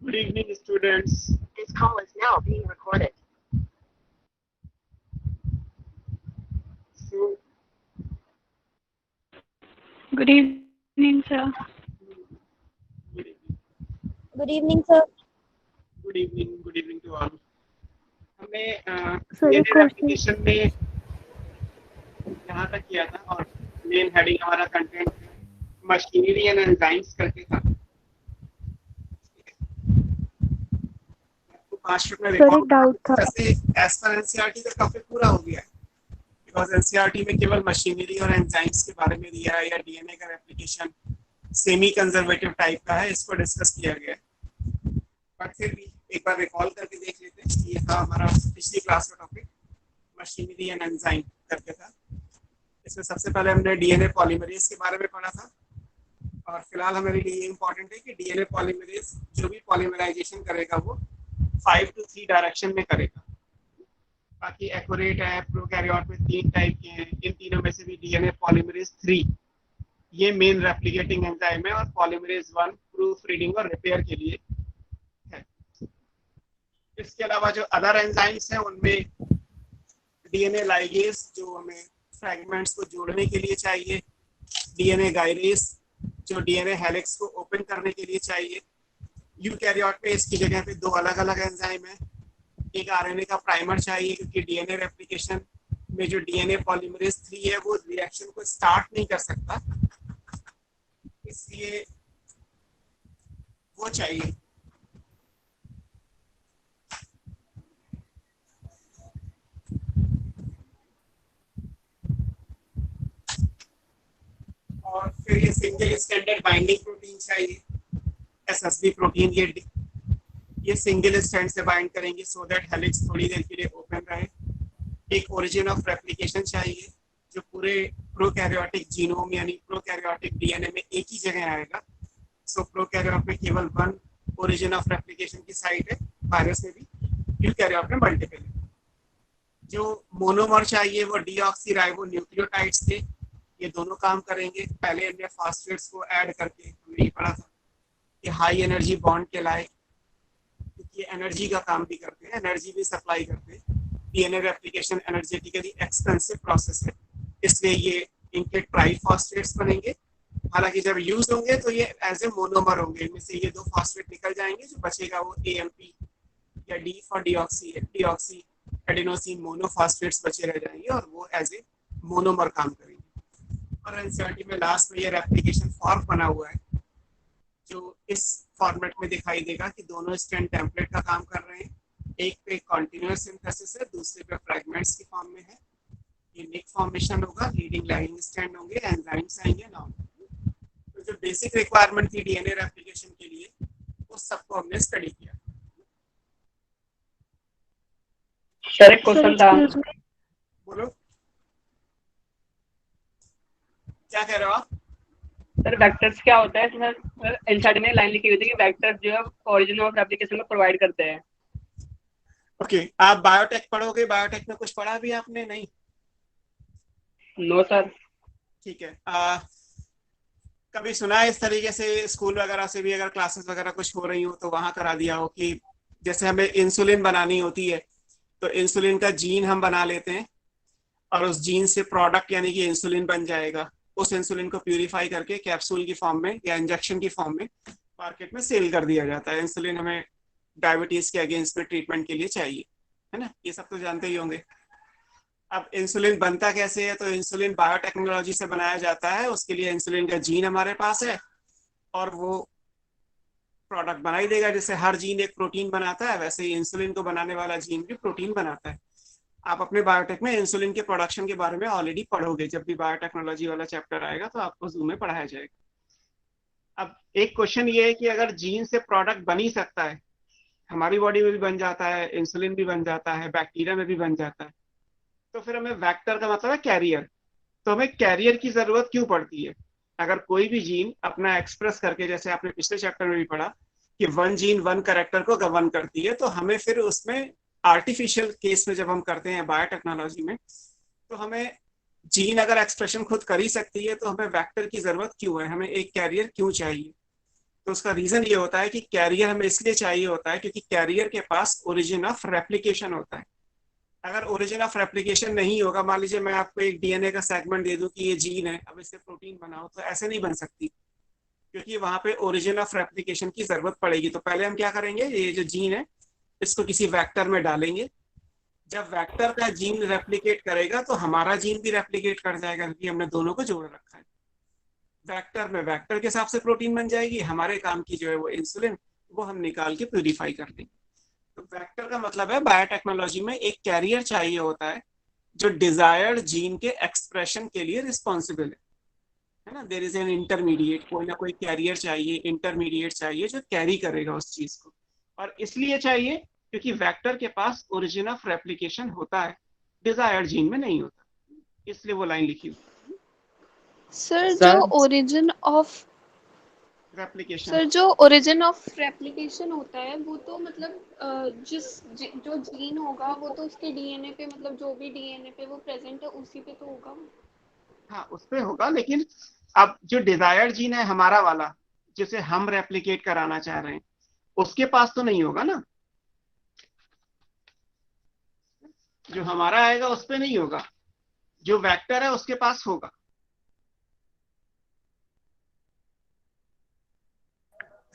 Good evening, students. This call is now being recorded. So, Good evening, sir. good evening. Good evening, sir. Good evening to all. हमने sir एक DNA question. Application में यहाँ तक किया था और main heading हमारा content machinery and enzymes करके था। आपको 5 मिनट में सर एक रिकॉर्ड डाउट था। वैसे एज पर एनसीईआरटी का काफी पूरा हो गया है बिकॉज एनसीईआरटी में केवल मशीनरी और एंजाइम्स के बारे में दिया है या डीएनए का रेप्लिकेशन सेमी कंजर्वेटिव टाइप का है, इसको डिस्कस किया गया है। बट फिर भी एक बार रिकॉल करके देख लेते हैं। ये था हमारा पिछली क्लास का टॉपिक मशीनरी एंड एंजाइम करके था। इसमें सबसे पहले हमने डीएनए पॉलीमरेज के बारे में पढ़ा था और फिलहाल हमारे लिए ये इंपॉर्टेंट है कि डीएनए पॉलीमरेज जो भी पॉलीमराइजेशन करेगा वो 5 to 3 डायरेक्शन में करेगा। बाकी एक्यूरेट है, प्रोकैरियोट में 3 टाइप के हैं, इन तीनों में से भी डीएनए पॉलीमरेज 3 ये मेन रेप्लिकेटिंग एंजाइम है और पॉलीमरेज 1 प्रूफ रीडिंग और रिपेयर के लिए है। इसके अलावा जो अदर एंजाइम्स हैं उनमें डीएनए लाइगेज जो हमें फ्रैगमेंट्स को जोड़ने के लिए चाहिए, डीएनए गायरेज जो डीएनए हेलिक्स को ओपन करने के लिए चाहिए। यूकैरियोट में इसकी जगह पे 2 अलग अलग एंजाइम है। एक आरएनए का प्राइमर चाहिए क्योंकि डीएनए रेप्लिकेशन में जो डीएनए पॉलीमरेज 3 है वो रिएक्शन को स्टार्ट नहीं कर सकता, इसलिए वो चाहिए। और फिर ये सिंगल स्टैंडर्ड बाइंडिंग प्रोटीन चाहिए, एसएसबी प्रोटीन। ये सिंगल स्टैंड से बाइंड करेंगे सो दैट हेलिक्स थोड़ी देर के लिए ओपन रहे। एक ओरिजिन ऑफ रेप्लिकेशन चाहिए जो पूरे प्रोकैरियोटिक जीनोम यानी प्रोकैरियोटिक डीएनए में एक ही जगह आएगा। सो प्रोकैरियोट में केवल 1 ओरिजिन ऑफ रेप्लिकेशन की साइट है, वायरस में भी, यूकैरियोट में मल्टीपल है। जो मोनोमर चाहिए वो डीऑक्सीराइबो न्यूक्लियोटाइड्स थे, ये दोनों काम करेंगे। पहले हमने फास्फेट्स को ऐड करके हमने ये पढ़ा था कि हाई एनर्जी बॉन्ड के लाए, क्योंकि एनर्जी का काम भी करते हैं, एनर्जी भी सप्लाई करते हैं। DNA replication energetically expensive process है, इसलिए ये इनके ट्राइफॉस्फेट्स बनेंगे। हालांकि जब यूज होंगे तो ये एज ए मोनोमर होंगे, इनमें से ये 2 फॉस्फेट निकल जाएंगे, जो बचेगा वो एएमपी या डी फॉर डीऑक्सी है, डीऑक्सी एडिनोसिन मोनोफॉस्फेट्स बचे रह जाएंगे और वो एज ए मोनोमर काम करेंगे। और एनसीईआरटी में लास्ट में ये रेप्लिकेशन फॉर्क बना हुआ है जो इस फॉर्मेट में दिखाई देगा कि दोनों स्टैंड टेम्पलेट का काम कर रहे हैं। एक पे कॉन्टिन्यूअस सिंथेसिस है, दूसरे पे फ्रैगमेंट्स की फॉर्म में है। ये निक फॉर्मेशन होगा, लीडिंग लैगिंग स्टैंड होंगे, एंजाइम्स आएंगे ना। तो जो बेसिक रिक्वायरमेंट थी डीएनए रेप्लिकेशन के लिए वो सबको हमने स्टडी किया। सर एक क्वेश्चन था। बोलो, क्या कह रहे हो आप? सर वेक्टर्स क्या होता है? इसमें एनसीईआरटी में लाइन लिखी हुई थी कि वेक्टर्स जो है ओरिजिन ऑफ एप्लीकेशन को प्रोवाइड करते हैं। ओके, आप बायोटेक पढ़ोगे, बायोटेक में कुछ पढ़ा भी आपने? नहीं, नो सर। ठीक है। कभी सुना है इस तरीके से स्कूल वगैरह से भी अगर क्लासेस वगैरह कुछ हो रही हो तो वहां करा दिया हो कि जैसे हमें इंसुलिन बनानी होती है तो इंसुलिन का जीन हम बना लेते हैं और उस जीन से प्रोडक्ट यानी कि इंसुलिन बन जाएगा। उस इंसुलिन को प्यूरिफाई करके कैप्सूल की फॉर्म में या इंजेक्शन की फॉर्म में मार्केट में सेल कर दिया जाता है। इंसुलिन हमें डायबिटीज के अगेंस्ट में ट्रीटमेंट के लिए चाहिए, है ना, ये सब तो जानते ही होंगे। अब इंसुलिन बनता कैसे है? तो इंसुलिन बायोटेक्नोलॉजी से बनाया जाता है, उसके लिए इंसुलिन का जीन हमारे पास है और वो प्रोडक्ट बना ही देगा। जैसे हर जीन एक प्रोटीन बनाता है वैसे ही इंसुलिन को बनाने वाला जीन भी प्रोटीन बनाता है। आप अपने बायोटेक में इंसुलिन के प्रोडक्शन के बारे में ऑलरेडी पढ़ोगे, जब भी बायोटेक्नोलॉजी वाला चैप्टर आएगा तो आपको जूम में पढ़ाया जाएगा। अब एक क्वेश्चन ये है कि अगर जीन से प्रोडक्ट बन ही सकता है, हमारी बॉडी में भी बन जाता है, इंसुलिन भी बन जाता है, बैक्टीरिया में भी बन जाता है, तो फिर हमें वेक्टर का मतलब है कैरियर। तो हमें कैरियर की जरूरत क्यों पड़ती है? अगर कोई भी जीन अपना एक्सप्रेस करके, जैसे आपने पिछले चैप्टर में भी पढ़ा कि 1 जीन 1 कैरेक्टर को गवर्न करती है, तो हमें फिर उसमें आर्टिफिशियल केस में जब हम करते हैं बायोटेक्नोलॉजी में, तो हमें जीन अगर एक्सप्रेशन खुद कर ही सकती है तो हमें वेक्टर की जरूरत क्यों है, हमें एक कैरियर क्यों चाहिए? तो उसका रीजन ये होता है कि कैरियर हमें इसलिए चाहिए होता है क्योंकि कैरियर के पास ओरिजिन ऑफ रेप्लिकेशन होता है। अगर ओरिजिन ऑफ रेप्लिकेशन नहीं होगा, मान लीजिए मैं आपको एक डीएनए का सेगमेंट दे दूं कि ये जीन है, अब इससे प्रोटीन बनाओ, तो ऐसे नहीं बन सकती, क्योंकि वहां पे ओरिजिन ऑफ रेप्लिकेशन की जरूरत पड़ेगी। तो पहले हम क्या करेंगे, ये जो जीन है इसको किसी वेक्टर में डालेंगे। जब वेक्टर का जीन रेप्लिकेट करेगा तो हमारा जीन भी रेप्लिकेट कर जाएगा, क्योंकि हमने दोनों को जोड़ रखा है। वेक्टर में वेक्टर के हिसाब से प्रोटीन बन जाएगी, हमारे काम की जो है वो इंसुलिन, वो हम निकाल के प्यूरिफाई कर देंगे। तो वेक्टर का मतलब है बायोटेक्नोलॉजी में एक कैरियर चाहिए होता है जो डिजायर्ड जीन के एक्सप्रेशन के लिए रिस्पॉन्सिबल है ना। देयर इज एन इंटरमीडिएट, कोई ना कोई कैरियर चाहिए, इंटरमीडिएट चाहिए जो कैरी करेगा उस चीज को। और इसलिए चाहिए क्योंकि वेक्टर के पास ओरिजिन ऑफ रेप्लिकेशन होता है, डिजायर्ड जीन में नहीं होता, इसलिए वो लाइन लिखी हुई सर सर रेप्लिकेशन। जो ओरिजिन ऑफ रेप्लिकेशन होता है वो तो मतलब जो जीन होगा वो तो उसके डीएनए पे, मतलब जो भी डीएनए पे वो प्रेजेंट है उसी पे तो होगा। हाँ उस पे होगा, लेकिन अब जो डिजायर्ड जीन है हमारा वाला, जिसे हम रेप्लिकेट कराना चाह रहे हैं, उसके पास तो नहीं होगा ना। जो हमारा आएगा उस पे नहीं होगा, जो वेक्टर है उसके पास होगा।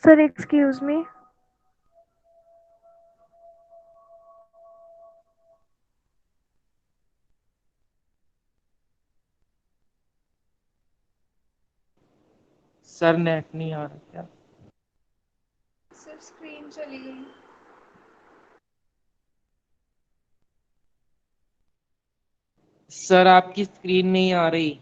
Sir, excuse me. Sir net नहीं आ रहा क्या? सर स्क्रीन चली गई। सर आपकी स्क्रीन नहीं आ रही।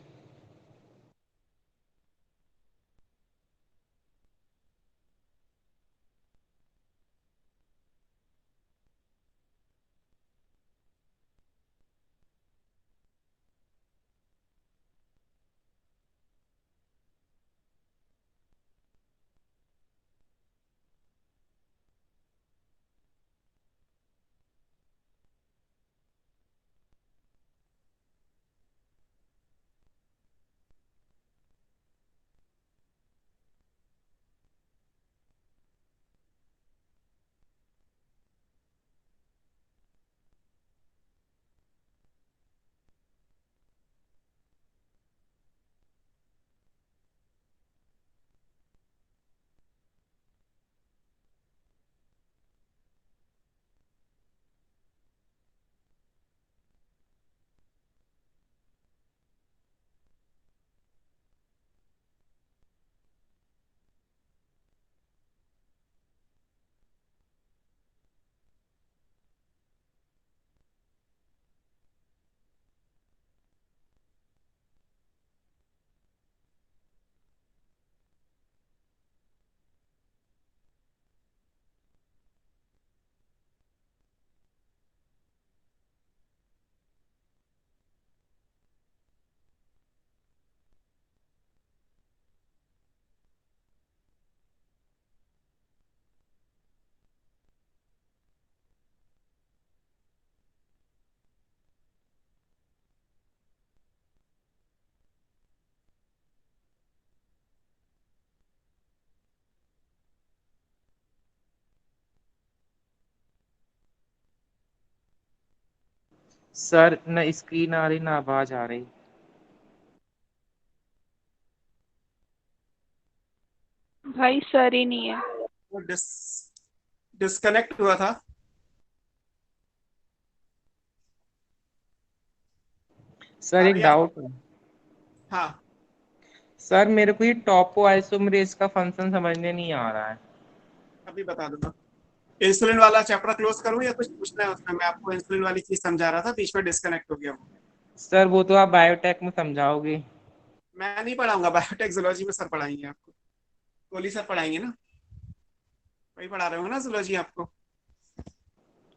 सर न स्क्रीन आ रही ना आवाज आ रही। भाई सर ही नहीं है। वो डिस्कनेक्ट हुआ था। सर एक अभी डाउट है। हाँ सर मेरे को ये टॉपो आइसोमरेज का फंक्शन समझने नहीं आ रहा है। अभी बता दूंगा। इंसुलिन वाला चैप्टर क्लोज करूं या कुछ पूछना है उसमें? मैं आपको इंसुलिन वाली चीज समझा रहा था, बीच में डिस्कनेक्ट हो गया वो। सर वो तो आप बायोटेक में समझाओगे। मैं नहीं पढ़ाऊंगा, बायोटेक जूलॉजी में सर पढ़ाएंगे आपको, कोहली सर पढ़ाएंगे ना, वही पढ़ा रहे होंगे ना जूलॉजी आपको।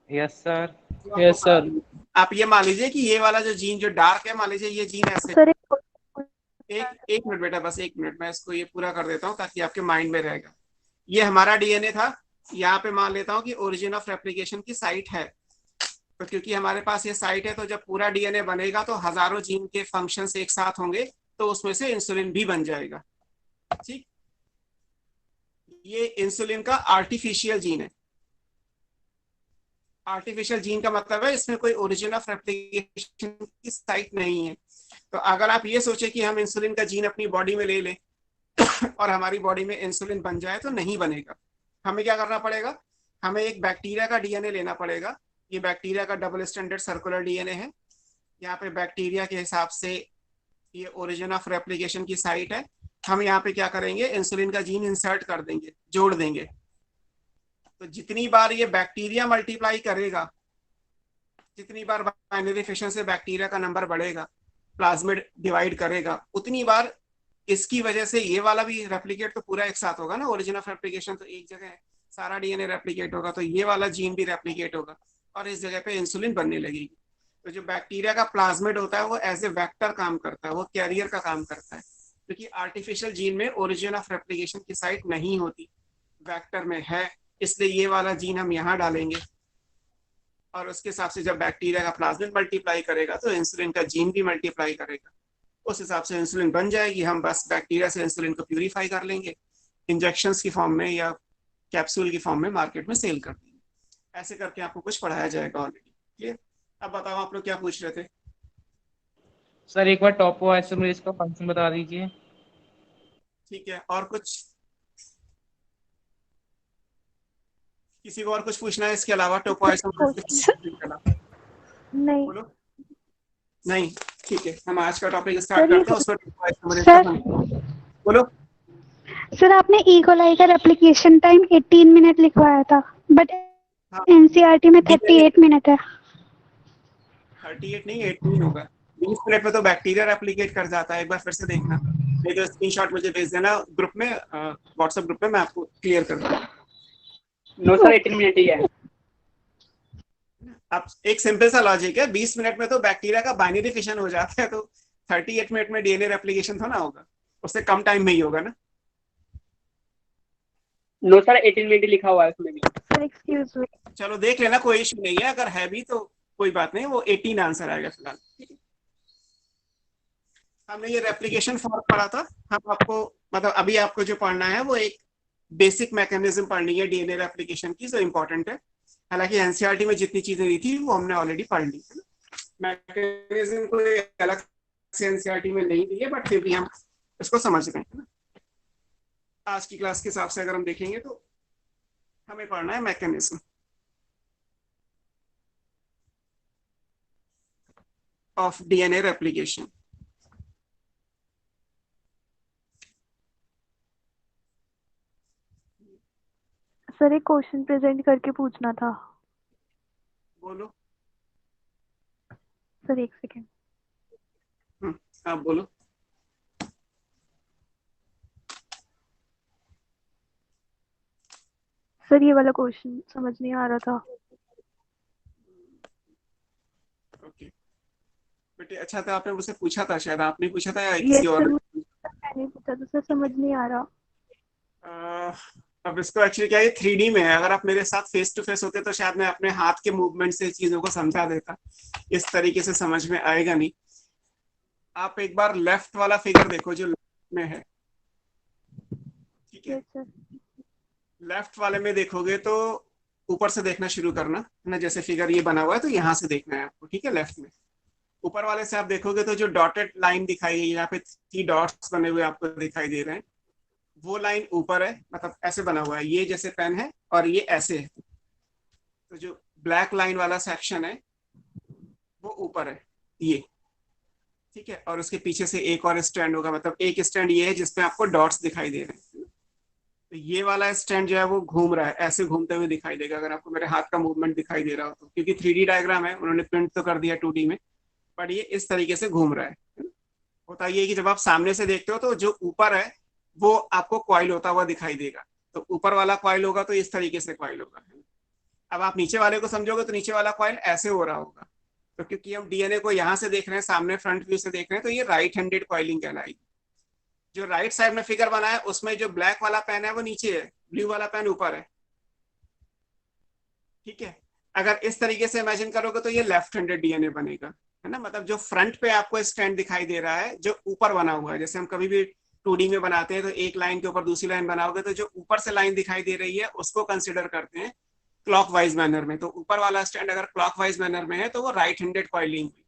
Yes sir. तो आपको आप ये मान लीजिए कि ये वाला जो जीन जो डार्क है, मान लीजिए ये जीन ऐसे, Sir, एक मिनट बेटा, बस एक मिनट, मैं इसको ये पूरा कर देता हूँ ताकि आपके माइंड में रहेगा। ये हमारा डीएनए था, यहाँ पे मान लेता हूँ कि ओरिजिन ऑफ रेप्लिकेशन की साइट है। तो क्योंकि हमारे पास ये साइट है, तो जब पूरा डीएनए बनेगा तो हजारों जीन के फंक्शंस एक साथ होंगे, तो उसमें से इंसुलिन भी बन जाएगा। ठीक, ये इंसुलिन का आर्टिफिशियल जीन है। आर्टिफिशियल जीन का मतलब है इसमें कोई ओरिजिन ऑफ रेप्लिकेशन की साइट नहीं है। तो अगर आप ये सोचे कि हम इंसुलिन का जीन अपनी बॉडी में ले लें और हमारी बॉडी में इंसुलिन बन जाए, तो नहीं बनेगा। हमें क्या करना पड़ेगा, हमें एक बैक्टीरिया का डीएनए लेना पड़ेगा। ये बैक्टीरिया का डबल स्टैंडर्ड सर्कुलर डीएनए है। यहाँ पे बैक्टीरिया के हिसाब से ये ओरिजिन ऑफ रेप्लिकेशन की साइट है। हम यहाँ पे क्या करेंगे, इंसुलिन का जीन इंसर्ट कर देंगे, जोड़ देंगे। तो जितनी बार ये बैक्टीरिया मल्टीप्लाई करेगा, जितनी बार बाइनरी फिशन से बैक्टीरिया का नंबर बढ़ेगा, प्लाज्मिड डिवाइड करेगा, उतनी बार इसकी वजह से ये वाला भी रेप्लिकेट तो पूरा एक साथ होगा ना। ओरिजिन ऑफ रेप्लिकेशन तो एक जगह है, सारा डीएनए रेप्लिकेट होगा, तो ये वाला जीन भी रेप्लिकेट होगा और इस जगह पे इंसुलिन बनने लगेगी। तो जो बैक्टीरिया का प्लाज्मिड होता है वो एज ए वेक्टर काम करता है, वो कैरियर का काम करता है, क्योंकि आर्टिफिशियल जीन में ओरिजिन ऑफ रेप्लिकेशन की साइट नहीं होती, वेक्टर में है। इसलिए ये वाला जीन हम यहाँ डालेंगे और उसके हिसाब से जब बैक्टीरिया का प्लाज्मिड मल्टीप्लाई करेगा तो इंसुलिन का जीन भी मल्टीप्लाई करेगा। उस हिसाब से इंसुलिन बन जाएगी। हम बस बैक्टीरिया से इंसुलिन को प्यूरिफाई कर लेंगे, इंजेक्शंस की फॉर्म में या कैप्सूल की फॉर्म में मार्केट में सेल कर देंगे। ऐसे करके आपको कुछ पढ़ाया जाएगा ऑलरेडी। क्लियर? अब बताओ आप लोग क्या पूछ रहे थे। सर एक बार टॉपो आइसोमरेज का फंक्शन बता दीजिए। ठीक है, और कुछ किसी को और कुछ पूछना है इसके अलावा? टॉपो आइसोमरेज के अलावा नहीं बोलो। नहीं, ठीक है, हम आज का टॉपिक स्टार्ट सर, करते हैं। उसमें टॉपो आइसोमरेज का बोलो। सर आपने इकोलाई का रेप्लिकेशन टाइम 18 मिनट लिखवाया था, बट हाँ। एनसीईआरटी में 38 मिनट है। 38 नहीं 18 होगा। 20 मिनट में तो बैक्टीरिया रेप्लिकेट कर जाता है। एक बार फिर से देखना, नहीं तो स्क्रीनशॉट मुझे भेज देना ग्रुप में, व्हाट्सएप ग्रुप में, मैं आपको क्लियर कर दूंगा। नो सर 18 मिनट ही है। अब एक सिंपल सा लॉजिक है, 20 मिनट में तो बैक्टीरिया का बाइनरी फिशन हो जाता है, तो 38 मिनट में डीएनए रेप्लिकेशन तो ना होगा, उससे कम टाइम में ही होगा ना। नो सर 18 मिनट ही लिखा हुआ है उसमें भी। Sir excuse me. चलो देख लेना, कोई इशू नहीं है। अगर है भी तो कोई बात नहीं, वो 18 आंसर आएगा फिलहाल। हमने ये रेप्लिकेशन फॉर्म पढ़ा था। हम आपको मतलब अभी आपको जो पढ़ना है वो एक बेसिक मैकेनिज्म पढ़नी है डीएनए रेप्लिकेशन की, जो इंपॉर्टेंट है। हालांकि एनसीईआरटी में जितनी चीजें दी थी वो हमने ऑलरेडी पढ़ ली है। मैकेनिज्म को अलग से एनसीईआरटी में नहीं दी है, बट फिर भी हम इसको समझ रहे हैं ना। आज की क्लास के हिसाब से अगर हम देखेंगे तो हमें पढ़ना है mechanism of DNA replication. Sir एक क्वेश्चन प्रेजेंट करके पूछना था। बोलो। सर एक सेकेंड। आप बोलो। सर ये वाला क्वेश्चन समझ नहीं आ रहा था। ओके बेटे, अच्छा था आपने मुझसे पूछा था, शायद आपने पूछा था या यस किसी सर, और। मैंने पूछा था सर, समझ नहीं आ रहा। अब इसको एक्चुअली क्या है, 3D में है। अगर आप मेरे साथ फेस टू फेस होते तो शायद मैं अपने हाथ के मूवमेंट से चीजों को समझा देता। इस तरीके से समझ में आएगा नहीं। आप एक बार लेफ्ट वाला फिगर देखो जो लेफ्ट में है, ठीक है। Yes sir. लेफ्ट वाले में देखोगे तो ऊपर से देखना शुरू करना है ना। जैसे फिगर ये बना हुआ है तो यहाँ से देखना है आपको, ठीक है। लेफ्ट में ऊपर वाले से आप देखोगे तो जो डॉटेड लाइन दिखाई गई, यहाँ पे 3 डॉट्स बने हुए आपको दिखाई दे रहे हैं, वो लाइन ऊपर है, मतलब ऐसे बना हुआ है। ये जैसे पेन है और ये ऐसे है, तो जो ब्लैक लाइन वाला सेक्शन है वो ऊपर है, ये, ठीक है। और उसके पीछे से एक और स्टैंड होगा, मतलब एक स्टैंड ये है जिसपे आपको डॉट्स दिखाई दे रहे हैं। तो ये वाला स्टैंड जो है वो घूम रहा है, ऐसे घूमते हुए दिखाई देगा अगर आपको मेरे हाथ का मूवमेंट दिखाई दे रहा हो तो, क्योंकि 3D डायग्राम है, उन्होंने प्रिंट तो कर दिया 2D में, पर ये इस तरीके से घूम रहा है। होता ये कि जब आप सामने से देखते हो तो जो ऊपर है वो आपको कॉइल होता हुआ दिखाई देगा। तो ऊपर वाला कॉइल होगा तो इस तरीके से कॉइल होगा। अब आप नीचे वाले को समझोगे तो नीचे वाला कॉइल ऐसे हो रहा होगा। तो क्योंकि हम डीएनए को यहाँ से देख रहे हैं, सामने फ्रंट व्यू से देख रहे हैं, तो ये राइट हैंडेड कॉइलिंग कहलाएगी। जो राइट साइड में फिगर बना है उसमें जो ब्लैक वाला पेन है वो नीचे है, ब्लू वाला पेन ऊपर है, ठीक है। अगर इस तरीके से इमेजिन करोगे तो ये लेफ्ट हैंडेड डीएनए बनेगा, है ना। मतलब जो फ्रंट पे आपको स्टैंड दिखाई दे रहा है जो ऊपर बना हुआ है, जैसे हम कभी भी 2D में बनाते हैं तो एक लाइन के ऊपर दूसरी लाइन बनाओगे तो जो ऊपर से लाइन दिखाई दे रही है उसको कंसिडर करते हैं क्लॉकवाइज मैनर में। तो ऊपर वाला स्टैंड अगर क्लॉकवाइज मैनर में है तो वो राइट हैंडेड कॉइलिंग हुई,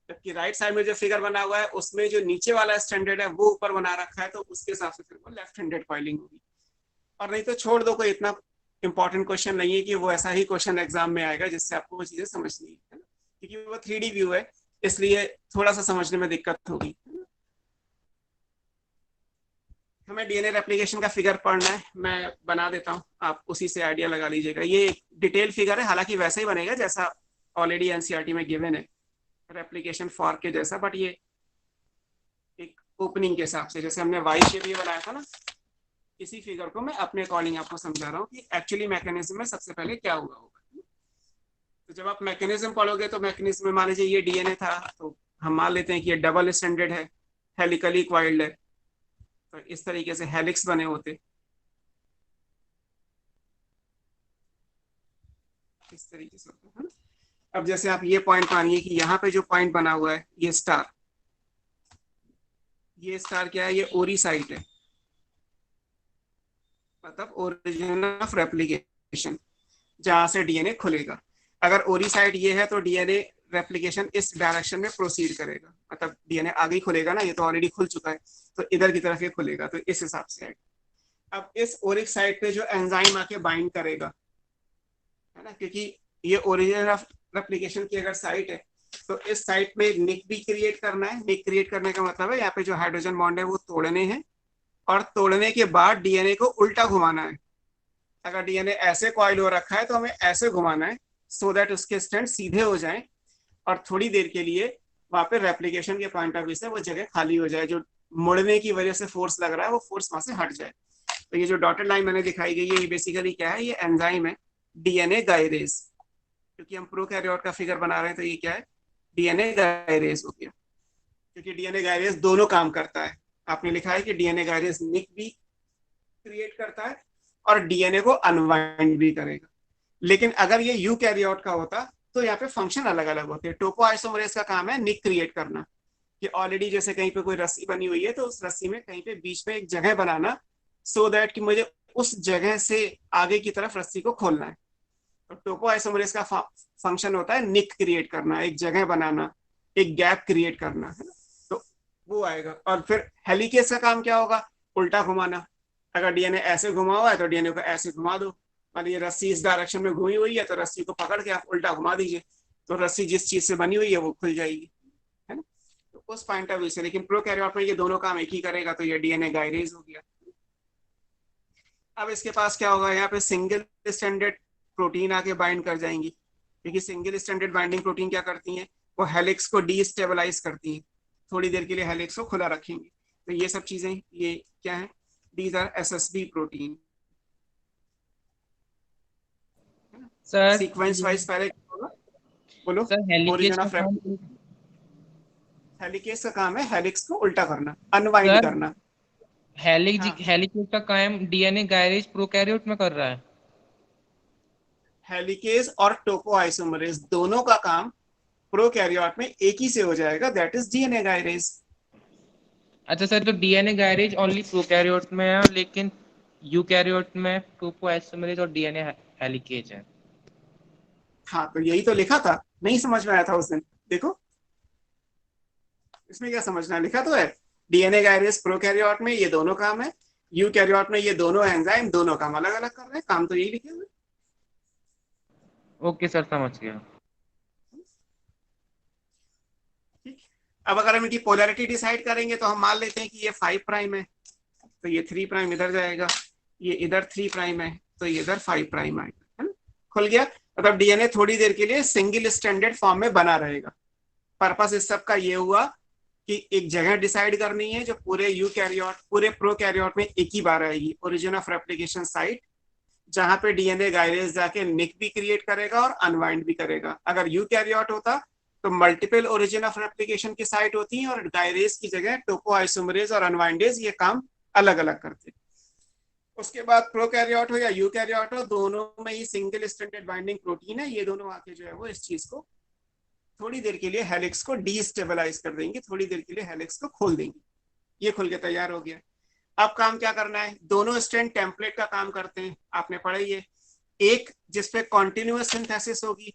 जबकि राइट साइड में जो फिगर बना हुआ है उसमें जो नीचे वाला स्टैंडर्ड है वो ऊपर बना रखा है तो उसके हिसाब से फिर वो लेफ्ट हैंडेड कॉइलिंग होगी। और नहीं तो छोड़ दो, कोई इतना इंपॉर्टेंट क्वेश्चन नहीं है कि वो ऐसा ही क्वेश्चन एग्जाम में आएगा जिससे आपको वो चीजें समझनी है ना, क्योंकि वो 3D व्यू है इसलिए थोड़ा सा समझने में दिक्कत होगी। हमें डीएनए रेप्लिकेशन का फिगर पढ़ना है, मैं बना देता हूँ, आप उसी से आइडिया लगा लीजिएगा। ये डिटेल फिगर है, हालांकि वैसे ही बनेगा जैसा ऑलरेडी एनसीईआरटी में गिवन है रेप्लिकेशन फॉर के जैसा, बट ये एक ओपनिंग के हिसाब से जैसे हमने वाई शेप ये बनाया था ना, इसी फिगर को मैं अपने अकॉर्डिंग आपको समझा रहा हूँ कि एक्चुअली मैकेनिज्म में सबसे पहले क्या हुआ होगा। तो जब आप मैकेनिज्म पढ़ोगे तो मैकेनिज्म में मान लीजिए ये डीएनए था तो हम मान लेते हैं कि ये डबल स्टैंडर्ड है, हेलिकली कॉइल्ड है, तो इस तरीके से हेलिक्स बने होते, इस तरीके से होता है ना। अब जैसे आप ये पॉइंट मानिए कि यहाँ पे जो पॉइंट बना हुआ है ये स्टार क्या है, ये ओरी साइट है, मतलब ओरिजिन ऑफ रेप्लिकेशन, जहां से डीएनए खुलेगा। अगर ओरी साइट ये है तो डीएनए रेप्लिकेशन इस डायरेक्शन में प्रोसीड करेगा, मतलब डीएनए आगे ही खुलेगा ना, ये तो ऑलरेडी खुल चुका है तो इधर की तरफ ये खुलेगा, तो इस हिसाब से आएगा। अब इस ओरिक साइट पे जो एंजाइम आके बाइंड करेगा, है ना, क्योंकि ये ओरिजिन ऑफ रेप्लिकेशन की अगर साइट है तो इस साइट में निक भी क्रिएट करना है। निक क्रिएट करने का मतलब है यहाँ पे जो हाइड्रोजन बॉन्ड है वो तोड़ने हैं, और तोड़ने के बाद डीएनए को उल्टा घुमाना है। अगर डीएनए ऐसे कॉइल हो रखा है तो हमें ऐसे घुमाना है सो दैट उसके स्टैंड सीधे हो जाएं और थोड़ी देर के लिए वहां पे रेप्लिकेशन के पॉइंट ऑफ व्यू से वो जगह खाली हो जाए, जो मुड़ने की वजह से फोर्स लग रहा है वो फोर्स वहां से हट जाए। तो ये जो डॉटेड लाइन मैंने दिखाई गई है ये बेसिकली क्या है, ये एंजाइम है डीएनए गायरेज, क्योंकि हम प्रोकैरियोट का फिगर बना रहे हैं तो ये क्या है, डीएनए गायरेज हो गया, क्योंकि डीएनए गायरेज दोनों काम करता है। आपने लिखा है कि डीएनए गायरेज निक भी क्रिएट करता है और डीएनए को अनवाइंड भी करेगा। लेकिन अगर ये यूकैरियोट का होता तो यहाँ पे फंक्शन अलग अलग होते हैं। टोपोआइसोमरेज का काम है निक क्रिएट करना, कि ऑलरेडी जैसे कहीं पे कोई रस्सी बनी हुई है तो उस रस्सी में कहीं पे बीच में एक जगह बनाना, सो दैट कि मुझे उस जगह से आगे की तरफ रस्सी को खोलना है। तो टोपोआइसोमरेज का फंक्शन होता है निक क्रिएट करना, एक जगह बनाना, एक गैप क्रिएट करना, है ना, तो वो आएगा। और फिर हेलिकेज का काम क्या होगा, उल्टा घुमाना। अगर डीएनए ऐसे घुमा हुआ है तो डीएनए को ऐसे घुमा दो, मान लीजिए रस्सी इस डायरेक्शन में घुमी हुई है तो रस्सी को पकड़ के आप उल्टा घुमा दीजिए तो रस्सी जिस चीज से बनी हुई है वो खुल जाएगी, है ना, तो उस पॉइंट ऑफ व्यू से। लेकिन प्रोकैरियोट में ये दोनों काम एक ही करेगा, तो ये डीएनए गायरेज हो गया। अब इसके पास क्या होगा, यहाँ पे सिंगल स्टैंडर्ड प्रोटीन आके बाइंड कर जाएंगी, क्योंकि सिंगल स्टैंडर्ड बाइंडिंग प्रोटीन क्या करती हैं, वो हेलिक्स को डीस्टेबलाइज करती हैं, थोड़ी देर के लिए हेलिक्स को खुला रखेंगे। तो ये सब चीजें ये क्या है, these are SSB protein. Sir sequence wise पहले बोलो। सर हेलिकेज का काम, हेलिकेज का काम है हेलिक्स को उल्टा करना, अनवाइंड सर करना। हाँ। हेलिकेज का काम डीएनए गायरेज प्रोकैरियोट में कर रहा है। हेलिकेज और टोपोआइसोमरेज दोनों का काम प्रोकैरियोट में एक ही से हो जाएगा, दैट इज डीएनए गायरेज। अच्छा सर, तो डीएनए गायरेज ओनली प्रोकैरियोट में है, लेकिन यूकैरियोट में टोपोआइसोमरेज और डीएनए हेलिकेज है। हाँ, तो यही तो लिखा था, नहीं समझ में आया था उस दिन, देखो इसमें क्या समझना, लिखा तो है डीएनए गायरेज प्रोकैरियोट में ये दोनों काम है, यूकैरियोट में ये दोनों एंजाइम दोनों काम अलग अलग कर रहे हैं, काम तो यही लिखे हुए। ओके सर, समझ गया। अब अगर हम इनकी पोलैरिटी डिसाइड करेंगे तो हम मान लेते हैं कि ये 5 प्राइम है तो ये 3 प्राइम इधर जाएगा, ये इधर 3 प्राइम है तो ये इधर 5 प्राइम आएगा, है ना, खुल गया। मतलब डीएनए थोड़ी देर के लिए सिंगल स्टैंडर्ड फॉर्म में बना रहेगा। पर्पस इस सब का ये हुआ कि एक जगह डिसाइड करनी है जो पूरे यूकैरियोट पूरे प्रोकैरियोट में एक ही बार आएगी, ओरिजिन ऑफ रेप्लिकेशन साइट, जहां पे डीएनए गायरेज जाके निक भी क्रिएट करेगा और अनवाइंड भी करेगा। अगर यूकैरियोट होता तो मल्टीपल ओरिजिन ऑफ रेप्लिकेशन की साइट होती है और गायरेज की जगह टोपोआइसोमरेज और अनवाइंडेज ये काम अलग अलग करते। उसके बाद प्रोकैरियोट हो या यूकैरियोट हो, दोनों में ही सिंगल स्टैंडर्ड बाइंडिंग प्रोटीन है, ये दोनों आके जो है वो इस चीज को थोड़ी देर के लिए हेलिक्स को डीस्टेबलाइज कर देंगे, थोड़ी देर के लिए हेलिक्स को खोल देंगे, ये खुल के तैयार हो गया। अब काम क्या करना है, दोनों स्ट्रैंड टेम्पलेट का काम करते हैं, आपने पढ़ा ही है। एक जिसपे कॉन्टिन्यूअस सिंथेसिस होगी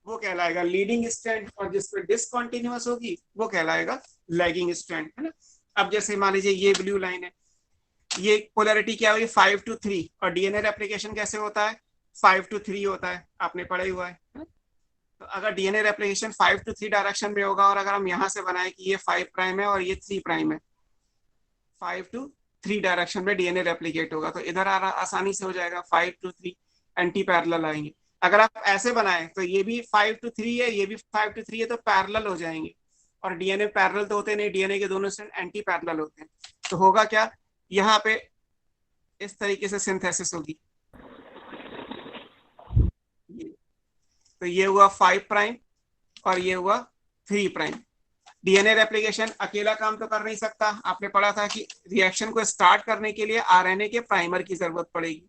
वो कहलाएगा लीडिंग स्ट्रैंड, और जिसपे डिसकॉन्टिन्यूअस होगी वो कहलाएगा लैगिंग स्ट्रैंड, है ना। अब जैसे मान लीजिए ये ब्लू लाइन है, ये पोलैरिटी क्या हुई 5:3, और डीएनए रेप्लिकेशन कैसे होता है 5:3 होता है, आपने पढ़ा ही हुआ है। तो अगर डीएनए रेप्लिकेशन 5:3 डायरेक्शन में होगा, और अगर हम यहां से बनाए कि ये 5 प्राइम है और ये 3 प्राइम है, 5:3 डायरेक्शन में डीएनए रेप्लिकेट होगा, तो इधर आसानी से हो जाएगा 5:3 एंटी पैरेलल आएंगे। अगर आप ऐसे बनाए तो ये भी 5:3 है, ये भी 5:3 है, तो पैरेलल हो जाएंगे। और डीएनए पैरेलल तो होते नहीं, डीएनए के दोनों स्ट्रैंड एंटी पैरेलल होते हैं। तो होगा क्या, यहाँ पे इस तरीके से सिंथेसिस होगी। तो ये हुआ 5 प्राइम और ये हुआ 3 प्राइम। डीएनए रेप्लिकेशन अकेला काम तो कर नहीं सकता, आपने पढ़ा था कि रिएक्शन को स्टार्ट करने के लिए आरएनए के प्राइमर की जरूरत पड़ेगी।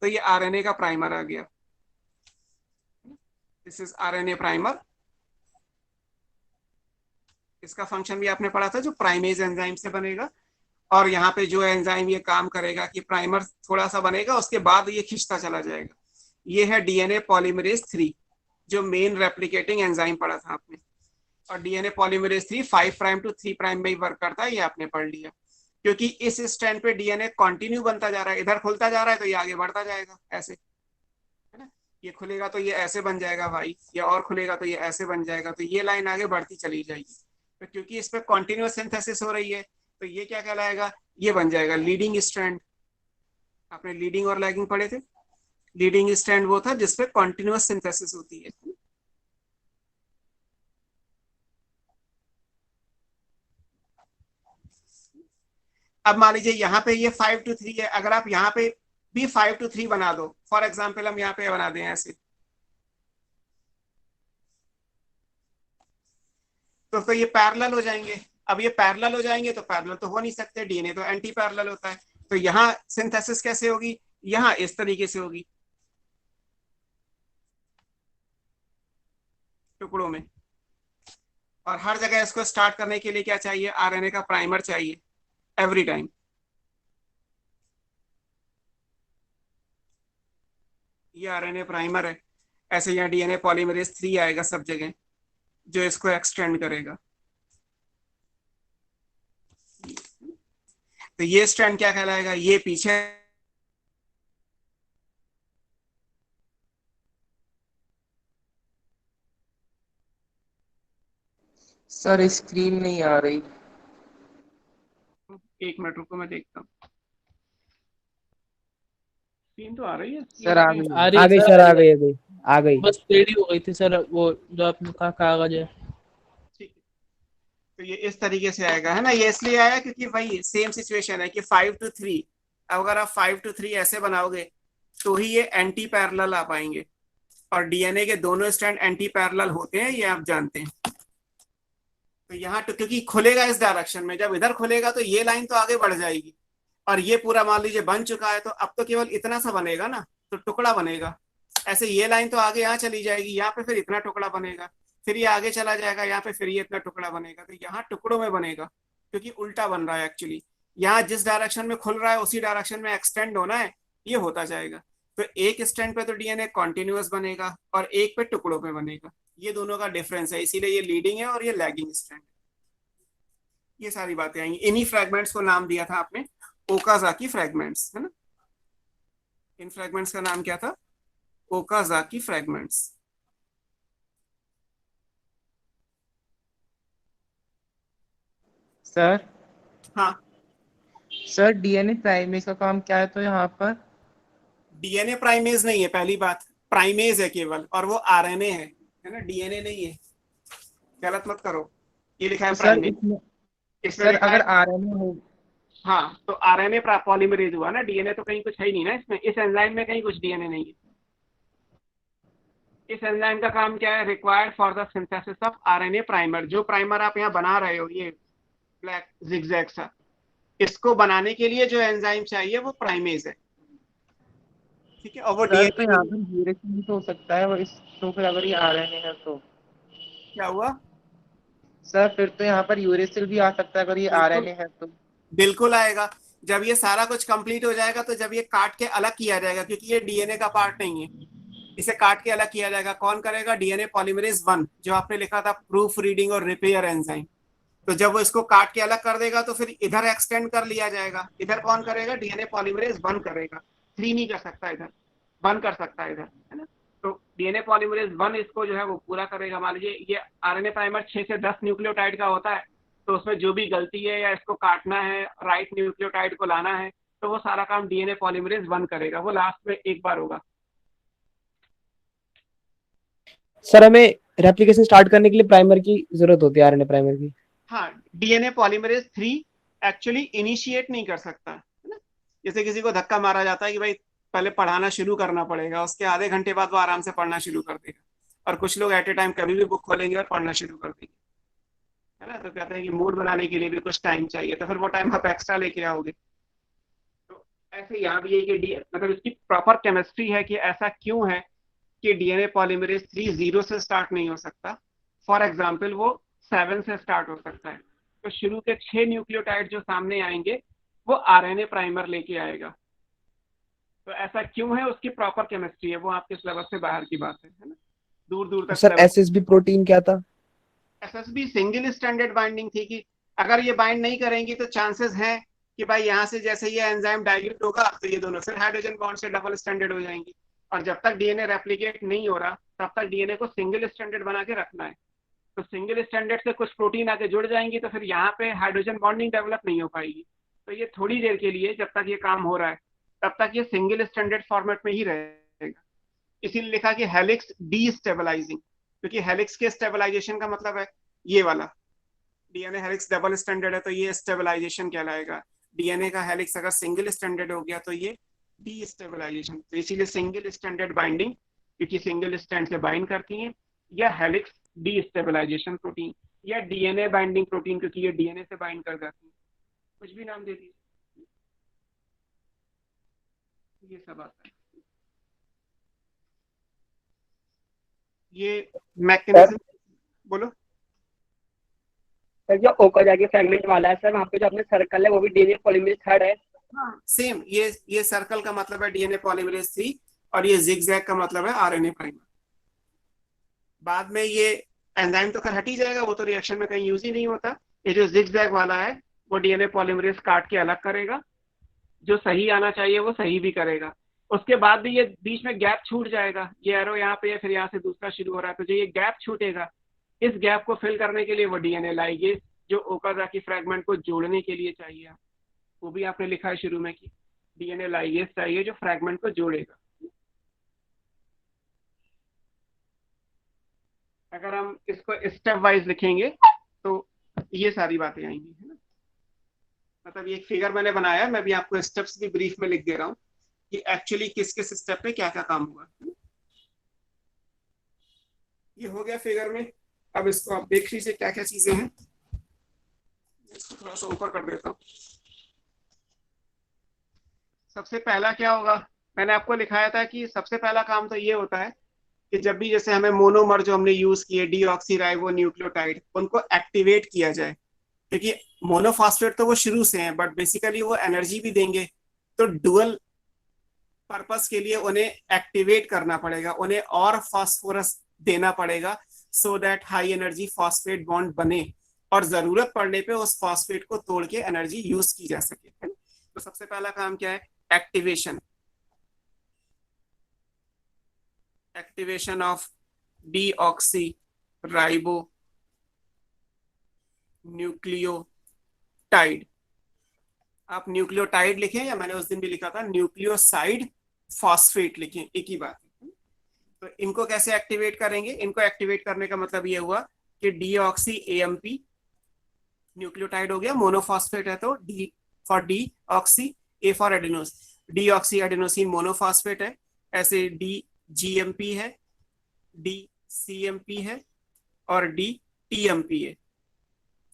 तो ये आरएनए का प्राइमर आ गया, दिस इज आरएनए प्राइमर। इसका फंक्शन भी आपने पढ़ा था, जो प्राइमेज एंजाइम से बनेगा। और यहाँ पे जो एंजाइम ये काम करेगा कि प्राइमर थोड़ा सा बनेगा, उसके बाद ये खिंचता चला जाएगा। ये है डीएनए पॉलीमरेज 3, जो मेन रेप्लिकेटिंग एंजाइम पढ़ा था आपने। और DNA polymerase 3 5 prime to 3 prime में ही वर्क करता है, ये आपने पढ़ लिया। क्योंकि इस स्ट्रैंड पे डीएनए कंटिन्यू बनता जा रहा है, इधर खुलता जा रहा है तो ये आगे बढ़ता जाएगा ऐसे, है ना। ये खुलेगा तो ये ऐसे बन जाएगा भाई, ये और खुलेगा तो ये ऐसे बन जाएगा, तो ये लाइन आगे बढ़ती चली जाएगी। तो क्योंकि इस पे कॉन्टिन्यूअस सिंथेसिस हो रही है, तो ये क्या कहलाएगा, ये बन जाएगा लीडिंग स्ट्रैंड। आपने लीडिंग और लैगिंग पढ़े थे। लीडिंग स्ट्रैंड वो था जिसपे कॉन्टिन्यूअस सिंथेसिस होती है। अब मान लीजिए यहाँ पे ये 5:3 है, अगर आप यहाँ पे भी 5:3 बना दो, फॉर एग्जाम्पल हम यहाँ पे बना दें ऐसे, तो ये पैरेलल हो जाएंगे। अब ये पैरेलल हो जाएंगे तो पैरेलल तो हो नहीं सकते, डीएनए तो एंटी पैरेलल होता है। तो यहाँ सिंथेसिस कैसे होगी, यहाँ इस तरीके से होगी, टुकड़ों में। और हर जगह इसको स्टार्ट करने के लिए क्या चाहिए, आरएनए का प्राइमर चाहिए एवरी टाइम। ये आरएनए प्राइमर है। ऐसे यहाँ डीएनए पॉलीमरेज 3 आएगा सब जगह, जो इसको एक्सटेंड करेगा। तो ये स्ट्रैंड क्या कहलाएगा, ये पीछे सर स्क्रीन नहीं आ रही। एक मिनट रुको, मैं देखता हूँ। स्क्रीन तो आ रही है सर आ गई। आ रही आ है गई सर, सर, आ गई, आ गई, आ गई। बस टेढ़ी हो गई थी सर, वो जो आपने कहा कागज है। ठीक है, तो ये इस तरीके से आएगा, है ना। ये इसलिए आया क्योंकि वही सेम सिचुएशन है कि 5:3। अगर आप 5:3 ऐसे बनाओगे तो ही ये एंटी पैरेलल आ पाएंगे। और डीएनए के दोनों स्ट्रैंड एंटी पैरेलल होते हैं, ये आप जानते हैं। तो यहाँ तो क्योंकि खुलेगा इस डायरेक्शन में, जब इधर खुलेगा तो ये लाइन तो आगे बढ़ जाएगी। और ये पूरा मान लीजिए बन चुका है, तो अब तो केवल इतना सा बनेगा ना, तो टुकड़ा बनेगा। ऐसे ये लाइन तो आगे यहाँ चली जाएगी, यहाँ पे फिर इतना टुकड़ा बनेगा, फिर ये आगे चला जाएगा यहाँ पे, फिर ये इतना टुकड़ा बनेगा। तो यहाँ टुकड़ों में बनेगा, क्योंकि उल्टा बन रहा है एक्चुअली। यहाँ जिस डायरेक्शन में खुल रहा है उसी डायरेक्शन में एक्सटेंड होना है, ये होता जाएगा। तो एक स्ट्रैंड पे तो डीएनए कॉन्टिन्यूअस बनेगा और एक पे टुकड़ों पे बनेगा। ये दोनों का डिफरेंस है, इसीलिए ये लीडिंग है और ये लैगिंग स्ट्रैंड। ये सारी बातें आएंगी। इन्हीं फ्रैगमेंट्स को नाम दिया था आपने ओकाज़ाकी फ्रैगमेंट्स, है ना। इन फ्रैगमेंट्स का नाम क्या था, ओकाज़ाकी फ्रैगमेंट्स। सर हाँ, सर डीएनए प्राइमेज का काम क्या है तो यहाँ पर? डीएनए प्राइमेज नहीं है, पहली बात प्राइमेज है केवल, और वो आरएनए है ना, डीएनए नहीं है। गलत मत करो, ये लिखा है तो सर प्राइमेज। इसमें इसमें सर लिखा अगर है, आरएनए हो, हाँ, तो आरएनए पॉलीमरेज हुआ ना, डीएनए तो कहीं कुछ है ही नहीं ना इसमें। इस एंजाइम में कहीं कुछ डीएनए नहीं है। इस एंजाइम का काम क्या है, required for the synthesis of RNA primer. जो प्राइमर आप यहाँ बना रहे हो, ये ब्लैक जिगजैग सा, इसको बनाने के लिए जो एंजाइम चाहिए वो प्राइमेज है, ठीक है। और वो सर तो डीएनए यहाँ पर यूरेसिल भी तो हो सकता है, वो इस तो फिर अगर ये आरएनए है तो क्या हुआ, सर फिर तो यहाँ पर यूरेसिल भी आ सकता है अगर ये बिल्कुल। आरएनए है तो। बिल्कुल आएगा। जब ये सारा कुछ कंप्लीट हो जाएगा तो जब ये काट के अलग किया जाएगा, क्योंकि ये डीएनए का पार्ट नहीं है, इसे काट के अलग किया जाएगा। कौन करेगा? डीएनए पॉलीमरेज 1, जो आपने लिखा था प्रूफ रीडिंग और रिपेयर एंजाइम। तो जब वो इसको काट के अलग कर देगा तो फिर इधर एक्सटेंड कर लिया जाएगा। इधर कौन करेगा? डीएनए पॉलीमरेज 1 करेगा। 3 नहीं कर सकता, इधर 1 कर सकता है इधर, है ना। तो डीएनए पॉलीमरेज 1 इसको जो है वो पूरा करेगा। मान लीजिए ये आरएनए प्राइमर 6 से 10 न्यूक्लियोटाइड का होता है, तो उसमें जो भी गलती है या इसको काटना है, राइट न्यूक्लियोटाइड को लाना है, तो वो सारा काम डीएनए पॉलीमरेज 1 करेगा। वो लास्ट में एक बार होगा। सर हमें रेप्लिकेशन स्टार्ट करने के लिए प्राइमर की जरूरत होती है, आरएनए प्राइमर की। हाँ, डीएनए पॉलीमरेज 3 एक्चुअली इनिशिएट नहीं कर सकता, है ना। जैसे किसी को धक्का मारा जाता है कि भाई पहले पढ़ाना शुरू करना पड़ेगा, उसके आधे घंटे बाद वो आराम से पढ़ना शुरू कर देगा। और कुछ लोग एट ए टाइम कभी भी बुक खोलेंगे और पढ़ना शुरू कर देंगे, है ना। तो कहते हैं कि मूड बनाने के लिए भी कुछ टाइम चाहिए, तो फिर वो टाइम आप एक्स्ट्रा लेके आओगे। तो ऐसे यहाँ भी है कि मतलब इसकी प्रॉपर केमिस्ट्री है कि ऐसा क्यों है कि डीएनए पॉलीमरेज 3 0 से स्टार्ट नहीं हो सकता। फॉर एग्जाम्पल वो 7 से स्टार्ट हो सकता है। तो शुरू के 6 न्यूक्लियोटाइड जो सामने आएंगे वो आरएनए प्राइमर लेके आएगा। तो ऐसा क्यों है, उसकी प्रॉपर केमिस्ट्री है, वो आपके सिलेबस से बाहर की बात है ना। दूर दूर तक सर एसएसबी प्रोटीन क्या था? एसएसबी सिंगल स्टैंडर्ड बाइंडिंग थी कि अगर ये बाइंड नहीं करेंगी तो चांसेस हैं कि भाई यहाँ से जैसे ये एंजाइम डाइल्यूट होगा तो ये दोनों फिर हाइड्रोजन बॉन्ड से डबल स्टैंडर्ड हो जाएंगी। और जब तक डीएनए रेप्लिकेट नहीं हो रहा तब तक डीएनए को सिंगल स्टैंडर्ड बना के रखना है। तो सिंगल स्टैंडर्ड से कुछ प्रोटीन आके जुड़ जाएंगी तो फिर यहाँ पे हाइड्रोजन बॉन्डिंग डेवलप नहीं हो पाएगी। तो ये थोड़ी देर के लिए जब तक ये काम हो रहा है तब तक ये सिंगल स्टैंडर्ड फॉर्मेट में ही रहेगा। इसीलिए लिखा कि हेलिक्स डीस्टेबलाइजिंग, क्योंकि हेलिक्स के स्टेबलाइजेशन का मतलब है ये वाला। डीएनए हेलिक्स डबल स्टैंडर्ड है तो ये स्टेबलाइजेशन कहलाएगा। डीएनए का हेलिक्स अगर सिंगल स्टैंडर्ड हो गया तो ये डीस्टेबलाइजेशन। तो इसीलिए सिंगल स्टैंडर्ड बाइंडिंग, क्योंकि सिंगल स्टैंड से बाइंड करती है, या हेलिक्स डीस्टेबलाइजेशन प्रोटीन, या डीएनए बाइंडिंग प्रोटीन, क्योंकि ये डीएनए से बाइंड कर जाती है। कुछ भी नाम दे दीजिए, ये सब आता है। ये मैकेनिज्म बोलो सर। जो ओकाजाकी फ्रैगमेंट वाला है सर, वहाँ पे जो अपने सर्कल है वो भी डीएनए पॉलीमरेज 3 है। हाँ सेम, ये सर्कल का मतलब है डीएनए पॉलीमरेज 3 और ये जिगजैग का मतलब है आरएनए प्राइमर। बाद में ये एंजाइम तो खैर हट ही जाएगा, वो तो रिएक्शन में कहीं यूज ही नहीं होता। ये जो जिगजैग वाला है वो डीएनए पॉलीमरेज काट के अलग करेगा, जो सही आना चाहिए वो सही भी करेगा। उसके बाद भी ये बीच में गैप छूट जाएगा, ये एरो यहाँ पे है फिर यहाँ से दूसरा शुरू हो रहा है, तो जो ये गैप छूटेगा इस गैप को फिल करने के लिए वो डीएनए लाइगेज जो ओकाजाकी फ्रैगमेंट को जोड़ने के लिए चाहिए, वो भी आपने लिखा है शुरू में कि डीएनए लाइगेज चाहिए जो फ्रैगमेंट को जोड़ेगा। अगर हम इसको स्टेप वाइज लिखेंगे तो ये सारी बातें आएंगी, है ना। मतलब ये एक फिगर मैंने बनाया है, मैं भी आपको स्टेप्स भी ब्रीफ में लिख दे रहा हूँ कि एक्चुअली किस किस स्टेप पे क्या क्या काम हुआ। ये हो गया फिगर में। अब इसको आप देख लीजिए क्या क्या चीजें हैं। इसको थोड़ा सा ऊपर कर देता हूँ। सबसे पहला क्या होगा, मैंने आपको लिखाया था कि सबसे पहला काम तो ये होता है कि जब भी जैसे हमें मोनोमर जो हमने यूज किए डीऑक्सीराइबो न्यूक्लियोटाइड, उनको एक्टिवेट किया जाए, क्योंकि मोनोफॉस्फेट तो वो शुरू से हैं बट बेसिकली वो एनर्जी भी देंगे। तो डुअल पर्पस के लिए उन्हें एक्टिवेट करना पड़ेगा, उन्हें और फास्फोरस देना पड़ेगा so that high energy phosphate bond बने और जरूरत पड़ने पे उस फॉस्फेट को तोड़ के एनर्जी यूज की जा सके, है ना। तो सबसे पहला काम क्या है, activation. Activation of deoxyribo nucleotide. आप न्यूक्लियोटाइड लिखें या मैंने उस दिन भी लिखा था न्यूक्लियोसाइड फॉस्फेट लिखें, एक ही बात है। तो इनको कैसे एक्टिवेट करेंगे, इनको एक्टिवेट करने का मतलब ये हुआ कि डीऑक्सी एएमपी न्यूक्लियोटाइड हो गया, मोनोफॉस्फेट है तो D for deoxy, A for adenosine, deoxy adenosine monophosphate है। ऐसे डी जीएमपी है, डी सीएमपी है और डी टीएमपी है।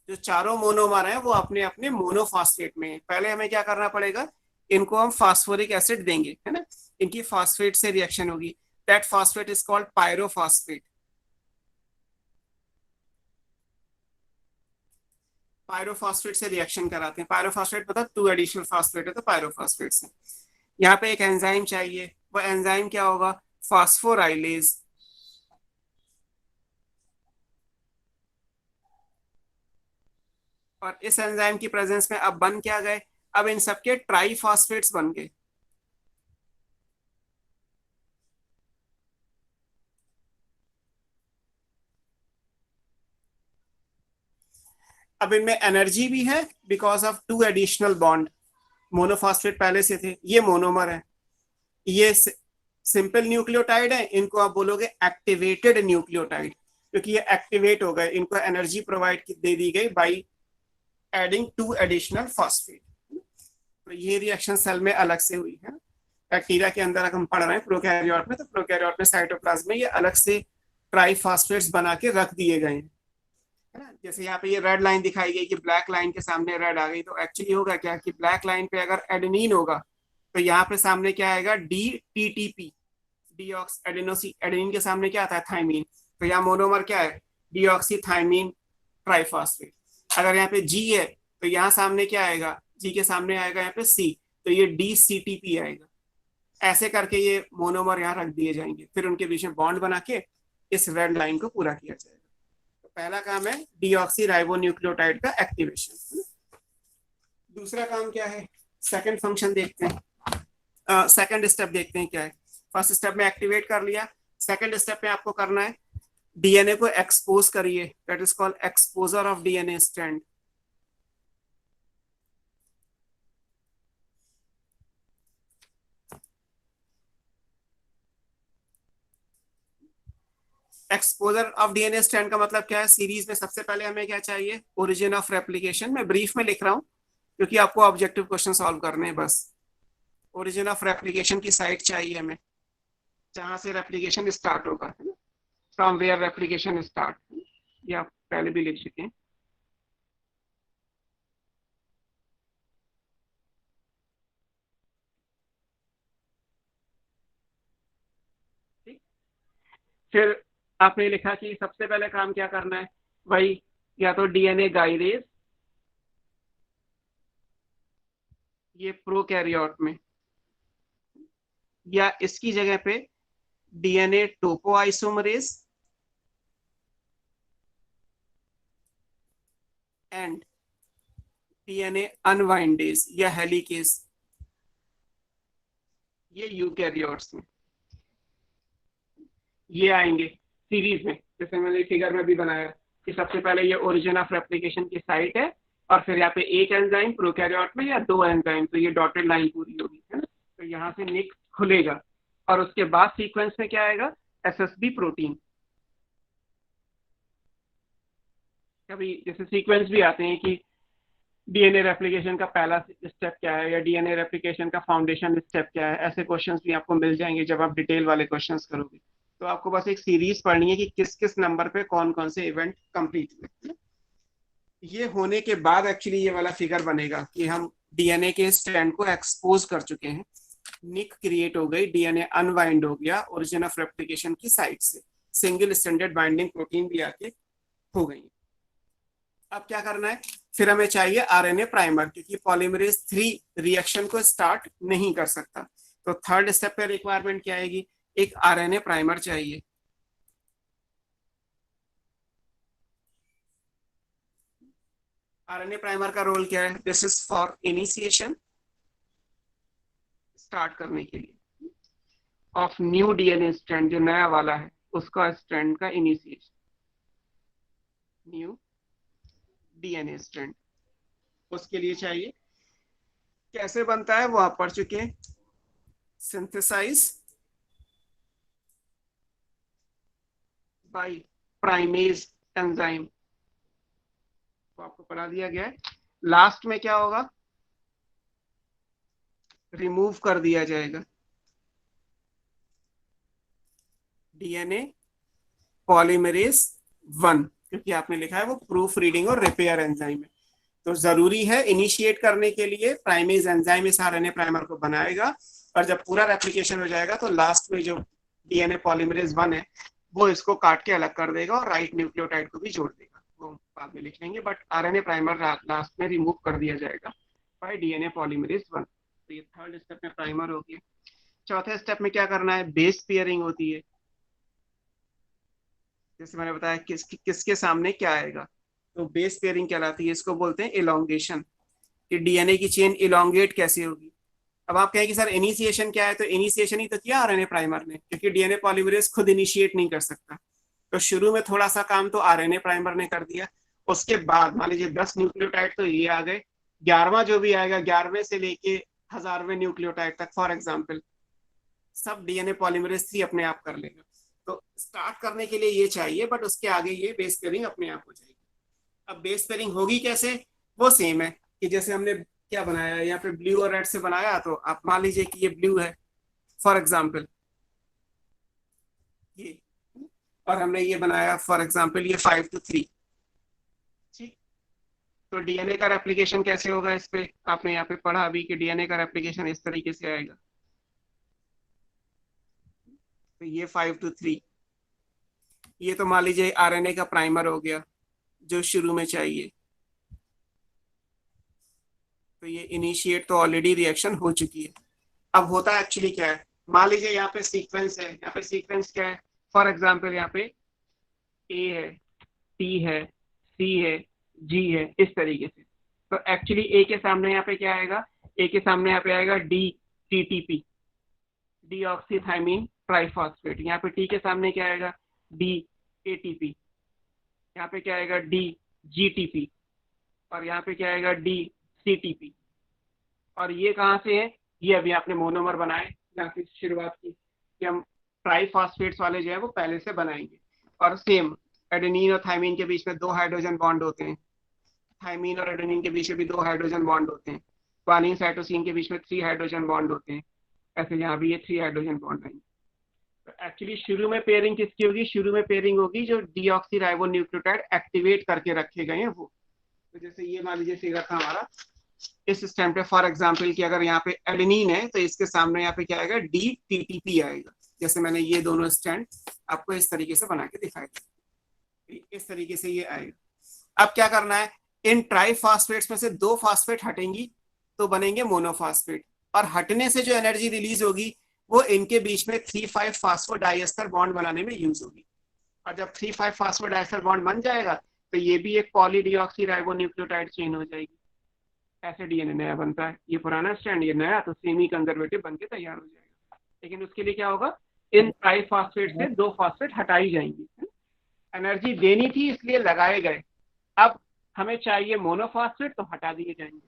जो चारों मोनोमर हैं वो अपने अपने मोनोफॉस्फेट में है। पहले हमें क्या करना पड़ेगा, इनको हम फास्फोरिक एसिड देंगे, है ना। इनकी फास्फेट से रिएक्शन होगी, that phosphate is called pyrophosphate. Pyrophosphate से रिएक्शन कराते हैं। पायरोफॉस्फेट मतलब 2 एडिशनल फॉस्फेट है तो पायरोफॉस्फेट से। यहाँ पे एक एंजाइम चाहिए, वो एंजाइम क्या होगा, फास्फोराइलेज। और इस एंजाइम की प्रेजेंस में अब बन क्या गए, अब इन सबके ट्राईफॉस्फेट्स बन गए। अब इनमें एनर्जी भी है because of 2 additional bond. Monophosphate पहले से थे, ये मोनोमर है, ये सिंपल न्यूक्लियोटाइड है, इनको आप बोलोगे एक्टिवेटेड न्यूक्लियोटाइड, क्योंकि ये एक्टिवेट हो गए, इनको एनर्जी प्रोवाइड दे दी गई बाय एडिंग 2 एडिशनल फॉस्फेट। तो ये रिएक्शन सेल में अलग से हुई है। बैक्टीरिया के अंदर अगर हम पढ़ रहे हैं प्रोकैरियोट में, तो प्रोकैरियोट में साइटोप्लाज्म में ये अलग से ट्राईफॉस्फेट्स बना के रख दिए गए हैं, है ना। जैसे यहाँ पे ये रेड लाइन दिखाई गई कि ब्लैक लाइन के सामने रेड आ गई, तो एक्चुअली होगा क्या कि ब्लैक लाइन पे अगर एडेनिन होगा तो यहाँ पे सामने क्या आएगा, DTTP, डीऑक्स एडेनोसी। एडेनिन के सामने क्या आता है, थायमीन। तो यहाँ मोनोमर क्या है, डीऑक्सी थायमीन ट्राईफॉस्फेट। अगर यहाँ पे G है तो यहाँ सामने क्या आएगा, G के सामने आएगा यहाँ पे C, तो ये DCTP आएगा। ऐसे करके ये मोनोमर यहाँ रख दिए जाएंगे, फिर उनके बीच में बॉन्ड बना के इस रेड लाइन को पूरा किया जाएगा। तो पहला काम है डीऑक्सी राइबोन्यूक्लियोटाइड का एक्टिवेशन। दूसरा काम क्या है, सेकंड फंक्शन देखते हैं, सेकंड स्टेप देखते हैं क्या है। फर्स्ट स्टेप में एक्टिवेट कर लिया, सेकंड स्टेप में आपको करना है डीएनए को एक्सपोज करिए, that is called exposure of DNA strand. Exposure of DNA strand का मतलब क्या है, सीरीज में सबसे पहले हमें क्या चाहिए, ओरिजिन ऑफ रेप्लिकेशन। मैं ब्रीफ में लिख रहा हूं क्योंकि आपको ऑब्जेक्टिव क्वेश्चन सॉल्व करने हैं बस। ओरिजिन ऑफ रेप्लिकेशन की साइट चाहिए हमें, जहां से रेप्लिकेशन स्टार्ट होगा, फ्रॉम वेयर रेप्लिकेशन स्टार्ट, ये आप पहले भी लिख चुके हैं। ठीक, फिर आपने लिखा कि सबसे पहले काम क्या करना है, वही या तो डीएनए गाइरेज, ये प्रोकैरियोट में, या इसकी जगह पे डीएनए टोपोआइसोमरेज एंड डीएनए अनवाइंडेज या हेलिकेज, ये यूकैरियोट्स में ये आएंगे सीरीज में। जैसे मैंने फिगर में भी बनाया कि सबसे पहले ये ओरिजिन ऑफ रेप्लिकेशन की साइट है, और फिर यहाँ पे एक एंजाइम प्रोकैरियोट में या 2 एंजाइम, तो ये डॉटेड लाइन पूरी होगी, है ना। तो यहाँ से निक खुलेगा और उसके बाद सीक्वेंस में क्या आएगा, एसएसबी प्रोटीन। कभी जैसे सीक्वेंस भी आते हैं कि डीएनए रेप्लिकेशन का पहला स्टेप क्या है, या डीएनए रेप्लिकेशन का फाउंडेशन स्टेप क्या है, ऐसे क्वेश्चंस भी आपको मिल जाएंगे जब आप डिटेल वाले क्वेश्चंस करोगे। तो आपको बस एक सीरीज पढ़नी है कि किस किस नंबर पे कौन कौन से इवेंट कंप्लीट हुए। ये होने के बाद एक्चुअली ये वाला फिगर बनेगा कि हम डीएनए के स्ट्रैंड को एक्सपोज कर चुके हैं, निक क्रिएट हो गई, डीएनए अनवाइंड हो गया ओरिजिन ऑफ रेप्लिकेशन की साइड से, सिंगल स्ट्रैंडेड बाइंडिंग प्रोटीन भी आके हो गई। अब क्या करना है, फिर हमें चाहिए आरएनए प्राइमर, क्योंकि पॉलीमरेज 3 रिएक्शन को स्टार्ट नहीं कर सकता। तो थर्ड स्टेप पे रिक्वायरमेंट क्या आएगी, एक आरएनए प्राइमर चाहिए। आरएनए प्राइमर का रोल क्या है, this is for initiation, start करने के लिए ऑफ न्यू डीएनए स्ट्रैंड, जो नया वाला है उसका स्ट्रैंड का इनिशिएशन, न्यू डीएनए स्ट्रैंड। उसके लिए चाहिए, कैसे बनता है वो आप पढ़ चुके हैं, सिंथेसाइज बाय प्राइमेज एंजाइम, तो आपको पढ़ा दिया गया है। लास्ट में क्या होगा, रिमूव कर दिया जाएगा डीएनए पॉलीमरेज 1, क्योंकि आपने लिखा है वो प्रूफ रीडिंग और रिपेयर एंजाइम है। तो जरूरी है इनिशिएट करने के लिए प्राइमेज एंजाइम इस आरएनए प्राइमर को बनाएगा, और जब पूरा रेप्लिकेशन हो जाएगा तो लास्ट में जो डीएनए पॉलीमरेज 1 है वो इसको काट के अलग कर देगा और राइट न्यूक्लियोटाइड को भी जोड़ देगा। को बाद में लिख लेंगे, बट आरएनए प्राइमर लास्ट में रिमूव कर दिया जाएगा बाय डीएनए पॉलीमरेज 1। तो ये थर्ड स्टेप में प्राइमर हो गया। चौथे स्टेप में क्या करना है, बेस पेयरिंग होती है। जैसे मैंने बताया किसके सामने क्या आएगा, तो बेस पेयरिंग कहलाती है। इसको बोलते हैं इलोंगेशन, कि डीएनए की चेन इलोंगेट कैसे होगी। अब आप कहें कि सर इनिशिएशन क्या है, तो इनिशिएशन ही तो किया आरएनए प्राइमर ने, क्योंकि डीएनए पॉलीमरेज खुद इनिशिएट नहीं कर सकता। तो शुरू में थोड़ा सा काम तो आरएनए प्राइमर ने कर दिया। उसके बाद मान लीजिए 10 न्यूक्लियोटाइड तो ये आ गए, 11वां जो भी आएगा 11वें से लेके 1000वें न्यूक्लियोटाइड तक फॉर एग्जाम्पल, सब डीएनए पॉलीमरेज 3 अपने आप कर लेगा। तो स्टार्ट करने के लिए ये चाहिए, बट उसके आगे ये बेस पेयरिंग अपने आप हो जाएगी। अब बेस पेयरिंग होगी कैसे, वो सेम है कि जैसे हमने क्या बनाया है, यहाँ पे ब्लू और रेड से बनाया, तो आप मान लीजिए कि ये ब्लू है फॉर एग्जाम्पल ये, और हमने ये बनाया फॉर एग्जाम्पल ये 5 to 3। ठीक, तो डीएनए का रेप्लिकेशन कैसे होगा इस पे, आपने यहाँ पे पढ़ा अभी कि डीएनए का रेप्लिकेशन इस तरीके से आएगा। तो ये 5 to 3, ये तो मान लीजिए आरएनए का प्राइमर हो गया जो शुरू में चाहिए। तो ये इनिशिएट तो ऑलरेडी रिएक्शन हो चुकी है। अब होता है एक्चुअली क्या है, मान लीजिए यहाँ पे सीक्वेंस है, यहाँ पे सीक्वेंस क्या है, फॉर एग्जाम्पल यहाँ पे ए है, टी है, सी है, जी है, इस तरीके से। तो एक्चुअली ए के सामने यहाँ पे क्या आएगा, ए के सामने यहाँ पे आएगा डी टीटीपी, डीऑक्सीथाइमीन ट्राइफॉस्फेट। यहाँ पे टी के सामने क्या आएगा, डी एटीपी। यहाँ पे क्या आएगा, डी जीटीपी। और यहाँ पे क्या आएगा, डी सीटीपी। और ये कहाँ से है, ये अभी आपने मोनोमर बनाए, जहाँ से शुरुआत की कि हम ट्राइफॉस्फेट्स वाले जो है वो पहले से बनाएंगे। और सेम एडेनिन और थाइमीन के बीच में 2 हाइड्रोजन बॉन्ड होते हैं, थाइमीन और एडेनिन के बीच में भी 2 हाइड्रोजन बॉन्ड होते हैं, ग्वानिन साइटोसिन के बीच में 3 हाइड्रोजन बॉन्ड होते हैं। ऐसे यहाँ भी ये 3 हाइड्रोजन बॉन्ड आएंगे। तो एक्चुअली शुरू में पेयरिंग किसकी होगी, शुरू में पेयरिंग होगी जो डीऑक्सीराइबोन्यूक्लियोटाइड एक्टिवेट करके रखे गए हैं वो। तो जैसे ये मान लीजिए फिगर था हमारा, इस स्टैंड पे फॉर एग्जांपल कि अगर यहाँ पे एडेनिन है तो इसके सामने यहाँ पे क्या आएगा, डी टीटीपी आएगा। जैसे मैंने ये दोनों स्टैंड आपको इस तरीके से बना के दिखाया, इस तरीके से ये आएगा। अब क्या करना है, इन ट्राइफॉस्फेट्स में से 2 फास्फेट हटेंगी तो बनेंगे मोनोफॉस्फेट, और हटने से जो एनर्जी रिलीज होगी वो इनके बीच में 3,5 फास्फोडाइएस्टर बॉन्ड बनाने में यूज होगी। और जब 3,5 फास्फोडाइएस्टर बॉन्ड बन जाएगा तो ये भी एक पॉलीडीऑक्सीराइबोन्यूक्लियोटाइड चेन हो जाएगी। ऐसे डीएनए नया बनता है। ये पुराना स्टैंड, ये नया, तो सेमी कंजर्वेटिव बन के तैयार हो जाएगा। लेकिन उसके लिए क्या होगा, इन ट्राइफॉस्फेट से 2 फास्फेट हटाई जाएंगी। एनर्जी देनी थी इसलिए लगाए गए, अब हमें चाहिए मोनोफॉस्फेट तो हटा दिए जाएंगे।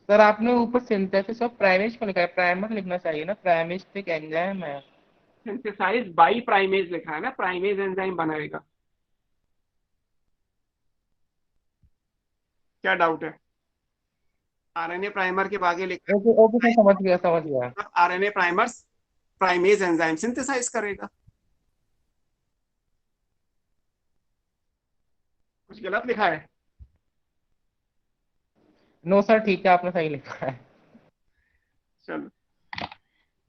सर आपने ऊपर सिंथेसिस ऑफ प्राइमेज को लिखा है, प्राइमर लिखना चाहिए ना, प्राइमेज तो एक एंजाइम है। सिंथेसाइज बाई प्राइमेज लिखा है ना, प्राइमेज एंजाइम बनाएगा। क्या डाउट है, आरएनए प्राइमर के बागे लिखा है। ओके सर, समझ गया। RNA primers primase enzyme synthesise करेगा। कुछ गलत लिखा है? नो सर, ठीक है, आपने सही लिखा है। चलो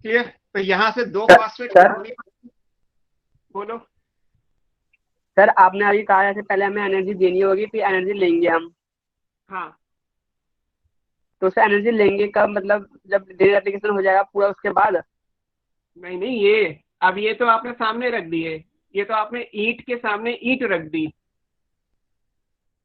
क्लियर। तो यहाँ से 2 फास्फेट बोलो सर। आपने अभी कहा जैसे पहले हमें एनर्जी देनी होगी फिर एनर्जी लेंगे हम। हाँ, तो उससे एनर्जी लेंगे कब, मतलब जब डेली एप्लीकेशन हो जाएगा पूरा उसके बाद? नहीं, ये अब ये तो आपने सामने रख दी है, ये तो आपने ईंट के सामने ईंट रख दी।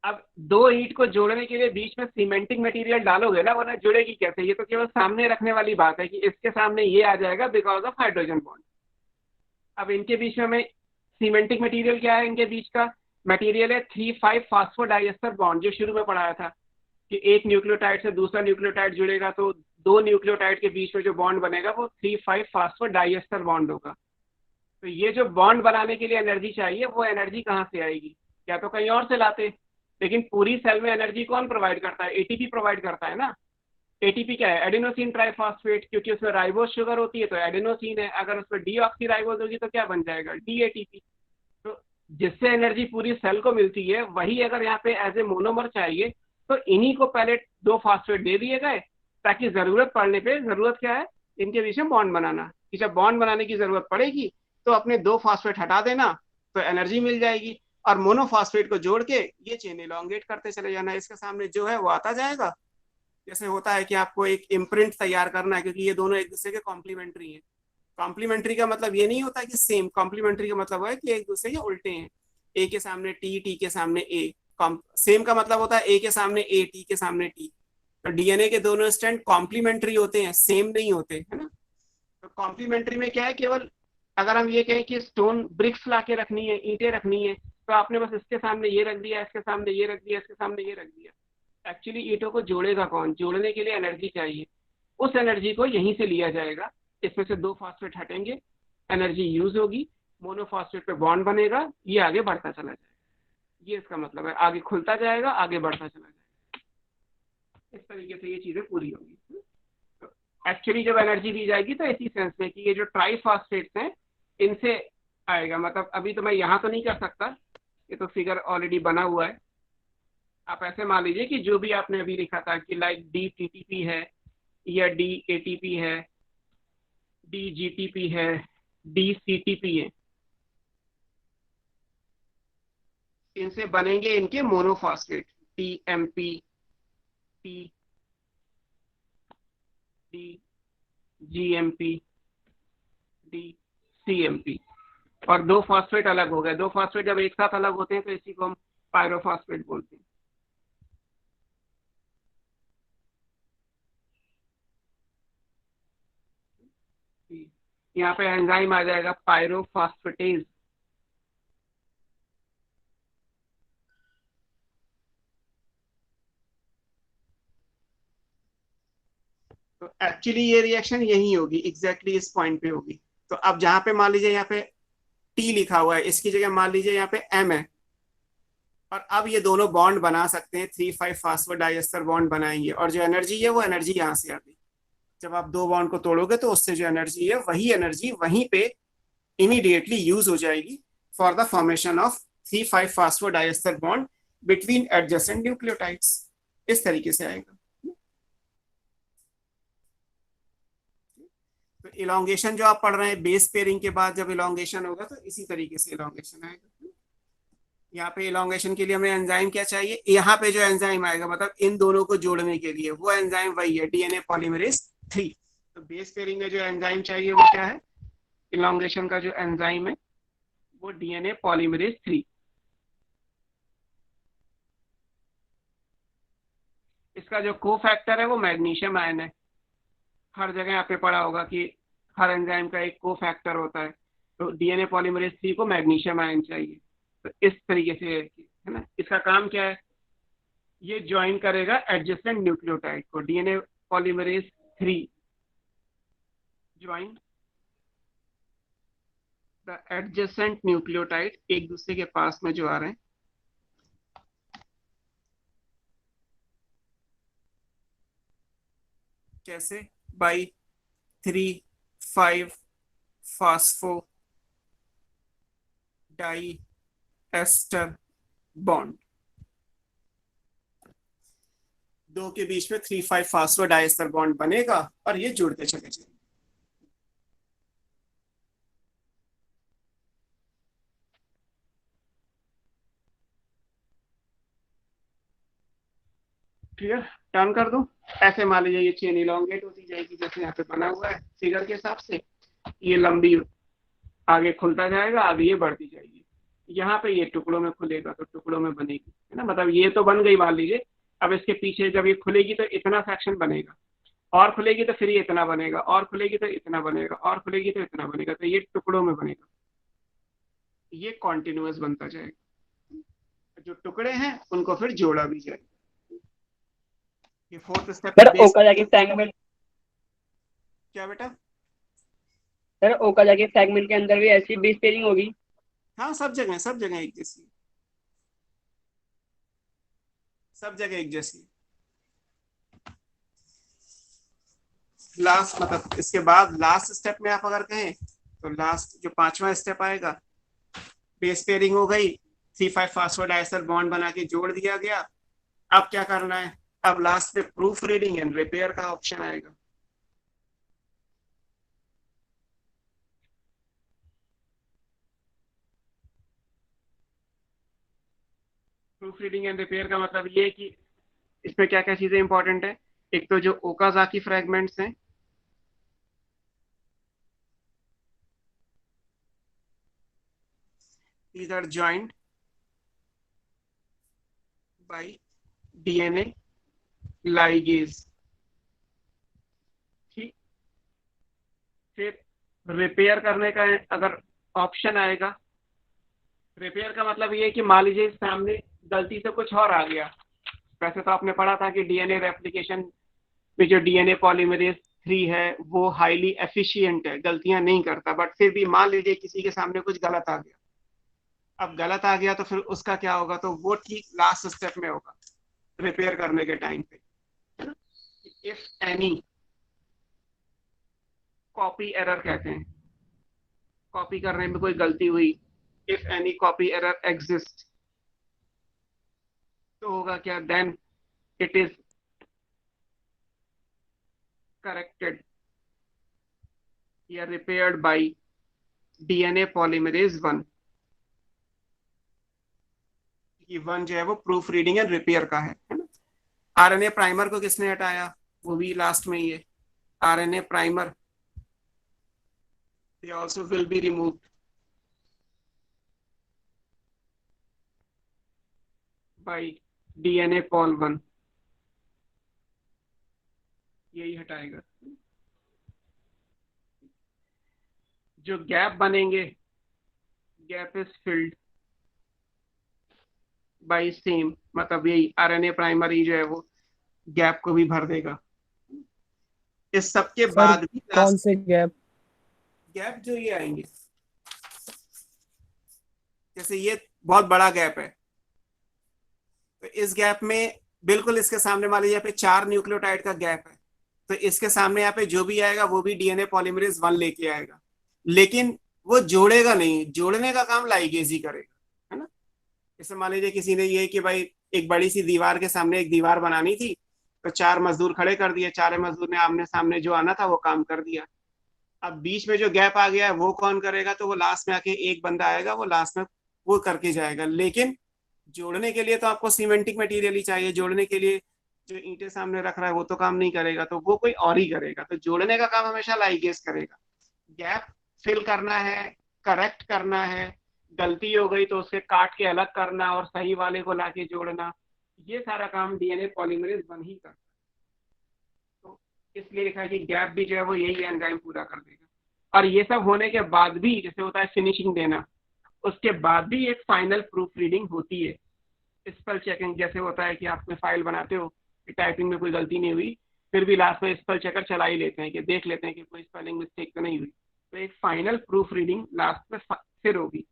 अब 2 ईंट को जोड़ने के लिए बीच में सीमेंटिंग मटेरियल डालोगे ना, वरना जुड़ेगी कैसे? ये तो केवल सामने रखने वाली बात है कि इसके सामने ये आ जाएगा बिकॉज ऑफ हाइड्रोजन बॉन्ड। अब इनके बीच में सीमेंटिंग मटेरियल क्या है, इनके बीच का मटेरियल है 3,5 फास्फोडाइएस्टर बॉन्ड, जो शुरू में पढ़ाया था कि एक न्यूक्लियोटाइड से दूसरा न्यूक्लियोटाइड जुड़ेगा तो 2 न्यूक्लियोटाइड के बीच में जो बॉन्ड बनेगा वो 3,5 फास्फोडाइएस्टर बॉन्ड होगा। तो ये जो बॉन्ड बनाने के लिए एनर्जी चाहिए, वो एनर्जी कहाँ से आएगी? या तो कहीं और से लाते, लेकिन पूरी सेल में एनर्जी कौन प्रोवाइड करता है? एटीपी प्रोवाइड करता है ना। एटीपी क्या है? एडेनोसिन ट्राइफॉस्फेट, क्योंकि उसमें राइबोज शुगर होती है तो एडेनोसिन है। अगर उसमें डीऑक्सीराइबोज होगी तो क्या बन जाएगा? डीएटीपी। तो जिससे एनर्जी पूरी सेल को मिलती है, वही अगर यहाँ पे एज ए मोनोमर चाहिए तो इन्हीं को पहले 2 फास्फेट दे दिए गए, ताकि जरूरत पड़ने पे, जरूरत क्या है, इनके बीच में बॉन्ड बनाना, कि जब बॉन्ड बनाने की जरूरत पड़ेगी तो अपने 2 फास्फेट हटा देना तो एनर्जी मिल जाएगी। और मोनोफॉस्फेट को जोड़ के ये चेन इलोंगेट करते चले जाना, इसके सामने जो है वो आता जाएगा। जैसे होता है कि आपको एक इम्प्रिंट तैयार करना है, क्योंकि ये दोनों एक दूसरे के कॉम्प्लीमेंट्री हैं। कॉम्प्लीमेंट्री का मतलब ये नहीं होता कि सेम, कॉम्प्लीमेंट्री का मतलब है कि एक दूसरे के उल्टे हैं। ए के सामने टी, टी के सामने ए। सेम का मतलब होता है ए के सामने ए, टी के सामने टी। तो डीएनए के दोनों स्ट्रैंड कॉम्प्लीमेंट्री होते हैं, सेम नहीं होते, है ना। तो कॉम्प्लीमेंट्री में क्या है, केवल अगर हम ये कहें कि स्टोन ब्रिक्स ला के रखनी है, ईंटें रखनी है, तो आपने बस इसके सामने ये रख दिया, इसके सामने ये रख दिया, इसके सामने ये रख दिया। एक्चुअली ईंटों को जोड़ेगा कौन? जोड़ने के लिए एनर्जी चाहिए, उस एनर्जी को यहीं से लिया जाएगा। इसमें से 2 फॉस्फेट हटेंगे, एनर्जी यूज होगी, मोनोफॉस्फेट पे बॉन्ड बनेगा, ये आगे बढ़ता चला जाएगा। ये इसका मतलब है, आगे खुलता जाएगा, आगे बढ़ता चला जाएगा। इस तरीके से ये चीजें पूरी होगी। एक्चुअली जब एनर्जी दी जाएगी तो इसी सेंस में कि ये जो ट्राइफॉस्फेट्स हैं इनसे आएगा। मतलब अभी तो मैं यहाँ तो नहीं कर सकता, ये तो फिगर ऑलरेडी बना हुआ है। आप ऐसे मान लीजिए कि जो भी आपने अभी लिखा था कि लाइक DTTP है या DATP है, DGTP है, DCTP है, इनसे बनेंगे इनके मोनोफॉस्फेट TMP, GMP, CMP। और 2 फॉस्फेट अलग हो गए। 2 फॉस्फेट जब एक साथ अलग होते हैं तो इसी को हम पायरोफॉस्फेट बोलते हैं। यहाँ पे एंजाइम आ जाएगा पायरोफॉस्फेटेज। तो एक्चुअली ये रिएक्शन यही होगी, एग्जैक्टली इस पॉइंट पे होगी। तो अब जहां पे मान लीजिए यहाँ पे टी लिखा हुआ है, इसकी जगह मान लीजिए यहाँ पे एम है, और अब ये दोनों बॉन्ड बना सकते हैं, 3,5 फास्फोडाइएस्टर बॉन्ड बनाएंगे, और जो एनर्जी है वो एनर्जी यहाँ से आती है। जब आप 2 बॉन्ड को तोड़ोगे तो उससे जो एनर्जी है वही एनर्जी वहीं पे इमीडिएटली यूज हो जाएगी for the formation of 3,5 फास्फोडाइएस्टर bond between adjacent nucleotides. इस तरीके से आएगा। तो इलोंगेशन जो आप पढ़ रहे हैं, बेस पेयरिंग के बाद जब इलोंगेशन होगा तो इसी तरीके से इलोंगेशन आएगा। यहाँ पे इलोंगेशन के लिए हमें एंजाइम क्या चाहिए? यहाँ पे जो एंजाइम आएगा मतलब इन दोनों को जोड़ने के लिए, वो एंजाइम वही है DNA पॉलीमरेज 3। तो बेस पेयरिंग में जो एंजाइम चाहिए वो क्या है? इलोंगेशन का जो एंजाइम है वो DNA पॉलीमरेज 3। इसका जो कोफैक्टर है वो मैग्नीशियम आयन है। हर जगह आप पे पढ़ा होगा कि हर एंजाइम का एक कोफैक्टर होता है, तो DNA पॉलीमरेज 3 को मैग्नीशियम आयन चाहिए। तो इस तरीके से है ना। इसका काम क्या है? ये ज्वाइन करेगा एडजेसेंट न्यूक्लियोटाइड को। DNA polymerase 3 join the adjacent nucleotide, एक दूसरे के पास में जो आ रहे हैं। कैसे? By 3,5 phosphodiester bond. 2 के बीच में 3,5 फास्फो डाइएस्टर बॉन्ड बनेगा और ये जुड़ते चले जाएंगे। क्लियर? टर्न कर दो। ऐसे मान लीजिए ये चेन इलोंगेट होती जाएगी, जैसे यहाँ पे बना हुआ है फिगर के हिसाब से। ये लंबी आगे खुलता जाएगा, आगे ये बढ़ती जाएगी। यहाँ पे ये टुकड़ों में खुलेगा तो टुकड़ों में बनेगी, है ना। मतलब ये तो बन गई मान लीजिए। अब इसके पीछे जब ये खुलेगी तो इतना सेक्शन बनेगा, और खुलेगी तो फिर ये इतना बनेगा, और खुलेगी तो इतना बनेगा, और खुलेगी तो इतना बनेगा। तो ये टुकड़ों में बनेगा, ये कॉन्टिन्यूअस बनता जाएगा। जो टुकड़े हैं उनको फिर जोड़ा भी जाएगा। ये 4th स्टेप ओकाजाकी फ्रैगमेंट। क्या बेटा? सर ओकाजाकी फ्रैगमेंट के अंदर भी ऐसी बेस पेयरिंग होगी? हाँ, सब जगह एक जैसी, सब जगह एक जैसी। लास्ट मतलब इसके बाद लास्ट स्टेप में आप अगर कहें तो लास्ट जो 5वां स्टेप आएगा, बेस पेयरिंग हो गई, 3,5 फास्फोडाइएस्टर बॉन्ड बना के जोड़ दिया गया। अब क्या करना है? अब लास्ट में प्रूफ रीडिंग एंड रिपेयर का ऑप्शन आएगा। प्रूफ रीडिंग एंड रिपेयर का मतलब ये है कि इसमें क्या क्या चीजें इंपॉर्टेंट है। एक तो जो ओकाजाकी फ्रैगमेंट्स हैं, these are joined by DNA ligase। ठीक, फिर रिपेयर करने का अगर ऑप्शन आएगा, रिपेयर का मतलब ये है कि मान लीजिए सामने गलती से कुछ और आ गया। वैसे तो आपने पढ़ा था कि डीएनए रेप्लिकेशन में जो डीएनए पॉलीमरेज 3 है वो हाईली एफिशिएंट है, गलतियां नहीं करता, बट फिर भी मान लीजिए किसी के सामने कुछ गलत आ गया। अब गलत आ गया तो फिर उसका क्या होगा, तो वो ठीक लास्ट स्टेप में होगा रिपेयर करने के टाइम पे, है ना। इफ एनी कॉपी एरर कहते हैं, कॉपी करने में कोई गलती हुई, if any copy error exist, तो होगा क्या, देन इट इज करेक्टेड या रिपेयर्ड बाय डीएनए पॉलीमरेज 1। कि 1 जो है वो प्रूफ रीडिंग एंड रिपेयर का है ना। आरएनए प्राइमर को किसने हटाया, वो भी लास्ट में ही है। RNA primer they also will be removed by DNA pol 1, यही हटाएगा। जो गैप बनेंगे, gap is filled by same, मतलब यही आरएनए प्राइमर ही जो है वो गैप को भी भर देगा। इस सब के बाद भी कौन से गैप जो ये आएंगे, जैसे ये बहुत बड़ा गैप है, तो इस गैप में बिल्कुल इसके सामने मान लीजिए यहाँ पे 4 न्यूक्लियोटाइड का गैप है, तो इसके सामने यहाँ पे जो भी आएगा वो भी डीएनए पॉलीमरेज 1 लेके आएगा, लेकिन वो जोड़ेगा नहीं, जोड़ने का काम लाइगेज ही करेगा, है ना। जैसे मान लीजिए किसी ने ये कि भाई एक बड़ी सी दीवार के सामने एक दीवार बनानी थी, तो 4 मजदूर खड़े कर दिए, 4 मजदूर ने आमने सामने जो आना था वो काम कर दिया। अब बीच में जो गैप आ गया है वो कौन करेगा, तो वो लास्ट में आके एक बंदा आएगा, वो लास्ट में वो करके जाएगा। लेकिन जोड़ने के लिए तो आपको सीमेंटिक मटेरियल ही चाहिए, जोड़ने के लिए जो ईंटें सामने रख रहा है वो तो काम नहीं करेगा, तो वो कोई और ही करेगा। तो जोड़ने का काम हमेशा लाइगेज करेगा। गैप फिल करना है, करेक्ट करना है, गलती हो गई तो उसके काट के अलग करना और सही वाले को लाके जोड़ना, ये सारा काम डीएनए पॉलीमरेज 1 ही करता है। तो इसलिए लिखा है कि गैप भी जो है वो यही एंजाइम पूरा कर देगा। और ये सब होने के बाद भी, जैसे होता है फिनिशिंग देना, उसके बाद भी एक फाइनल प्रूफ रीडिंग होती है, स्पेल चेकिंग। जैसे होता है कि आप कोई फाइल बनाते हो, टाइपिंग में कोई गलती नहीं हुई, फिर भी लास्ट में स्पेल चेकर चला ही लेते हैं कि देख लेते हैं कि कोई स्पेलिंग मिस्टेक तो नहीं हुई। तो एक फाइनल प्रूफ रीडिंग लास्ट में फिर होगी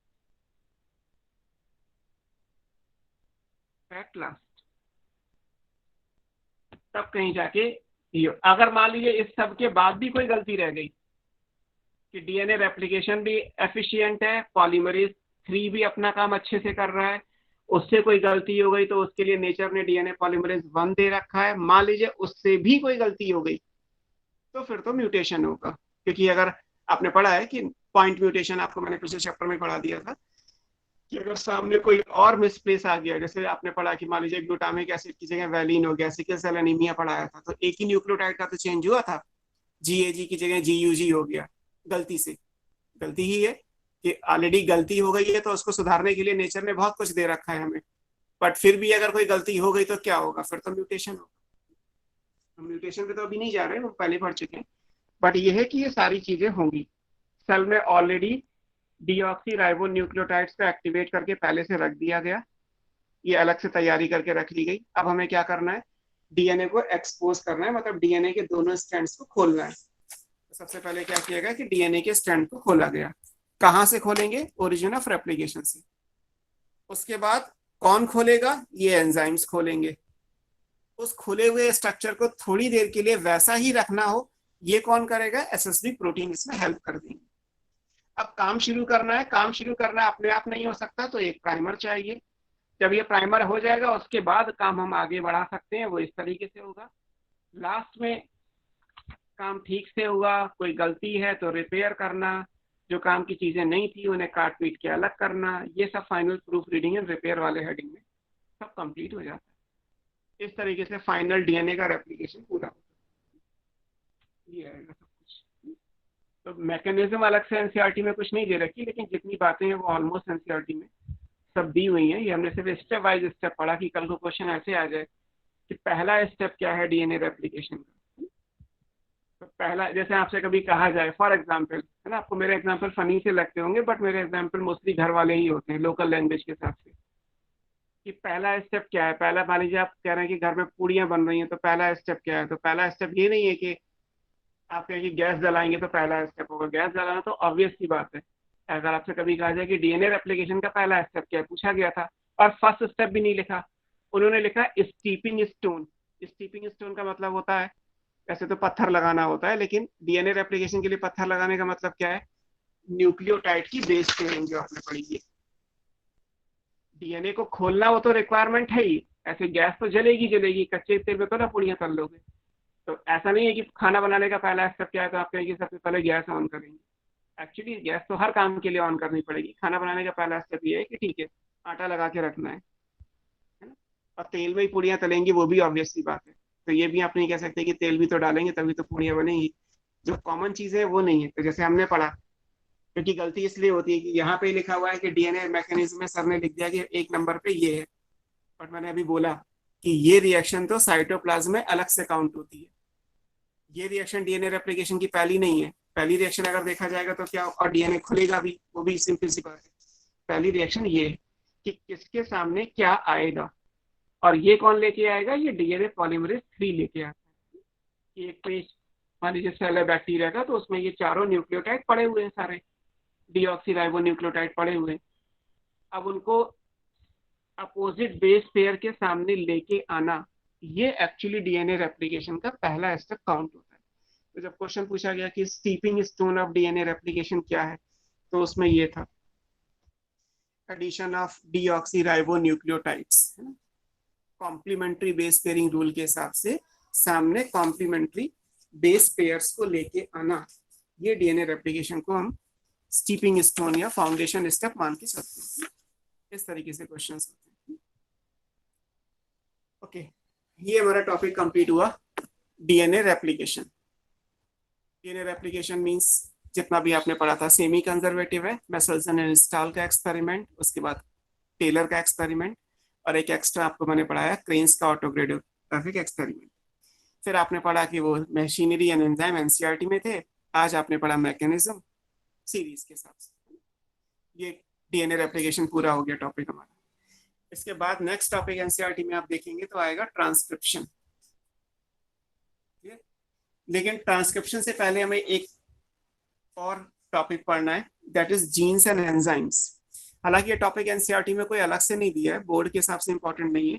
एट लास्ट, तब कहीं जाके ये। अगर मान लीजिए इस सब के बाद भी कोई गलती रह गई कि डीएनए रेप्लिकेशन भी एफिशिएंट है, पॉलीमरेज 3 भी अपना काम अच्छे से कर रहा है, उससे कोई गलती हो गई तो उसके लिए नेचर ने डीएनए पॉलीमरेज 1 दे रखा है, मान लीजिए उससे भी कोई गलती हो गई तो फिर तो म्यूटेशन होगा। क्योंकि अगर आपने पढ़ा है कि पॉइंट म्यूटेशन, आपको मैंने पिछले चैप्टर में पढ़ा दिया था कि अगर सामने कोई और मिसप्लेस आ गया, जैसे आपने पढ़ा कि मान लीजिए ग्लूटामिक एसिड की जगह वैलिन हो गया, सिकल सेल एनीमिया पढ़ाया था, तो एक ही न्यूक्लियोटाइड का तो चेंज हुआ था, जीएजी की जगह जीयूजी हो गया, गलती से। गलती ही है कि ऑलरेडी गलती हो गई है तो उसको सुधारने के लिए नेचर ने बहुत कुछ दे रखा है हमें, बट फिर भी अगर कोई गलती हो गई तो क्या होगा, फिर तो म्यूटेशन होगा। म्यूटेशन पे तो अभी नहीं जा रहे, वो पहले पढ़ चुके हैं, बट ये है कि ये सारी चीजें होंगी। सेल में ऑलरेडी डीऑक्सी राइबो न्यूक्लियोटाइड्स को एक्टिवेट करके पहले से रख दिया गया, ये अलग से तैयारी करके रख ली गई। अब हमें क्या करना है, डीएनए को एक्सपोज करना है, मतलब डीएनए के दोनों स्ट्रैंड्स को खोलना है। तो सबसे पहले क्या किया गया कि डीएनए के स्ट्रैंड को खोला गया। कहाँ से खोलेंगे, ओरिजिन ऑफ रेप्लिकेशन से। उसके बाद कौन खोलेगा, ये एंजाइम्स खोलेंगे। उस खुले हुए स्ट्रक्चर को थोड़ी देर के लिए वैसा ही रखना हो, ये कौन करेगा, एसएसबी प्रोटीन इसमें हेल्प कर देंगे। अब काम शुरू करना है, काम शुरू करना अपने आप नहीं हो सकता, तो एक प्राइमर चाहिए। जब ये प्राइमर हो जाएगा उसके बाद काम हम आगे बढ़ा सकते हैं, वो इस तरीके से होगा। लास्ट में काम ठीक से हुआ, कोई गलती है तो रिपेयर करना, जो काम की चीजें नहीं थी उन्हें काट पीट के अलग करना, ये सब final proof reading and repair वाले हेडिंग में सब कंप्लीट हो जाता है। इस तरीके से फाइनल डीएनए का रेप्लिकेशन पूरा होता है। ये आएगा सब कुछ। तो मैकेनिज्म अलग से एनसीईआरटी में कुछ नहीं दे रखी, लेकिन जितनी बातें हैं वो ऑलमोस्ट एनसीईआरटी में सब दी हुई हैं। ये हमने सिर्फ स्टेप वाइज स्टेप पढ़ा कि कल को क्वेश्चन ऐसे आ जाए कि पहला स्टेप क्या है डीएनए रेप्लिकेशन का। तो पहला, जैसे आपसे कभी कहा जाए फॉर एग्जांपल, है ना, आपको मेरे एग्जांपल फनी से लगते होंगे, बट मेरे एग्जांपल मोस्टली घर वाले ही होते हैं लोकल लैंग्वेज के हिसाब से, कि पहला स्टेप क्या है। पहला मान लीजिए आप कह रहे हैं कि घर में पूड़ियाँ बन रही हैं, तो पहला स्टेप क्या है। तो पहला स्टेप ये नहीं है कि आप कहें कि गैस जलाएंगे तो पहला स्टेप होगा। गैस जलाना तो ऑब्वियस सी बात है। अगर आपसे कभी कहा जाए कि डीएनए रेप्लिकेशन का पहला स्टेप क्या है, पूछा गया था और फर्स्ट स्टेप भी नहीं लिखा, उन्होंने लिखा स्टीपिंग स्टोन। स्टीपिंग स्टोन का मतलब होता है, वैसे तो पत्थर लगाना होता है, लेकिन डीएनए रेप्लिकेशन के लिए पत्थर लगाने का मतलब क्या है, न्यूक्लियोटाइड की बेस पेयरिंग जो आपने पढ़ी है। डीएनए को खोलना वो तो रिक्वायरमेंट है ही, ऐसे गैस तो जलेगी जलेगी, कच्चे तेल में तो ना पूड़ियाँ तल लोगे। तो ऐसा नहीं है कि खाना बनाने का पहला स्टेप क्या है तो आप कहेंगे सबसे पहले गैस ऑन करेंगे। एक्चुअली गैस तो हर काम के लिए ऑन करनी पड़ेगी। खाना बनाने का पहला स्टेप ये है कि ठीक है आटा लगा के रखना है ना, और तेल में ही पूड़ियाँ तलेंगी, वो भी ऑब्वियस सी बात है। तो ये भी आप नहीं कह सकते कि तेल भी तो डालेंगे तभी तो पूड़ियाँ बनेंगी। जो कॉमन चीज़ें हैं वो नहीं है। तो जैसे हमने पढ़ा, क्योंकि गलती इसलिए होती है कि यहाँ पे लिखा हुआ है कि डीएनए मैकेनिज्म में सर ने लिख दिया कि एक नंबर पे ये है, बट मैंने अभी बोला कि ये रिएक्शन तो साइटोप्लाज्म में अलग से काउंट होती है। ये रिएक्शन डीएनए रेप्लिकेशन की पहली नहीं है। पहली रिएक्शन अगर देखा जाएगा तो क्या, और डीएनए खुलेगा भी, वो भी सिंपल सी बात है। पहली रिएक्शन ये है कि किसके सामने क्या आएगा, और ये कौन लेके आएगा, ये डीएनए पॉलीमरेज 3 लेके आता है। एक पेज मान लीजिए सेल है बैक्टीरिया का, तो उसमें ये चारों न्यूक्लियोटाइड पड़े हुए हैं, सारे डीऑक्सीराइबो न्यूक्लियोटाइड पड़े हुए हैं। अब उनको अपोजिट बेस पेयर के सामने लेके आना, ये एक्चुअली डीएनए रेप्लिकेशन का पहला स्टेप काउंट होता है। तो जब क्वेश्चन पूछा गया कि steeping stone of DNA replication क्या है, तो उसमें ये था एडिशन ऑफ डीऑक्सीराइबो न्यूक्लियोटाइड्स, है ना, कॉम्प्लीमेंट्री बेस पेयरिंग रूल के हिसाब से सामने कॉम्प्लीमेंट्री बेस पेयर्स को लेके आना। ये डीएनए रेप्लिकेशन को हम स्टीपिंग स्टोन या फाउंडेशन स्टेप मान के चलते हैं। इस तरीके से क्वेश्चंस होते हैं। ओके, ये हमारा टॉपिक कंप्लीट हुआ, DNA replication. DNA replication means जितना भी आपने पढ़ा था सेमी कंजर्वेटिव है, मेसल्सन एंड स्टाल का एक्सपेरिमेंट, उसके बाद टेलर का एक्सपेरिमेंट, और एक एक्स्ट्रा आपको मैंने पढ़ाया क्रेन्स का ऑटोग्राफिक एक्सपेरिमेंट। फिर आपने पढ़ा कि वो मशीनरी एंड एंजाइम एनसीईआरटी में थे। आज आपने पढ़ा मैकेनिज्म सीरीज के हिसाब से। ये डीएनए रेप्लिकेशन पूरा हो गया टॉपिक हमारा। इसके बाद नेक्स्ट टॉपिक एनसीईआरटी में आप देखेंगे तो आएगा ट्रांसक्रिप्शन। लेकिन ट्रांसक्रिप्शन से पहले हमें एक और टॉपिक पढ़ना है, that is genes and enzymes. हालांकि ये टॉपिक एनसीईआरटी में कोई अलग से नहीं दिया है, बोर्ड के हिसाब से इंपॉर्टेंट नहीं है,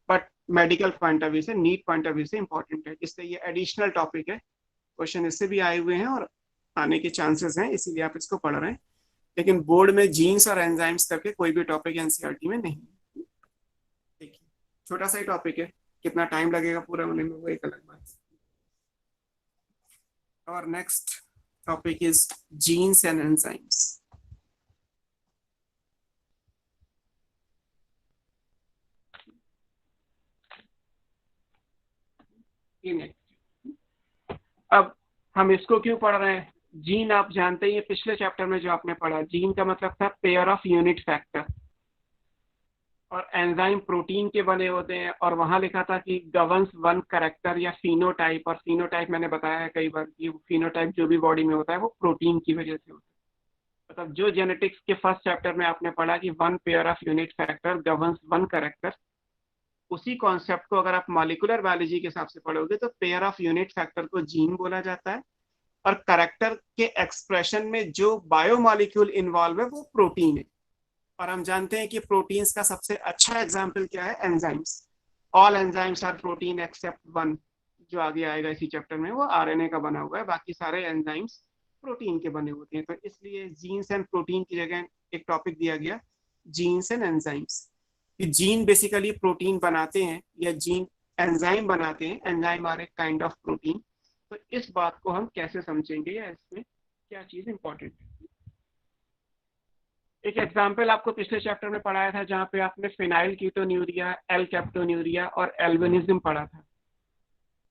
but medical point of view से, नीट पॉइंट ऑफ व्यू से इंपॉर्टेंट है, इसलिए ये एडिशनल टॉपिक है। क्वेश्चन इससे भी आए हुए हैं और आने के चांसेस हैं, इसीलिए आप इसको पढ़ रहे हैं। लेकिन बोर्ड में जीन्स और एंजाइम्स करके कोई भी टॉपिक एनसीईआरटी में नहीं है। देखिए छोटा सा ही टॉपिक है, कितना टाइम लगेगा पूरा होने में वो एक अलग बात है। और next topic is genes and enzymes. अब हम इसको क्यों पढ़ रहे हैं, जीन आप जानते हैं, पिछले चैप्टर में जो आपने पढ़ा, जीन का मतलब था पेयर ऑफ यूनिट फैक्टर, और एंजाइम प्रोटीन के बने होते हैं, और वहां लिखा था कि गवर्न्स वन कैरेक्टर या फिनोटाइप, और फिनोटाइप मैंने बताया है कई बार कि फिनोटाइप जो भी बॉडी में होता है वो प्रोटीन की वजह से होता है। मतलब जो जेनेटिक्स के फर्स्ट चैप्टर में आपने पढ़ा कि one pair of unit factor governs one character, उसी कॉन्सेप्ट को अगर आप मॉलिक्यूलर बायोलॉजी के हिसाब से पढ़ोगे तो पेयर ऑफ यूनिट फैक्टर को जीन बोला जाता है, और कैरेक्टर के एक्सप्रेशन में जो बायोमॉलिक्यूल इन्वॉल्व है वो प्रोटीन है। और हम जानते हैं कि प्रोटीन्स का सबसे अच्छा एग्जाम्पल क्या है, enzymes. All enzymes are protein except one, जो आगे आएगा इसी चैप्टर में, वो आरएनए का बना हुआ है, बाकी सारे एंजाइम्स प्रोटीन के बने होते हैं। तो इसलिए जीन्स एंड प्रोटीन की जगह एक टॉपिक दिया गया genes and enzymes. Gene basically protein बनाते हैं या जीन एंजाइम बनाते हैं, enzyme are a kind of protein. तो इस बात को हम कैसे समझेंगे या इसमें क्या चीज इंपॉर्टेंट है। एक एग्जाम्पल आपको पिछले चैप्टर में पढ़ाया था जहाँ पे आपने फिनाइल कीटोन्यूरिया, एल कैप्टोन्यूरिया और एल्बिनिज्म पढ़ा था,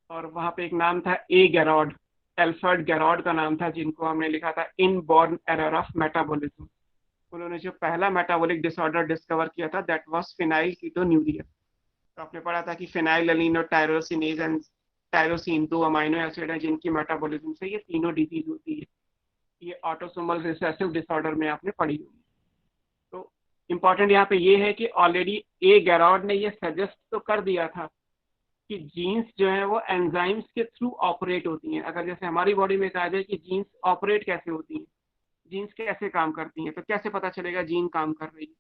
और वहाँ पे एक नाम था ए गैरॉड, एल्फर्ड गैरॉड का नाम था, जिनको हमने लिखा था इनबॉर्न एरर ऑफ मेटाबॉलिज्म। उन्होंने जो पहला मेटाबॉलिक डिसऑर्डर डिस्कवर किया था दैट वाज फिनाइल कीटोन्यूरिया। तो आपने पढ़ा था कि फिनाइलएलीन और tyrosinase and tyrosine 2 amino acid है जिनकी मेटाबॉलिज्म से ये तीनों डिजीज होती है। ये ऑटोसोमल रिसेसिव डिसऑर्डर में आपने पढ़ी होगी। तो इम्पॉर्टेंट यहाँ पे ये है कि ऑलरेडी ए गैरॉड ने ये सजेस्ट तो कर दिया था कि जीन्स जो है वो एंजाइम्स के थ्रू ऑपरेट होती हैं। अगर जैसे हमारी बॉडी में कहा जाए कि जीन्स ऑपरेट कैसे होती हैं, जीन्स कैसे काम करती हैं, तो कैसे पता चलेगा जीन काम कर रही है?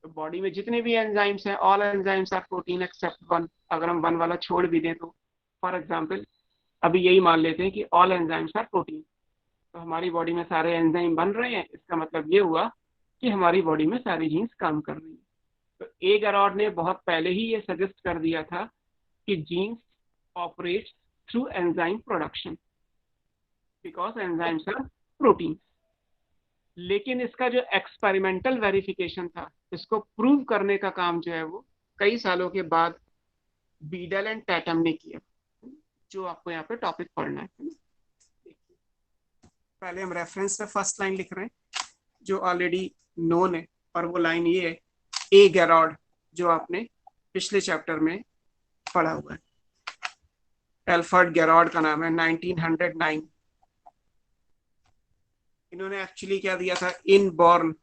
तो बॉडी में जितने भी एंजाइम्स हैं, all enzymes are protein except one. अगर हम वन वाला छोड़ भी दें तो फॉर एग्जाम्पल अभी यही मान लेते हैं कि ऑल एंजाइम्स आर प्रोटीन, तो हमारी बॉडी में सारे एंजाइम बन रहे हैं, इसका मतलब ये हुआ कि हमारी बॉडी में सारी जीन्स काम कर रही है। तो ए गैरॉड ने बहुत पहले ही ये सजेस्ट कर दिया था कि genes operates through enzyme production because enzymes are protein. लेकिन इसका जो एक्सपेरिमेंटल वेरिफिकेशन था, इसको प्रूव करने का काम जो है वो कई सालों के बाद बीडल एंड टैटम ने किया, जो आपको यहाँ पे टॉपिक पढ़ना है। पहले हम रेफरेंस में फर्स्ट लाइन लिख रहे हैं जो ऑलरेडी नोन है, और वो लाइन ये है ए गैरॉड, जो आपने पिछले चैप्टर में पढ़ा हुआ है। एल्फर्ड गैरॉड का नाम है, 1909। इन्होंने एक्चुअली क्या दिया था, इनबॉर्न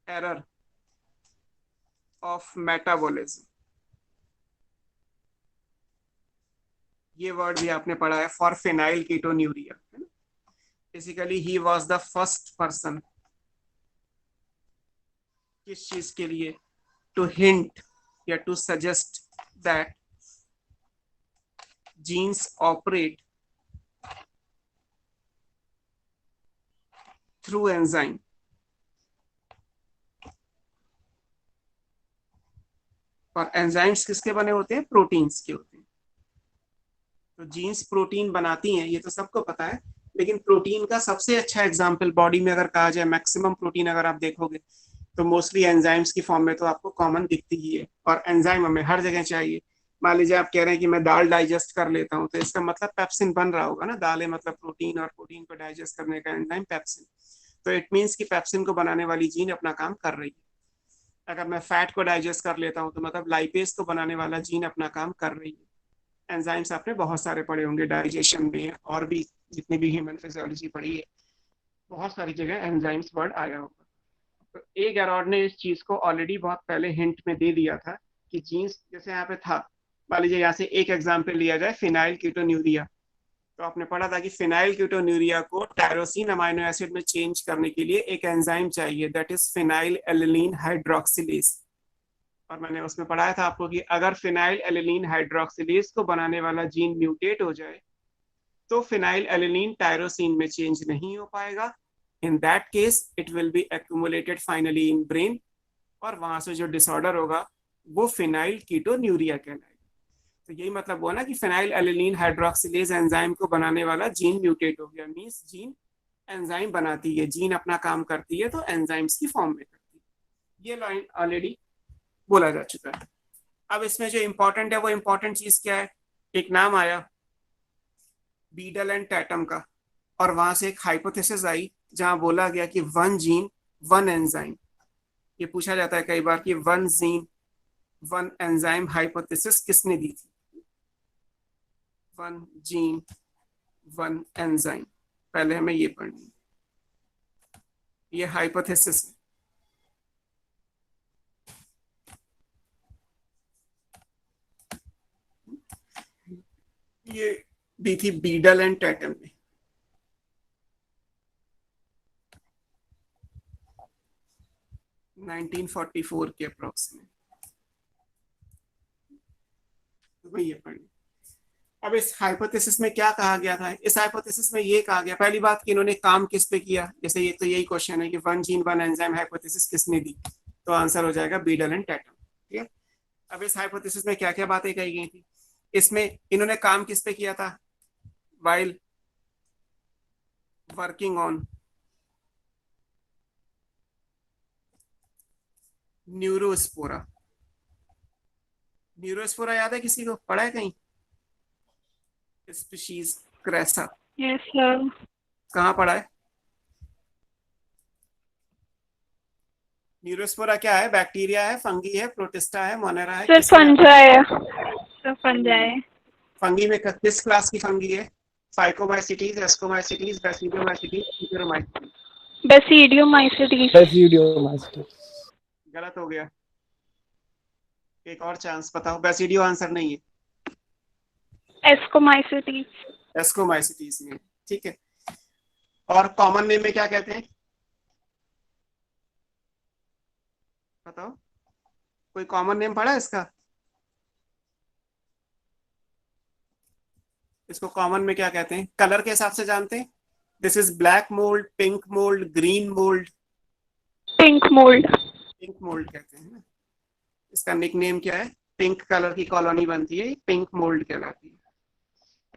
एरर ऑफ मेटाबॉलिज्म। ये वर्ड भी आपने पढ़ा है फॉर फिनाइल कीटोन्यूरिया। बेसिकली ही वाज द फर्स्ट पर्सन, किस चीज के लिए, टू हिंट या to suggest that genes operate through enzyme. और एंजाइम्स किसके बने होते हैं, प्रोटीन्स के होते हैं। तो जीन्स प्रोटीन बनाती हैं, ये तो सबको पता है, लेकिन प्रोटीन का सबसे अच्छा एग्जाम्पल बॉडी में अगर कहा जाए, मैक्सिमम प्रोटीन अगर आप देखोगे तो मोस्टली एंजाइम्स की फॉर्म में तो आपको कॉमन दिखती ही है, और एंजाइम हमें हर जगह चाहिए। मान लीजिए आप कह रहे हैं कि मैं दाल डाइजेस्ट कर लेता हूँ, तो इसका मतलब पेप्सिन बन रहा होगा ना, दाल है मतलब प्रोटीन, और प्रोटीन को डाइजेस्ट करने का एंजाइम पेप्सिन। तो इट मीन्स कि पेप्सिन को बनाने वाली जीन अपना काम कर रही है। अगर मैं फैट को डाइजेस्ट कर लेता हूँ तो मतलब लाइपेज को बनाने वाला जीन अपना काम कर रही है। एंजाइम्स आपने बहुत सारे पढ़े होंगे डाइजेशन में, और भी जितनी भी ह्यूमन फिजियोलॉजी पढ़ी है, बहुत सारी जगह एंजाइम्स वर्ड आया होगा। तो ए गैरॉड ने इस चीज को ऑलरेडी बहुत पहले हिंट में दे दिया था कि जीन्स, जैसे यहाँ पे था, मान लीजिए यहाँ से एक एग्जाम्पल लिया जाए फिनाइल कीटोन्यूरिया, तो आपने पढ़ा था कि फिनाइल कीटोन्यूरिया को टायरोसिन अमाइनो एसिड में चेंज करने के लिए एक एंजाइम चाहिए, दैट इज फिनाइल एलिलीन हाइड्रोक्सिलेज। और मैंने उसमें पढ़ाया था आपको कि अगर फिनाइल एलिलीन हाइड्रोक्सिलेज को बनाने वाला जीन म्यूटेट हो जाए तो फिनाइल एलिलीन टायरोसिन में चेंज नहीं हो पाएगा। In that case it will be accumulated finally in brain, और वहां से जो डिसऑर्डर होगा वो फिनाइल कीटोन्यूरिया कहलाएगा। तो यही मतलब हुआ ना कि फिनाइल एलिलीन हाइड्रोक्सिलेज एंजाइम को बनाने वाला जीन म्यूटेट हो गया, मींस जीन एंजाइम बनाती है, जीन अपना काम करती है तो एंजाइम्स की फॉर्म में करती है। ये लाइन ऑलरेडी बोला जा चुका है। अब इसमें जो इंपॉर्टेंट है वो इंपॉर्टेंट चीज क्या है, एक नाम आया बीडल एंड टैटम का, और वहां से एक हाइपोथेसिस आई जहां बोला गया कि वन जीन वन एंजाइम। ये पूछा जाता है कई बार कि one gene one enzyme hypothesis किसने दी थी। वन जीन वन एंजाइम, पहले हमें ये पढ़नी है, ये हाइपोथेसिस है। ये दी थी बीडल एंड टैटम ने। नाइनटीन 1944 के अप्रोक्सीमेट, तो ये पढ़नी। अब इस हाइपोथेसिस में क्या कहा गया था, इस हाइपोथेसिस में ये कहा गया, पहली बात कि इन्होंने काम किस पे किया, जैसे ये तो यही क्वेश्चन है कि one gene one enzyme hypothesis किसने दी, तो आंसर हो जाएगा बीडल एंड टैटम। ठीक है, अब इस हाइपोथेसिस में क्या क्या बातें कही गई थी, इसमें इन्होंने काम किस पे किया था, while working on Neurospora. Neurospora याद है किसी को, पढ़ा है कहीं? Species crassa, yes sir. कहाँ पढ़ा है? न्यूरोस्पोरा क्या है? बैक्टीरिया है, फंगी है, प्रोटिस्टा है, मोनेरा है? Sir fungi. Sir fungi. Fungi में किस क्लास की फंगी है? Phycomycetes, Ascomycetes, Basidiomycetes, Deuteromycetes? Basidiomycetes. Basidiomycetes. गलत हो गया, एक और चांस बताओ। बेसिडियो आंसर नहीं है, एस्कोमाइसिटीज। एस्कोमाइसिटीज में, ठीक है। और कॉमन नेम में क्या कहते हैं बताओ, कोई कॉमन नेम पढ़ा है इसका? इसको कॉमन में क्या कहते हैं, कलर के हिसाब से जानते हैं? This is black mould, pink mould, green mould. Pink mould. Pink mould कहते हैं ना, इसका निकनेम क्या है? पिंक कलर की कॉलोनी बनती है, पिंक मोल्ड कहलाती है।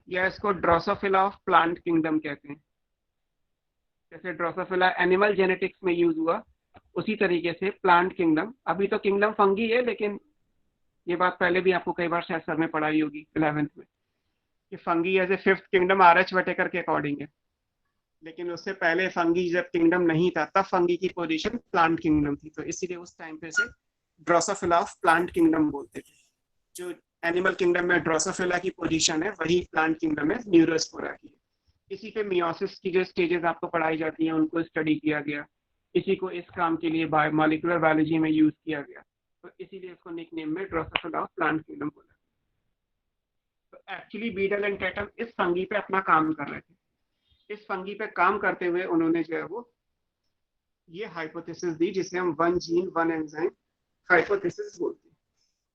या इसको ड्रोसोफिला ऑफ प्लांट किंगडम कहते हैं। जैसे ड्रोसोफिला एनिमल जेनेटिक्स में यूज हुआ, उसी तरीके से प्लांट किंगडम, अभी तो किंगडम फंगी है, लेकिन ये बात पहले भी आपको कई बार शायद सर में पढ़ाई होगी 11th में, कि fungi as a fifth kingdom R H. Whittaker के अकॉर्डिंग है, लेकिन उससे पहले फंगी जब किंगडम नहीं था तब फंगी की पोजीशन प्लांट किंगडम थी, तो इसीलिए उस टाइम पे से ड्रोसोफिला ऑफ प्लांट किंगडम बोलते थे। जो एनिमल किंगडम में ड्रोसोफिला की पोजीशन है, वही प्लांट किंगडम में न्यूरोस्पोरा की है। इसी पे मियोसिस की जो स्टेजेस आपको पढ़ाई जाती हैं उनको स्टडी किया गया, इसी को इस काम के लिए मॉलिक्यूलर बायोलॉजी में यूज किया गया, तो इसीलिए इसको निकनेम में ड्रोसोफिला ऑफ प्लांट किंगडम बोला। तो एक्चुअली बीटल एंड टेटम इस फंगी पे अपना काम कर रहे थे। इस फंगी पे काम करते हुए उन्होंने जो है वो ये हाइपोथेसिस दी, जिसे हम one gene one enzyme hypothesis बोलते हैं।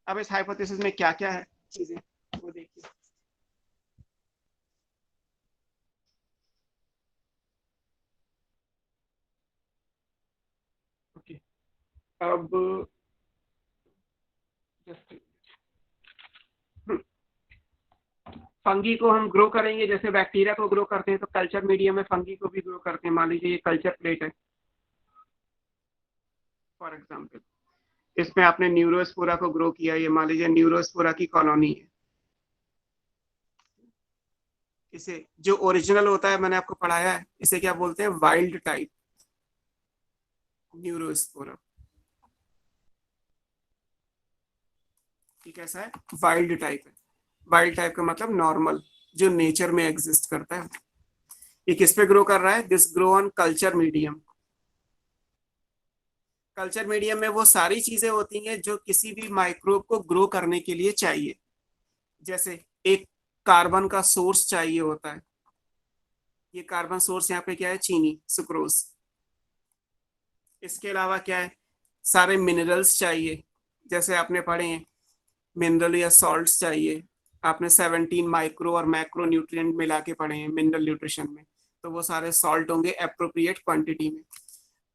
अब इस हाइपोथेसिस में क्या क्या है चीजें वो देखिए। ओके, अब फंगी को हम ग्रो करेंगे, जैसे बैक्टीरिया को ग्रो करते हैं तो कल्चर मीडियम में फंगी को भी ग्रो करते हैं। मान लीजिए ये कल्चर प्लेट है फॉर एग्जांपल, इसमें आपने न्यूरोस्पोरा को ग्रो किया, ये मान लीजिए न्यूरोस्पोरा की कॉलोनी है। इसे जो ओरिजिनल होता है, मैंने आपको पढ़ाया है, इसे क्या बोलते हैं? Wild type Neurospora. ठीक है, ऐसा है, वाइल्ड टाइप है। वाइल्ड टाइप का मतलब नॉर्मल, जो नेचर में एग्जिस्ट करता है। ये किस पे ग्रो कर रहा है? This grow on culture medium. Culture medium में वो सारी चीजें होती हैं जो किसी भी माइक्रोब को ग्रो करने के लिए चाहिए। जैसे एक कार्बन का सोर्स चाहिए होता है, ये कार्बन सोर्स यहाँ पे क्या है? चीनी, सुक्रोज। इसके अलावा क्या है? सारे मिनरल्स चाहिए, जैसे आपने पढ़े हैं मिनरल या सॉल्ट्स चाहिए, आपने 17 माइक्रो और मैक्रो न्यूट्रिएंट मिला के पढ़े हैं मिनरल न्यूट्रिशन में, तो वो सारे सॉल्ट होंगे एप्रोप्रिएट क्वांटिटी में।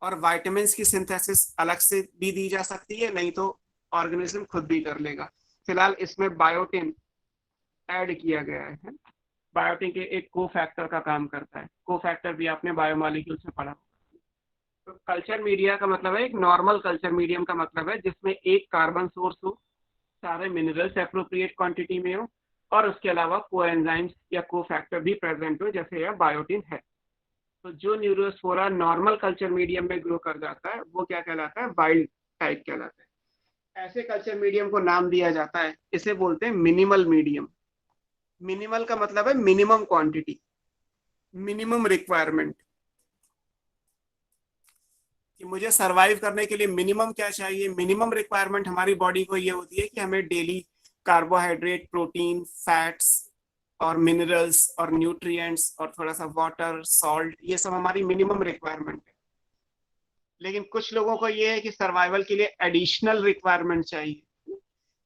और विटामिन की सिंथेसिस अलग से भी दी जा सकती है, नहीं तो ऑर्गेनिज्म खुद भी कर लेगा। फिलहाल इसमें बायोटिन ऐड किया गया है। बायोटिन के एक को फैक्टर का काम करता है, को फैक्टर भी आपने बायोमॉलिक्यूल्स में पढ़ा। तो कल्चर मीडिया का मतलब है, एक नॉर्मल कल्चर मीडियम का मतलब है जिसमें एक कार्बन सोर्स हो, सारे मिनरल्स एप्रोप्रिएट क्वांटिटी में हो, और उसके अलावा कोएंजाइम्स या को फैक्टर भी प्रेजेंट हो, जैसे यह बायोटिन है। तो जो न्यूरोस्पोरा नॉर्मल कल्चर मीडियम में ग्रो कर जाता है वो क्या कहलाता है? वाइल्ड टाइप कहलाता है। ऐसे कल्चर मीडियम को नाम दिया जाता है, इसे बोलते हैं मिनिमल मीडियम। मिनिमल का मतलब है मिनिमम क्वांटिटी, मिनिमम रिक्वायरमेंट, कि मुझे सरवाइव करने के लिए मिनिमम क्या चाहिए? मिनिमम रिक्वायरमेंट हमारी बॉडी को ये होती है कि हमें डेली कार्बोहाइड्रेट, प्रोटीन, फैट्स और मिनरल्स और न्यूट्रिएंट्स और थोड़ा सा वाटर, सॉल्ट, ये सब हमारी मिनिमम रिक्वायरमेंट है। लेकिन कुछ लोगों को ये है कि सर्वाइवल के लिए एडिशनल रिक्वायरमेंट चाहिए।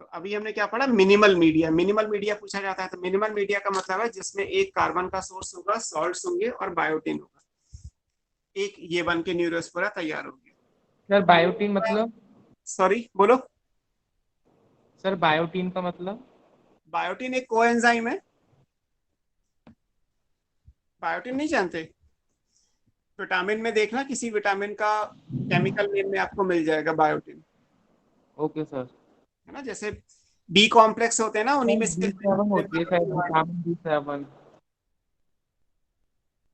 तो अभी हमने क्या पढ़ा? Minimal media. मिनिमल मीडिया पूछा जाता है तो मिनिमल मीडिया का मतलब है जिसमें एक कार्बन का सोर्स होगा, सॉल्ट्स होंगे और बायोटिन होगा। एक ये बन के न्यूरोस्पोरा तैयार हो गया। सर बायोटीन मतलब? सॉरी बोलो। सर बायोटीन का मतलब? बायोटिन एक कोएंजाइम है। बायोटिन नहीं जानते? विटामिन में देखना, किसी विटामिन का केमिकल नेम में आपको मिल जाएगा बायोटिन। Okay sir. है ना, जैसे बी कॉम्प्लेक्स होते हैं ना, उन्हीं में से B7 होती है शायद, विटामिन B7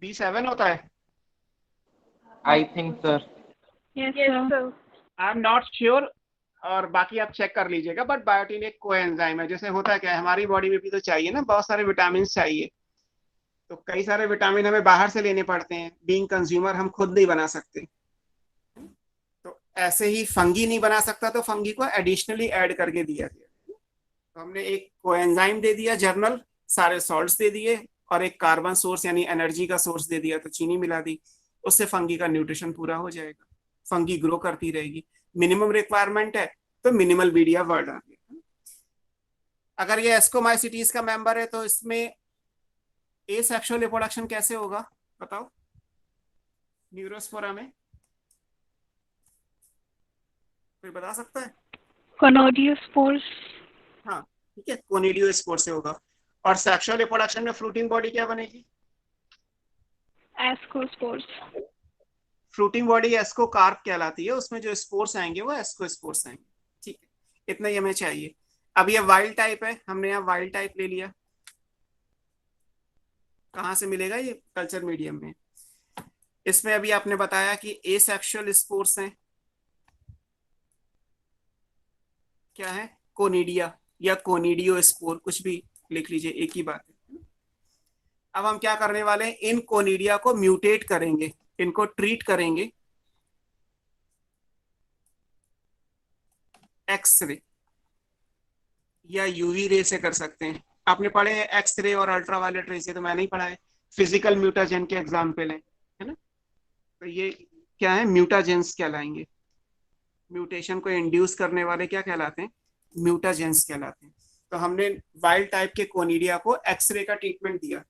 B7 होता है। I think sir. Yes, sir. I am not sure, और बाकी आप चेक कर लीजिएगा। बट बायोटिन एक कोएंजाइम है। जैसे होता क्या है, हमारी बॉडी में भी तो चाहिए ना, बहुत सारे विटामिन चाहिए, तो कई सारे विटामिन हमें बाहर से लेने पड़ते हैं, बीइंग कंज्यूमर हम खुद नहीं बना सकते। तो ऐसे ही फंगी नहीं बना सकता, तो फंगी को एडिशनली ऐड करके दिया गया। तो हमने एक कोएंजाइम दे दिया, जर्नल सारे सॉल्ट्स दे दिए, और एक कार्बन सोर्स यानी एनर्जी का सोर्स दे दिया, तो चीनी मिला दी, उससे फंगी का न्यूट्रिशन पूरा हो जाएगा, फंगी ग्रो करती रहेगी। मिनिमम रिक्वायरमेंट है तो मिनिमल मीडिया वर्ड आ गया। अगर ये एस्कोमाइसिटीज का मेंबर है तो इसमें ए सेक्सुअल रिप्रोडक्शन कैसे होगा बताओ, न्यूरोस्पोरा में कोई बता सकता है? Conodiospores. हाँ ठीक है, कोनिडियोस्पोर से होगा। और सेक्सुअल रिप्रोडक्शन में फ्रूटिंग बॉडी क्या बनेगी? Ascospores. फ्रूटिंग बॉडी एस्कोकार्प कहलाती है, उसमें जो स्पोर्स आएंगे वो एस्कोस्पोर्स आएंगे। ठीक है, इतना ही हमें चाहिए। अब ये वाइल्ड टाइप है, हमने यहाँ वाइल्ड टाइप ले लिया। कहाँ से मिलेगा ये? कल्चर मीडियम में। इसमें अभी आपने बताया कि एसेक्सुअल स्पोर्स हैं, क्या है? कोनिडिया या कोनिडियो स्पोर, कुछ भी लिख लीजिए, एक ही बात है। अब हम क्या करने वाले हैं, इन कोनिडिया को म्यूटेट करेंगे, इनको ट्रीट करेंगे एक्सरे या यूवी रे से कर सकते हैं। आपने पढ़े हैं एक्सरे और अल्ट्रावायलेट रे से? तो मैंने ही पढ़ा है, फिजिकल म्यूटाजेन के एग्जाम्पल है ना। तो ये क्या है? म्यूटाजेंस कहलाएंगे। म्यूटेशन को इंड्यूस करने वाले क्या कहलाते हैं? म्यूटाजेंस कहलाते हैं। तो हमने वाइल्ड टाइप के कोनिडिया को एक्सरे का ट्रीटमेंट दिया।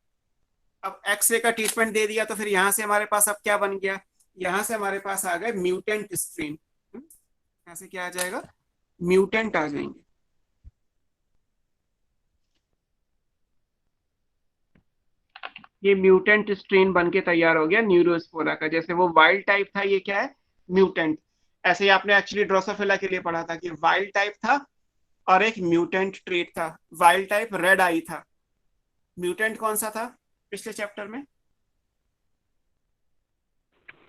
अब एक्सरे का ट्रीटमेंट दे दिया तो फिर यहां से हमारे पास अब क्या बन गया? यहां से हमारे पास आ गए म्यूटेंट स्ट्रेन। यहां से क्या आ जाएगा? म्यूटेंट आ जाएंगे। ये म्यूटेंट स्ट्रेन बन के तैयार हो गया न्यूरोस्पोरा का। जैसे वो वाइल्ड टाइप था, ये क्या है? म्यूटेंट। ऐसे ही आपने एक्चुअली ड्रोसोफिला के लिए पढ़ा था कि वाइल्ड टाइप था और एक म्यूटेंट ट्रेट था। वाइल्ड टाइप रेड आई था, म्यूटेंट कौन सा था पिछले चैप्टर में?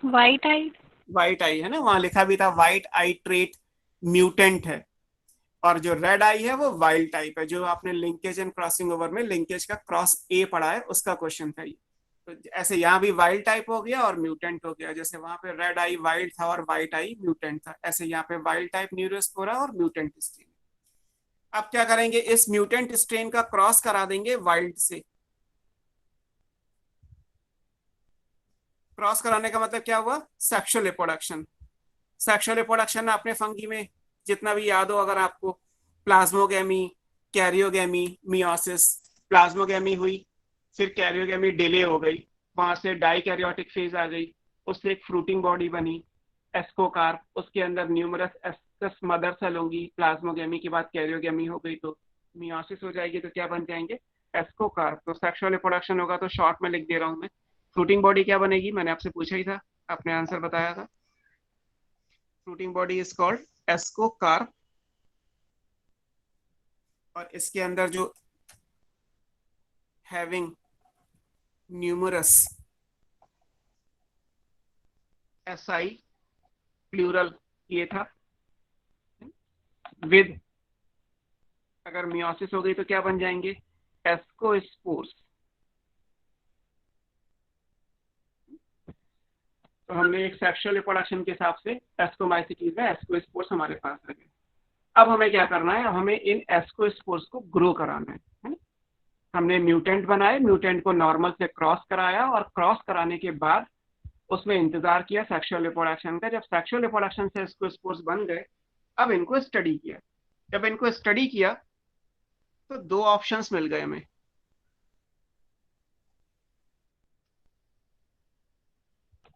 White eye. वाइट आई है ना, वहां लिखा भी था वाइट आई ट्रेट म्यूटेंट है। और जो रेड आई है वो वाइल्ड टाइप है, जो आपने लिंकेज एंड क्रॉसिंग ओवर में लिंकेज का क्रॉस ए पढ़ा है, उसका क्वेश्चन था ये। तो ऐसे यहाँ भी वाइल्ड टाइप हो गया और म्यूटेंट हो गया। जैसे वहां पे रेड आई वाइल्ड था और वाइट आई म्यूटेंट था, ऐसे यहाँ पे वाइल्ड टाइप न्यूरोस्पोरा और म्यूटेंट स्ट्रेन। अब क्या करेंगे, इस म्यूटेंट स्ट्रेन का क्रॉस करा देंगे वाइल्ड से। क्रॉस कराने का मतलब क्या हुआ? Sexual reproduction. सेक्सुअल रिप्रोडक्शन आपने फंगी में जितना भी याद हो अगर आपको, प्लाज्मोगेमी, कैरियोगेमी, मियोसिस। प्लाज्मोगेमी हुई, फिर कैरियोगेमी डिले हो गई, वहां से डाइकैरियोटिक फेज आ गई, उससे एक फ्रूटिंग बॉडी बनी एस्कोकार्प, उसके अंदर न्यूमरस एस्कस मदर सेल होंगी। प्लाज्मोगेमी के बाद कैरियोगेमी हो गई तो मियोसिस हो जाएगी, तो क्या बन जाएंगे? एस्कोकार्प। तो सेक्सुअल रिप्रोडक्शन होगा तो शॉर्ट में लिख दे रहा हूं मैं। फ्रूटिंग बॉडी क्या बनेगी? मैंने आपसे पूछा ही था, आपने आंसर बताया था। Fruiting body is called ascocarp. और इसके अंदर जो हैविंग न्यूमरस एसआई प्लूरल ये था, विद अगर मियोसिस हो गई तो क्या बन जाएंगे? एस्कोस्पोर्स। तो हमने एक सेक्सुअल रिप्रोडक्शन के हिसाब से एस्कोमाइसिटीज में एस्कोस्पोर्स हमारे पास आ गए। अब हमें क्या करना है? अब हमें इन एस्कोस्पोर्स को ग्रो कराना है। हमने म्यूटेंट बनाए, म्यूटेंट को नॉर्मल से क्रॉस कराया, और क्रॉस कराने के बाद उसमें इंतजार किया सेक्सुअल रिप्रोडक्शन का। जब सेक्सुअल रिप्रोडक्शन से एस्कोस्पोर्स बन गए, अब इनको स्टडी किया। जब इनको स्टडी किया तो दो ऑप्शंस मिल गए हमें।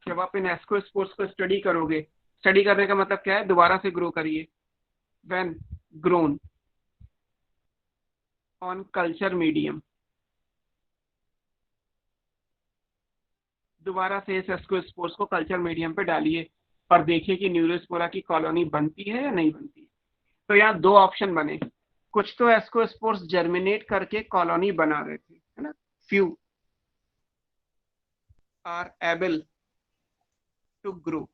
जब आप इन एस्कोस्पोर्स को स्टडी करोगे, स्टडी करने का मतलब क्या है? दोबारा से ग्रो करिए। When grown on culture medium, दोबारा से इस एस्कोस्पोर्स को कल्चर मीडियम पे डालिए और देखिए कि न्यूरोस्पोरा की कॉलोनी बनती है या नहीं बनती है। तो यहाँ दो ऑप्शन बने, कुछ तो एस्कोस्पोर्स जर्मिनेट करके कॉलोनी बना रहे थे, है ना, few are able to grow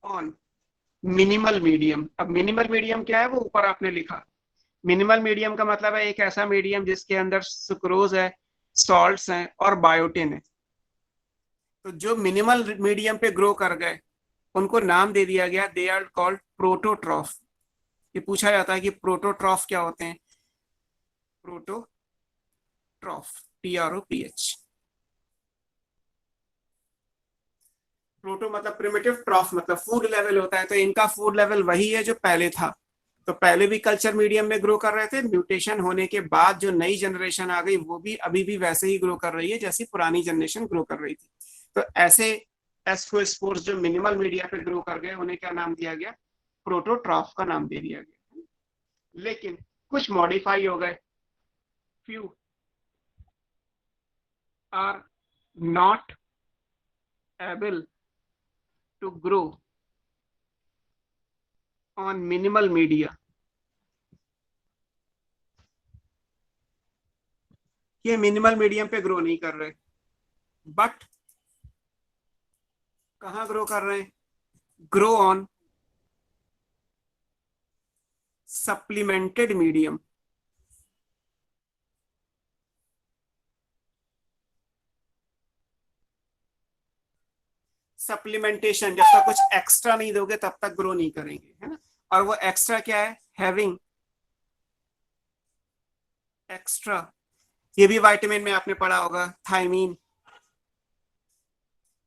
on minimal medium. अब मिनिमल मीडियम क्या है वो ऊपर आपने लिखा। मिनिमल मीडियम का मतलब है एक ऐसा मीडियम जिसके अंदर सुक्रोज है, सॉल्ट्स हैं और बायोटिन है। तो जो मिनिमल मीडियम पे ग्रो कर गए उनको नाम दे दिया गया, दे आर कॉल्ड प्रोटोट्रॉफ। ये पूछा जाता है कि प्रोटोट्रॉफ क्या होते हैं। प्रोटोट्रॉफ, TROPH। प्रोटो मतलब प्रिमिटिव, ट्रॉफ मतलब फूड लेवल होता है। तो इनका फूड लेवल वही है जो पहले था। तो पहले भी कल्चर मीडियम में ग्रो कर रहे थे, म्यूटेशन होने के बाद जो नई जनरेशन आ गई वो भी अभी भी वैसे ही ग्रो कर रही है जैसी पुरानी जनरेशन ग्रो कर रही थी। तो ऐसे एस्कोस्पोर्स जो मिनिमल मीडिया पे ग्रो कर गए उन्हें क्या नाम दिया गया, प्रोटोट्रॉफ का नाम दे दिया गया। लेकिन कुछ मॉडिफाई हो गए, few are not able to grow on minimal media। ये मिनिमल मीडियम पे ग्रो नहीं कर रहे, बट कहां ग्रो कर रहे हैं, grow on supplemented medium. Supplementation, जब तक कुछ एक्स्ट्रा नहीं दोगे तब तक ग्रो नहीं करेंगे, है ना। और वो एक्स्ट्रा क्या है, हैविंग एक्स्ट्रा। ये भी विटामिन में आपने पढ़ा होगा, थायमीन।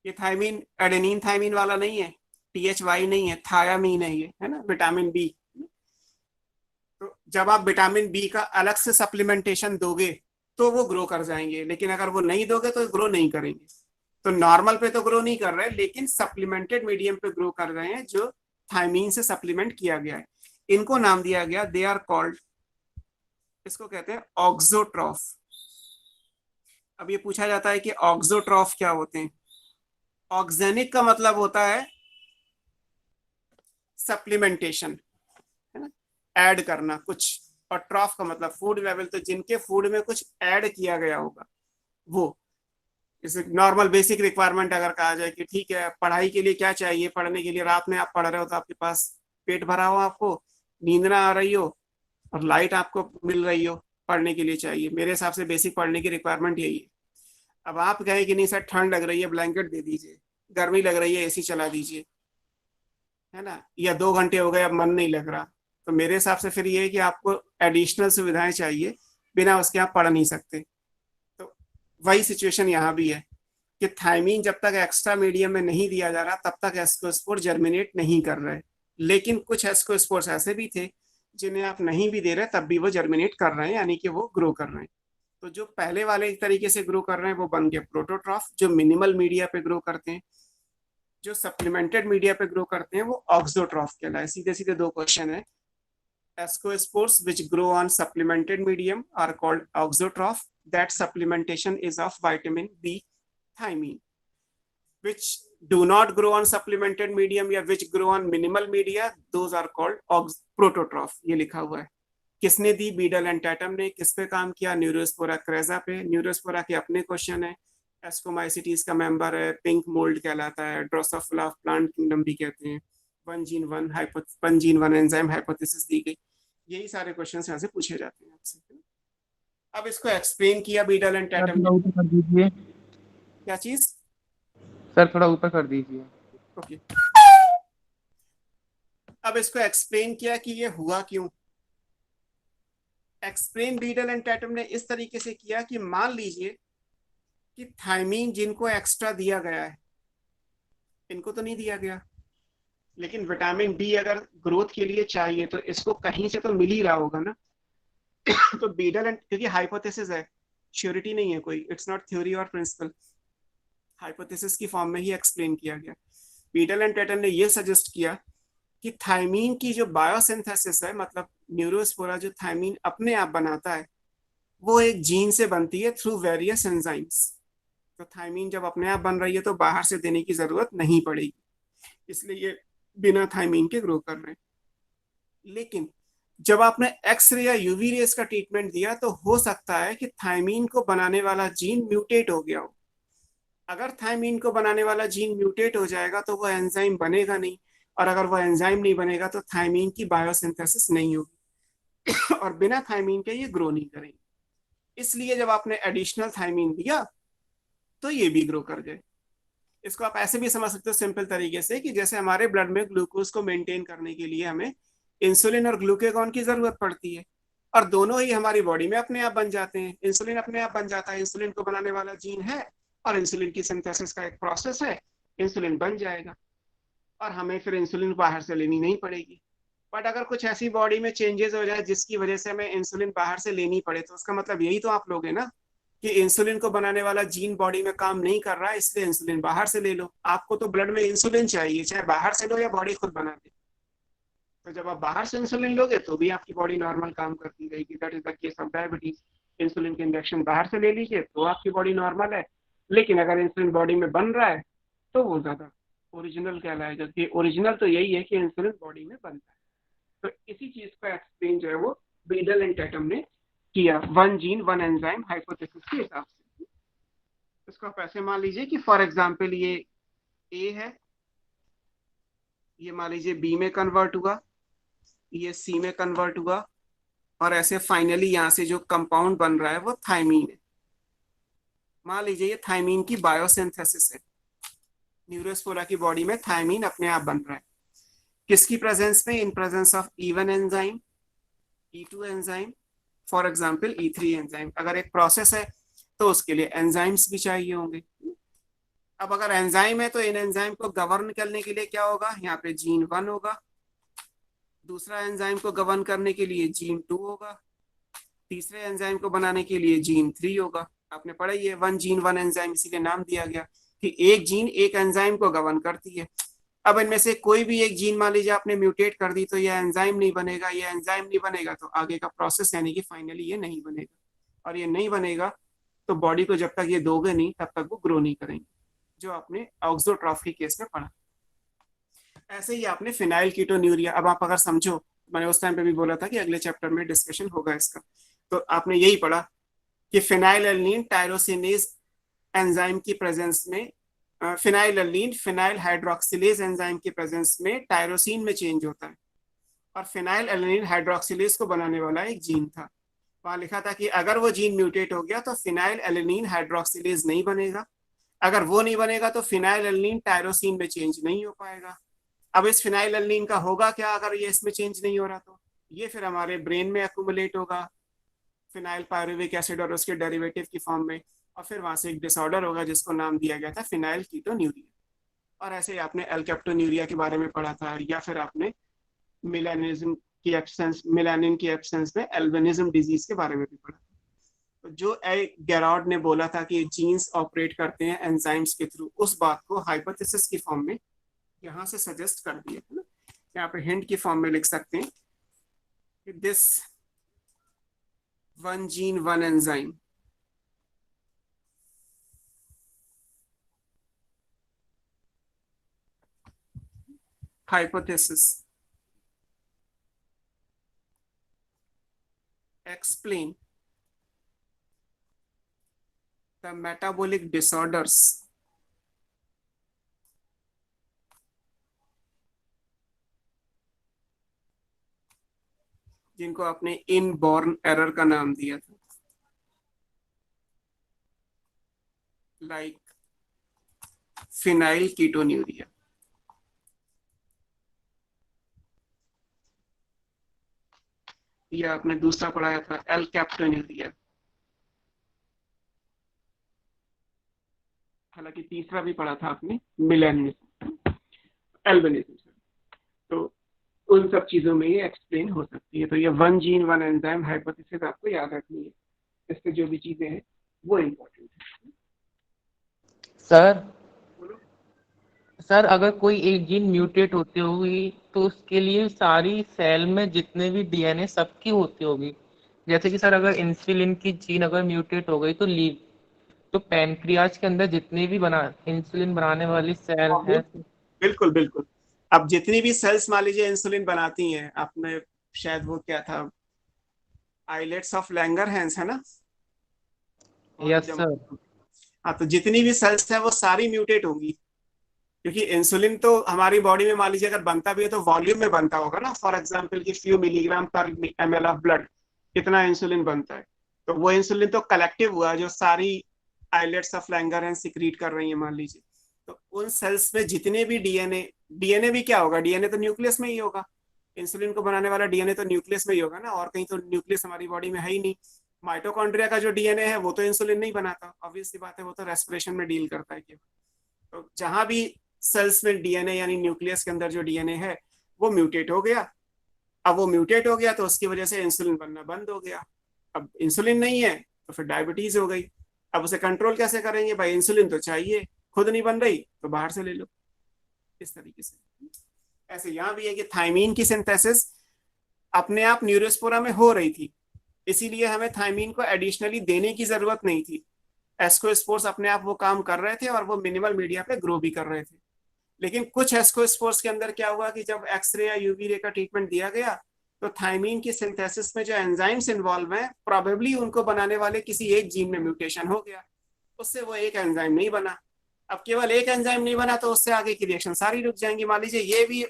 ये थायमीन एडेनिन थायमीन वाला नहीं है, THY नहीं है, थायामीन है ये, है ना, विटामिन बी। तो जब आप विटामिन बी का अलग से सप्लीमेंटेशन दोगे तो वो ग्रो कर जाएंगे, लेकिन अगर वो नहीं दोगे तो ग्रो नहीं करेंगे। तो नॉर्मल पे तो ग्रो नहीं कर रहे, लेकिन सप्लीमेंटेड मीडियम पे ग्रो कर रहे हैं जो थायमीन से सप्लीमेंट किया गया है। इनको नाम दिया गया, दे आर कॉल्ड, इसको कहते हैं ऑक्सोट्रॉफ। अब ये पूछा जाता है कि ऑक्सोट्रॉफ क्या होते हैं। ऑक्सेनिक का मतलब होता है सप्लीमेंटेशन, है ना, ऐड करना कुछ, और ट्रॉफ का मतलब फूड लेवल। तो जिनके फूड में कुछ ऐड किया गया होगा वो, जैसे नॉर्मल बेसिक रिक्वायरमेंट अगर कहा जाए कि ठीक है पढ़ाई के लिए क्या चाहिए, पढ़ने के लिए रात में आप पढ़ रहे हो तो आपके पास पेट भरा हो, आपको नींद ना आ रही हो और लाइट आपको मिल रही हो, पढ़ने के लिए चाहिए। मेरे हिसाब से बेसिक पढ़ने की रिक्वायरमेंट यही है। अब आप कहें कि नहीं सर ठंड लग रही है ब्लैंकेट दे दीजिए, गर्मी लग रही है AC चला दीजिए, है ना, या 2 घंटे हो गए अब मन नहीं लग रहा, तो मेरे हिसाब से फिर ये है कि आपको एडिशनल सुविधाएं चाहिए, बिना उसके आप पढ़ नहीं सकते। तो वही सिचुएशन यहाँ भी है कि थायमीन जब तक एक्स्ट्रा मीडियम में नहीं दिया जा रहा तब तक एस्कोस्पोर जर्मिनेट नहीं कर रहे। लेकिन कुछ एस्कोस्पोर्स ऐसे भी थे जिन्हें आप नहीं भी दे रहे तब भी वो जर्मिनेट कर रहे हैं, यानी कि वो ग्रो कर रहे हैं। तो जो पहले वाले तरीके से ग्रो कर रहे हैं वो बन गए प्रोटोट्रॉफ, जो मिनिमल मीडिया पे ग्रो करते हैं। जो सप्लीमेंटेड मीडिया पे ग्रो करते हैं वो ऑक्सोट्रॉफ कहलाए। सीधे सीधे 2 क्वेश्चन है। Ascospores which grow on supplemented medium are called auxotroph. That supplementation is of vitamin B thiamine. Which do not grow on supplemented medium या which grow on minimal media, those are called prototroph। ये लिखा हुआ है। किसने दी, Beadle and Tatum ने। किस पे काम किया, न्यूरोस्पोरा क्रेजा पे। न्यूरोस्पोरा के अपने क्वेश्चन है। एस्कोमाइसिटीज का मेंबर है, पिंक मोल्ड कहलाता है, ड्रोसोफिला प्लांट किंगडम भी कहते हैं। 1 जीन 1 एंजाइम हाइपोथेसिस दी गई। यही सारे क्वेश्चंस यहाँ से पूछे जाते हैं आपसे। अब इसको एक्सप्लेन किया बीडल एंड टैटम ने। ऊपर कर दीजिए क्या चीज सर, थोड़ा ऊपर कर दीजिए। ओके। अब इसको एक्सप्लेन किया कि ये हुआ क्यों। एक्सप्लेन बीडल एंड टैटम ने इस तरीके से किया कि मान लीजिए कि थायमीन जिनको एक्स्ट्रा दिया गया है, इनको तो नहीं दिया गया, लेकिन विटामिन डी अगर ग्रोथ के लिए चाहिए तो इसको कहीं से तो मिल ही रहा होगा ना। तो बीडल एंड, क्योंकि हाइपोथेसिस है, श्योरिटी नहीं है कोई, इट्स नॉट थ्योरी और प्रिंसिपल, हाइपोथेसिस की फॉर्म में ही एक्सप्लेन किया गया। बीडल एंड टैटन ने ये सजेस्ट किया कि थायमीन की जो बायोसिंथेसिस है, मतलब न्यूरोस्पोरा जो थायमीन अपने आप बनाता है, वो एक जीन से बनती है थ्रू वेरियस एंजाइम्स। तो थायमीन जब अपने आप बन रही है तो बाहर से देने की जरूरत नहीं पड़ेगी। इसलिए ये बिना थायमीन के ग्रो कर रहे हैं। लेकिन जब आपने एक्स रे या यूवी रेस का ट्रीटमेंट दिया तो हो सकता है कि थायमीन को बनाने वाला जीन म्यूटेट हो गया हो। अगर थायमीन को बनाने वाला जीन म्यूटेट हो जाएगा तो वो एंजाइम बनेगा नहीं, और अगर वो एंजाइम नहीं बनेगा तो थायमीन की बायोसिंथेसिस नहीं होगी और बिना थायमीन के ये ग्रो नहीं करेंगे। इसलिए जब आपने एडिशनल थायमीन दिया तो ये भी ग्रो कर गए। इसको आप ऐसे भी समझ सकते हो सिंपल तरीके से कि जैसे हमारे ब्लड में ग्लूकोज को मेंटेन करने के लिए हमें इंसुलिन और ग्लूकेगॉन की जरूरत पड़ती है, और दोनों ही हमारी बॉडी में अपने आप बन जाते हैं। इंसुलिन अपने आप बन जाता है, इंसुलिन को बनाने वाला जीन है और इंसुलिन की सिंथेसिस का एक प्रोसेस है, इंसुलिन बन जाएगा और हमें फिर इंसुलिन बाहर से लेनी नहीं पड़ेगी। बट अगर कुछ ऐसी बॉडी में चेंजेस हो जाए जिसकी वजह से हमें इंसुलिन बाहर से लेनी पड़े, तो उसका मतलब यही तो आप लोग है ना कि इंसुलिन को बनाने वाला जीन बॉडी में काम नहीं कर रहा है, इसलिए इंसुलिन बाहर से ले लो। आपको तो ब्लड में इंसुलिन चाहिए, चाहे बाहर से लो या बॉडी खुद बना दे। तो जब आप बाहर से इंसुलिन लोगे तो भी आपकी बॉडी नॉर्मल काम करती रहेगी। That is the case of diabetes. Insulin के इंजेक्शन बाहर से ले लीजिए तो आपकी बॉडी नॉर्मल है, लेकिन अगर इंसुलिन बॉडी में बन रहा है तो वो ज्यादा ओरिजिनल कहलाएगा, कि ओरिजिनल तो यही है कि इंसुलिन बॉडी में बनता है। तो इसी चीज का एक्सप्लेन जो है वो बीडल एंड टैटम ने किया, one gene one enzyme hypothesis के हिसाब से। इसको आप ऐसे मान लीजिए कि फॉर एग्जांपल ये ए है, ये मान लीजिए बी में कन्वर्ट हुआ, ये सी में कन्वर्ट हुआ, और ऐसे फाइनली यहाँ से जो कंपाउंड बन रहा है वो थायमीन है। मान लीजिए ये थायमीन की बायोसिंथेसिस है। न्यूरोस्पोरा की बॉडी में थायमीन अपने आप बन रहा है, किसकी प्रेजेंस में? In presence of E1 enzyme, E2 enzyme, for example E3 enzyme. अगर एक प्रोसेस है तो उसके लिए एंजाइम्स भी चाहिए होंगे। अब अगर एंजाइम है तो इन एंजाइम को गवर्न करने के लिए क्या होगा? यहाँ पे जीन 1 होगा, दूसरा एंजाइम को गवर्न करने के लिए जीन 2 होगा, तीसरे एंजाइम को बनाने के लिए जीन 3 होगा। आपने पढ़ा ही है, वन जीन वन एंजाइम, इसीलिए नाम दिया गया कि एक जीन एक एंजाइम को गवर्न करती है। अब इनमें से कोई भी एक जीन मान लीजिए आपने म्यूटेट कर दी तो ये एंजाइम नहीं बनेगा, ये एंजाइम नहीं बनेगा तो आगे का प्रोसेस यानी कि फाइनली ये नहीं बनेगा, और ये नहीं बनेगा तो बॉडी को जब तक ये दोगे नहीं तब तक वो ग्रो नहीं करेंगे, जो आपने ऑक्सोट्रॉफी केस में पढ़ा। ऐसे ही आपने फिनाइल कीटोन्यूरिया, अब आप अगर समझो, मैंने उस टाइम पे भी बोला था कि अगले चैप्टर में डिस्कशन होगा इसका, तो आपने यही पढ़ा कि फिनाइल एल्निन टायरोसिनेज एंजाइम की प्रेजेंस में, फिनाइल एल्निन फिनाइल हाइड्रोक्सिलेज एंजाइम की प्रेजेंस में टायरोसिन में चेंज होता है, और फिनाइल एल्निन हाइड्रोक्सिलेज को बनाने वाला एक जीन था। वहां लिखा था कि अगर वो जीन म्यूटेट हो गया तो फिनाइल एल्निन हाइड्रोक्सिलेज नहीं बनेगा, अगर वो नहीं बनेगा तो फिनाइल एल्निन टायरोसिन में चेंज नहीं हो पाएगा। अब इस फिनाइल एल्निन का होगा क्या अगर ये इसमें चेंज नहीं हो रहा? तो ये फिर हमारे ब्रेन में एक्यूमुलेट होगा फिनाइल पायरुविक एसिड और उसके डेरिवेटिव की फॉर्म में, और फिर वहां से एक डिसऑर्डर होगा जिसको नाम दिया गया था फिनाइल कीटोन्यूरिया। और ऐसे ही आपने एल्केप्टोन्यूरिया के बारे में पढ़ा था, या फिर आपने मिलानिज्म की एब्सेंस, मिलानिन की एब्सेंस में एल्बिनिज्म डिजीज के बारे में भी पढ़ा। तो जो गेरार्ड ने बोला था कि जीन्स ऑपरेट करते हैं एंजाइम्स के थ्रू, उस बात को हाइपोथेसिस की फॉर्म में यहाँ से सजेस्ट कर दिया है ना। यहाँ पे हिंट की फॉर्म में लिख सकते हैं कि this one gene one enzyme hypothesis explain the metabolic disorders जिनको आपने इनबॉर्न एरर का नाम दिया था, लाइक फिनाइल कीटोन्यूरिया। या आपने दूसरा पढ़ाया था एल्केप्टोन्यूरिया, हालांकि तीसरा भी पढ़ा था आपने मिलेनिज्म, एल्बिनिज्म। तो उन सब चीजों में ये एक्सप्लेन हो सकती है। तो ये one gene one enzyme hypothesis आपको याद रखनी है, इससे जो भी चीजें हैं वो इम्पोर्टेंट है। सर अगर कोई एक जीन म्यूटेट होती होगी तो उसके लिए सारी सेल में जितने भी डीएनए सबकी होती होगी। जैसे कि सर अगर इंसुलिन की जीन अगर म्यूटेट हो गई तो पैनक्रियाज के अंदर जितने भी इंसुलिन बनाने वाली सेल है। बिल्कुल बिल्कुल, अब जितनी भी सेल्स मान लीजिए इंसुलिन बनाती हैं, आपने शायद वो क्या था, आइलेट्स ऑफ लैंगरहैंस है ना, यस सर। हाँ, तो जितनी भी सेल्स है वो सारी म्यूटेट होंगी, क्योंकि इंसुलिन तो हमारी बॉडी में मान लीजिए अगर बनता भी है तो वॉल्यूम में बनता होगा ना, फॉर एग्जांपल कि फ्यू मिलीग्राम पर ml ऑफ ब्लड कितना इंसुलिन बनता है, तो वो इंसुलिन तो कलेक्टिव हुआ जो सारी आइलेट्स ऑफ लैंगरहैंस सिक्रीट कर रही है मान लीजिए। तो उन सेल्स में जितने भी डीएनए, डीएनए भी क्या होगा, डीएनए तो न्यूक्लियस में ही होगा, इंसुलिन को बनाने वाला डीएनए तो न्यूक्लियस में ही होगा ना, और कहीं तो न्यूक्लियस हमारी बॉडी में है ही नहीं। माइटोकॉन्ड्रिया का जो डीएनए है वो तो इंसुलिन नहीं बनाता, ऑब्वियस सी बात है, वो तो रेस्पिरेशन में डील करता है केवल। तो जहां भी सेल्स में डीएनए यानी न्यूक्लियस के अंदर जो डीएनए है वो म्यूटेट हो गया, अब वो म्यूटेट हो गया तो उसकी वजह से इंसुलिन बनना बंद हो गया। अब इंसुलिन नहीं है तो फिर डायबिटीज हो गई। अब उसे कंट्रोल कैसे करेंगे, भाई इंसुलिन तो चाहिए, खुद नहीं बन रही तो बाहर से ले लो, इस तरीके से। ऐसे यहाँ भी है कि थायमीन की सिंथेसिस अपने आप न्यूरोस्पोरा में हो रही थी, इसीलिए हमें थायमीन को एडिशनली देने की जरूरत नहीं थी। एस्कोस्पोर्स अपने आप वो काम कर रहे थे और वो मिनिमल मीडिया पे ग्रो भी कर रहे थे। लेकिन कुछ एस्कोस्पोर्स के अंदर क्या हुआ कि जब एक्सरे या यूवी रे का ट्रीटमेंट दिया गया तो थायमीन की सिंथेसिस में जो एंजाइम्स इन्वॉल्व हैं प्रोबेबली उनको बनाने वाले किसी एक जीन में म्यूटेशन हो गया, उससे वो एक एंजाइम नहीं बना। अब केवल एक एंजाइम नहीं बना तो उससे आगे की रिएक्शन सारी रुक जाएंगी। मान लीजिए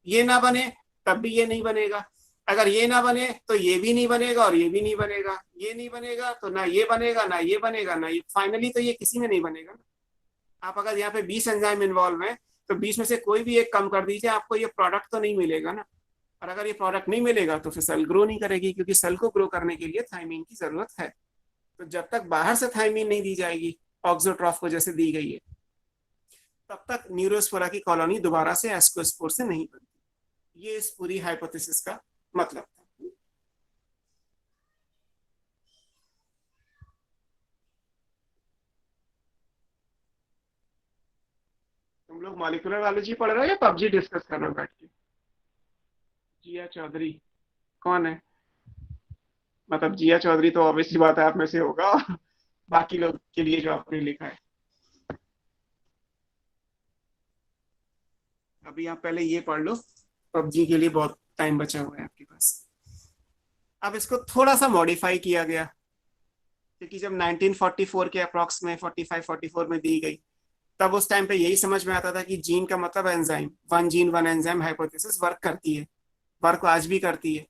ये ना बने तब भी ये नहीं बनेगा, अगर ये ना बने तो ये भी नहीं बनेगा और ये भी नहीं बनेगा, ये नहीं बनेगा तो ना ये बनेगा ना ये बनेगा ना ये, फाइनली तो ये किसी में नहीं बनेगा ना। आप अगर यहाँ पे 20 एंजाइम इन्वॉल्व हैं तो 20 में से कोई भी एक कम कर दीजिए, आपको ये प्रोडक्ट तो नहीं मिलेगा ना। और अगर ये प्रोडक्ट नहीं मिलेगा तो फिर सेल ग्रो नहीं करेगी, क्योंकि सेल को ग्रो करने के लिए थायमीन की जरूरत है। तो जब तक बाहर से थायमीन नहीं दी जाएगी ऑक्सोट्रॉफ को जैसे दी गई है, तब तक न्यूरोस्पोरा की कॉलोनी दोबारा से एस्कोस्पोर से नहीं बनती। ये इस पूरी हाइपोथेसिस का मतलब था। तुम लोग मॉलिक्यूलर बायोलॉजी पढ़ रहे हो या पबजी डिस्कस कर रहे हो बैठ के? जिया चौधरी कौन है? मतलब जिया चौधरी तो ऑब्वियसली बात है आप में से होगा, बाकी लोग के लिए जो आपने लिखा है। अभी आप पहले ये पढ़ लो, पबजी के लिए बहुत टाइम बचा हुआ है आपके पास। अब इसको थोड़ा सा मॉडिफाई किया गया, क्योंकि जब 1944 के अप्रॉक्स में 45-44 में दी गई, तब उस टाइम पे यही समझ में आता था कि जीन का मतलब enzyme, one gene one enzyme hypothesis work करती है, वर्क आज भी करती है।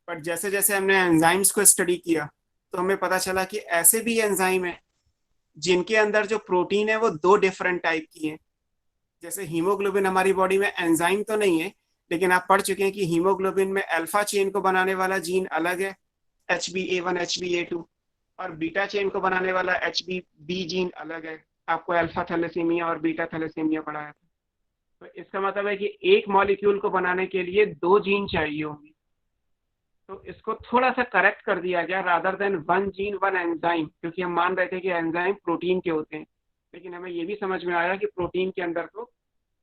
बट जैसे जैसे हमने एंजाइम्स को स्टडी किया तो हमें पता चला कि ऐसे भी एंजाइम है जिनके अंदर जो प्रोटीन है वो दो डिफरेंट टाइप की है। जैसे हीमोग्लोबिन हमारी बॉडी में एंजाइम तो नहीं है, लेकिन आप पढ़ चुके हैं कि हीमोग्लोबिन में अल्फा चेन को बनाने वाला जीन अलग है, HbA1 HbA2, और बीटा चेन को बनाने वाला HbB जीन अलग है। आपको अल्फा थैलेसीमिया और बीटा थैलेसीमिया पढ़ाया था। तो इसका मतलब है कि एक मॉलिक्यूल को बनाने के लिए दो जीन चाहिए होंगे। तो इसको थोड़ा सा करेक्ट कर दिया गया, rather than one gene one enzyme, क्योंकि हम मान रहे थे कि एंजाइम प्रोटीन के होते हैं, लेकिन हमें ये भी समझ में आया कि प्रोटीन के अंदर तो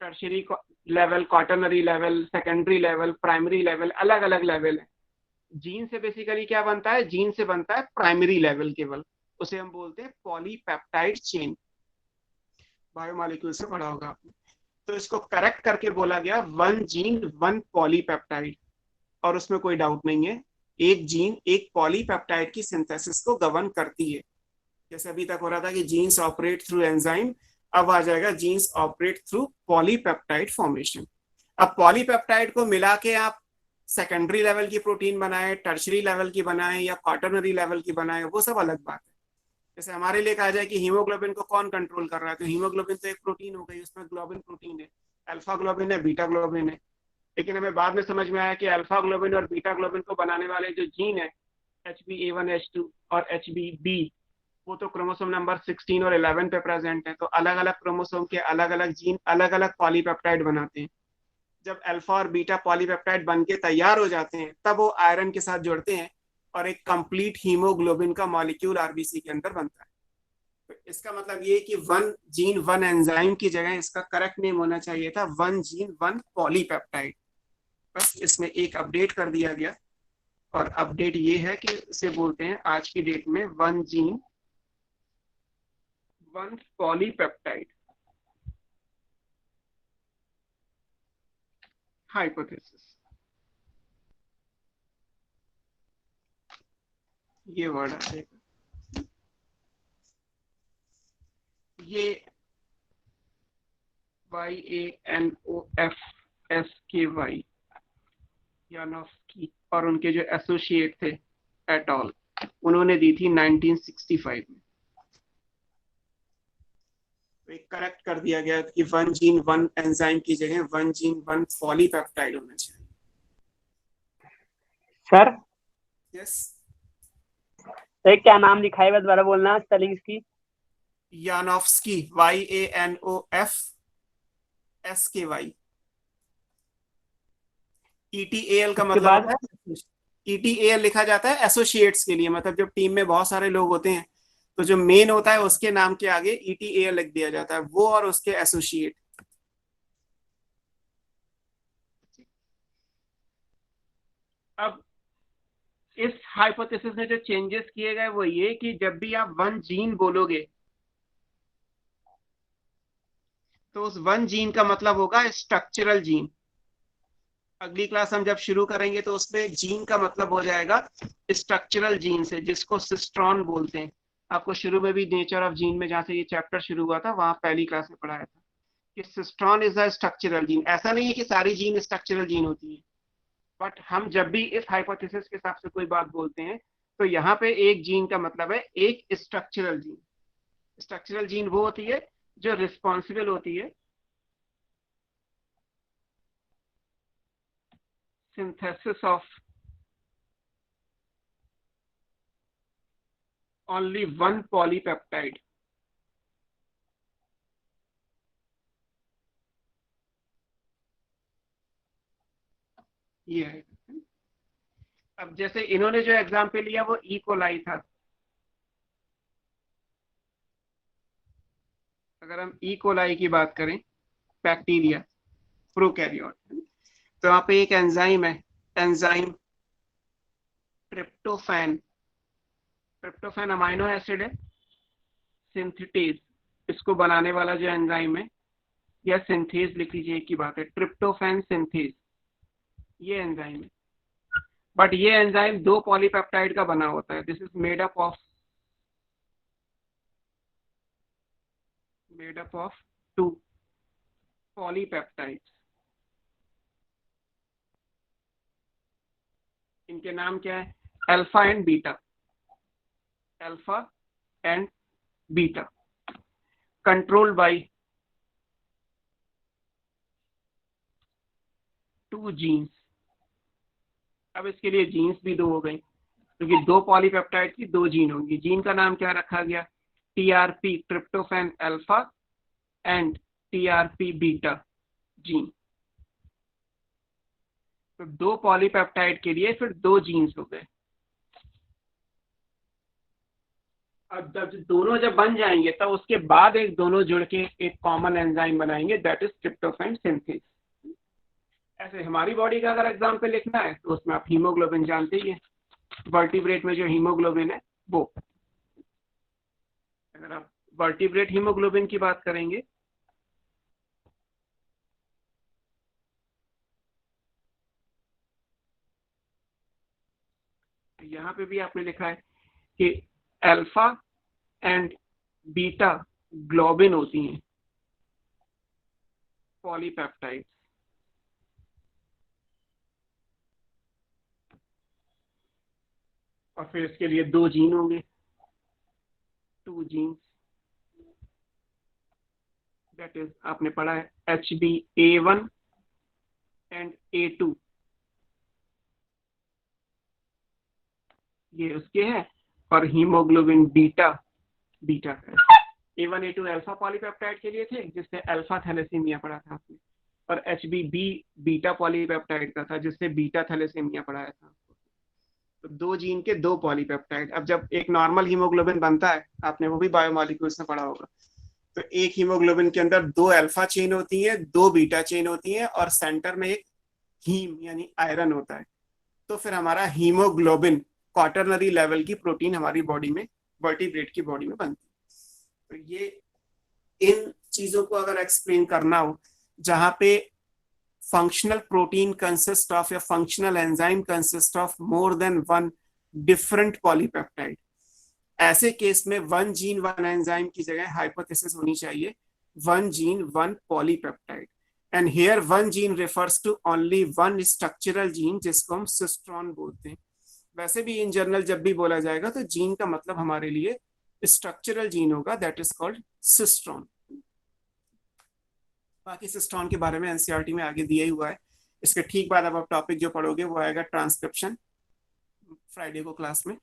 tertiary level, quaternary level, secondary level, primary level, अलग अलग लेवल है। जीन से बेसिकली क्या बनता है, जीन से बनता है प्राइमरी लेवल केवल, उसे हम बोलते हैं पॉलीपेप्टाइड चेन। बायोमॉलिक्यूल से पढ़ा होगा आपने। तो इसको करेक्ट करके बोला गया वन जीन वन पॉलीपेप्टाइड, और उसमें कोई डाउट नहीं है, एक जीन एक पॉलीपेप्टाइड की सिंथेसिस को गवर्न करती है। जैसे अभी तक हो रहा था कि जीन्स ऑपरेट थ्रू एंजाइम, अब आ जाएगा genes operate through polypeptide formation. अब पॉलीपेप्टाइड को मिला के आप सेकेंडरी लेवल की प्रोटीन बनाए, टर्शरी लेवल की बनाए या क्वाटरनरी लेवल की बनाए, वो सब अलग बात है। जैसे हमारे लिए कहा जाए कि हीमोग्लोबिन को कौन कंट्रोल कर रहा है, तो हीमोग्लोबिन तो एक प्रोटीन हो गई, उसमें ग्लोबिन प्रोटीन है, अल्फा ग्लोबिन है, बीटा ग्लोबिन है। लेकिन हमें बाद में समझ में आया कि अल्फा ग्लोबिन और बीटा ग्लोबिन को बनाने वाले जो जीन है HbA1H2 और HbB, वो तो क्रोमोसोम नंबर 16 और 11 पे प्रेजेंट है। तो अलग अलग क्रोमोसोम के अलग अलग जीन अलग अलग पॉलीपेप्टाइड बनाते हैं। जब अल्फा और बीटा पॉलीपेप्टाइड बन के तैयार हो जाते हैं तब वो आयरन के साथ जुड़ते हैं और एक कंप्लीट हीमोग्लोबिन का मॉलिक्यूल आरबीसी के अंदर बनता है। तो इसका मतलब ये कि वन जीन वन एंजाइम की जगह इसका करेक्ट नेम होना चाहिए था वन जीन वन पॉलीपेप्टाइड। बस इसमें एक अपडेट कर दिया गया, और अपडेट ये है कि इसे बोलते हैं आज की डेट में one gene one polypeptide. Hypothesis, ये वर्ड आ जाएगा। ये YANOFSKY यानोफ्स्की और उनके जो एसोसिएट थे एट ऑल, उन्होंने दी थी 1965 में। तो एक करेक्ट कर दिया गया कि 1 जीन 1 एंजाइम की जगह 1 जीन 1 पॉलीपेप्टाइड होना चाहिए। सर यस, क्या नाम लिखा है, दोबारा बोलना स्पेलिंग की। यानोफ्स्की, YANOFSKY। ETAL का मतलब है, ETAL लिखा जाता है एसोसिएट्स के लिए, मतलब जब टीम में बहुत सारे लोग होते हैं तो जो मेन होता है उसके नाम के आगे ETAL लिख दिया जाता है, वो और उसके एसोसिएट। अब इस हाइपोथेसिस में जो चेंजेस किए गए वो ये कि जब भी आप 1 जीन बोलोगे तो उस 1 जीन का मतलब होगा स्ट्रक्चरल जीन। अगली क्लास हम जब शुरू करेंगे तो उसमें जीन का मतलब हो जाएगा स्ट्रक्चरल जीन से, जिसको सिस्ट्रॉन बोलते हैं। आपको शुरू में भी नेचर ऑफ जीन में जहां से ये चैप्टर शुरू हुआ था वहां पहली क्लास में पढ़ाया था कि cistron is a structural gene. ऐसा नहीं है कि सारी जीन स्ट्रक्चरल जीन होती है, बट हम जब भी इस हाइपोथेसिस के हिसाब से कोई बात बोलते हैं तो यहाँ पे एक जीन का मतलब है एक स्ट्रक्चरल जीन। स्ट्रक्चरल जीन वो होती है जो रिस्पॉन्सिबल होती है सिंथेसिस ऑफ only 1 polypeptide। ये है। अब जैसे इन्होंने जो एग्जाम्पल लिया वो ई कोलाई था। अगर हम ई कोलाई की बात करें, बैक्टीरिया प्रोकैरियोट, तो यहाँ पे एक एंजाइम है, enzyme tryptophan. Tryptophan amino acid है, सिंथेटेज इसको बनाने वाला जो एंजाइम है, या सिंथेज लिख लीजिए, एक की बात है, ट्रिप्टोफैन सिंथेज ये एंजाइम है। बट ये एंजाइम 2 पॉलीपेप्टाइड का बना होता है। This is made up of 2 polypeptides. इनके नाम क्या है? Alpha and beta. Alpha and beta, controlled by 2 genes. अब इसके लिए जीन्स भी 2 हो गई, क्योंकि 2 पॉलीपेप्टाइड की 2 जीन होंगी। जीन का नाम क्या रखा गया? TRP tryptophan alpha and TRP beta gene. तो 2 पॉलीपेप्टाइड के लिए फिर 2 जीन्स हो गए। अब दोनों जब बन जाएंगे तब उसके बाद एक दोनों जुड़ के एक कॉमन एंजाइम बनाएंगे, दैट इज ट्रिप्टोफैन सिंथेज। ऐसे हमारी बॉडी का अगर एग्जाम्पल लिखना है तो उसमें आप हीमोग्लोबिन जानते ही है। वर्टिब्रेट में जो हीमोग्लोबिन है वो, अगर आप वर्टिब्रेट हीमोग्लोबिन की बात करेंगे तो यहाँ पे भी आपने लिखा है कि अल्फा एंड बीटा ग्लोबिन होती हैं पॉलीपेप्टाइड। और फिर इसके लिए 2 जीन होंगे, 2 जीन्स, दैट इज आपने पढ़ा है HbA1 एंड A2, ये उसके हैं। और हीमोग्लोबिन बीटा का A1 A2 अल्फा पॉलीपेप्टाइड के लिए थे, जिससे अल्फा थैलेसीमिया पढ़ा था आपने। और HbB बीटा पॉलीपेप्टाइड का था, जिससे बीटा थैलेसीमिया पढ़ाया था। तो 2 जीन के 2 पॉलीपेप्टाइड। अब जब एक नॉर्मल हीमोग्लोबिन बनता है, आपने वो भी बायोमॉलिक्यूल्स में पढ़ा होगा, तो एक हीमोग्लोबिन के अंदर 2 अल्फा चेन होती है, 2 बीटा चेन होती है, और सेंटर में एक हीम यानी आयरन होता है। तो फिर हमारा हीमोग्लोबिन क्वाटरनरी लेवल की प्रोटीन हमारी बॉडी में, वर्टिब्रेट की बॉडी में बनती है। तो ये इन चीजों को अगर एक्सप्लेन करना हो, जहां पे functional protein consists of या functional enzyme consists of more than one different polypeptide. ऐसे केस में 1 जीन 1 एंजाइम की जगह हाइपोथेसिस होनी चाहिए 1 gene 1 polypeptide. And here 1 gene refers to only 1 structural gene जिसको हम सिस्ट्रॉन बोलते हैं. वैसे भी इन जनरल जब भी बोला जाएगा तो जीन का मतलब हमारे लिए स्ट्रक्चरल जीन होगा, दैट इज कॉल्ड सिस्ट्रॉन. बाकी सिस्ट्रॉन के बारे में एनसीईआरटी में आगे दिया ही हुआ है. इसके ठीक बाद अब आप टॉपिक जो पढ़ोगे वो आएगा ट्रांसक्रिप्शन फ्राइडे को क्लास में.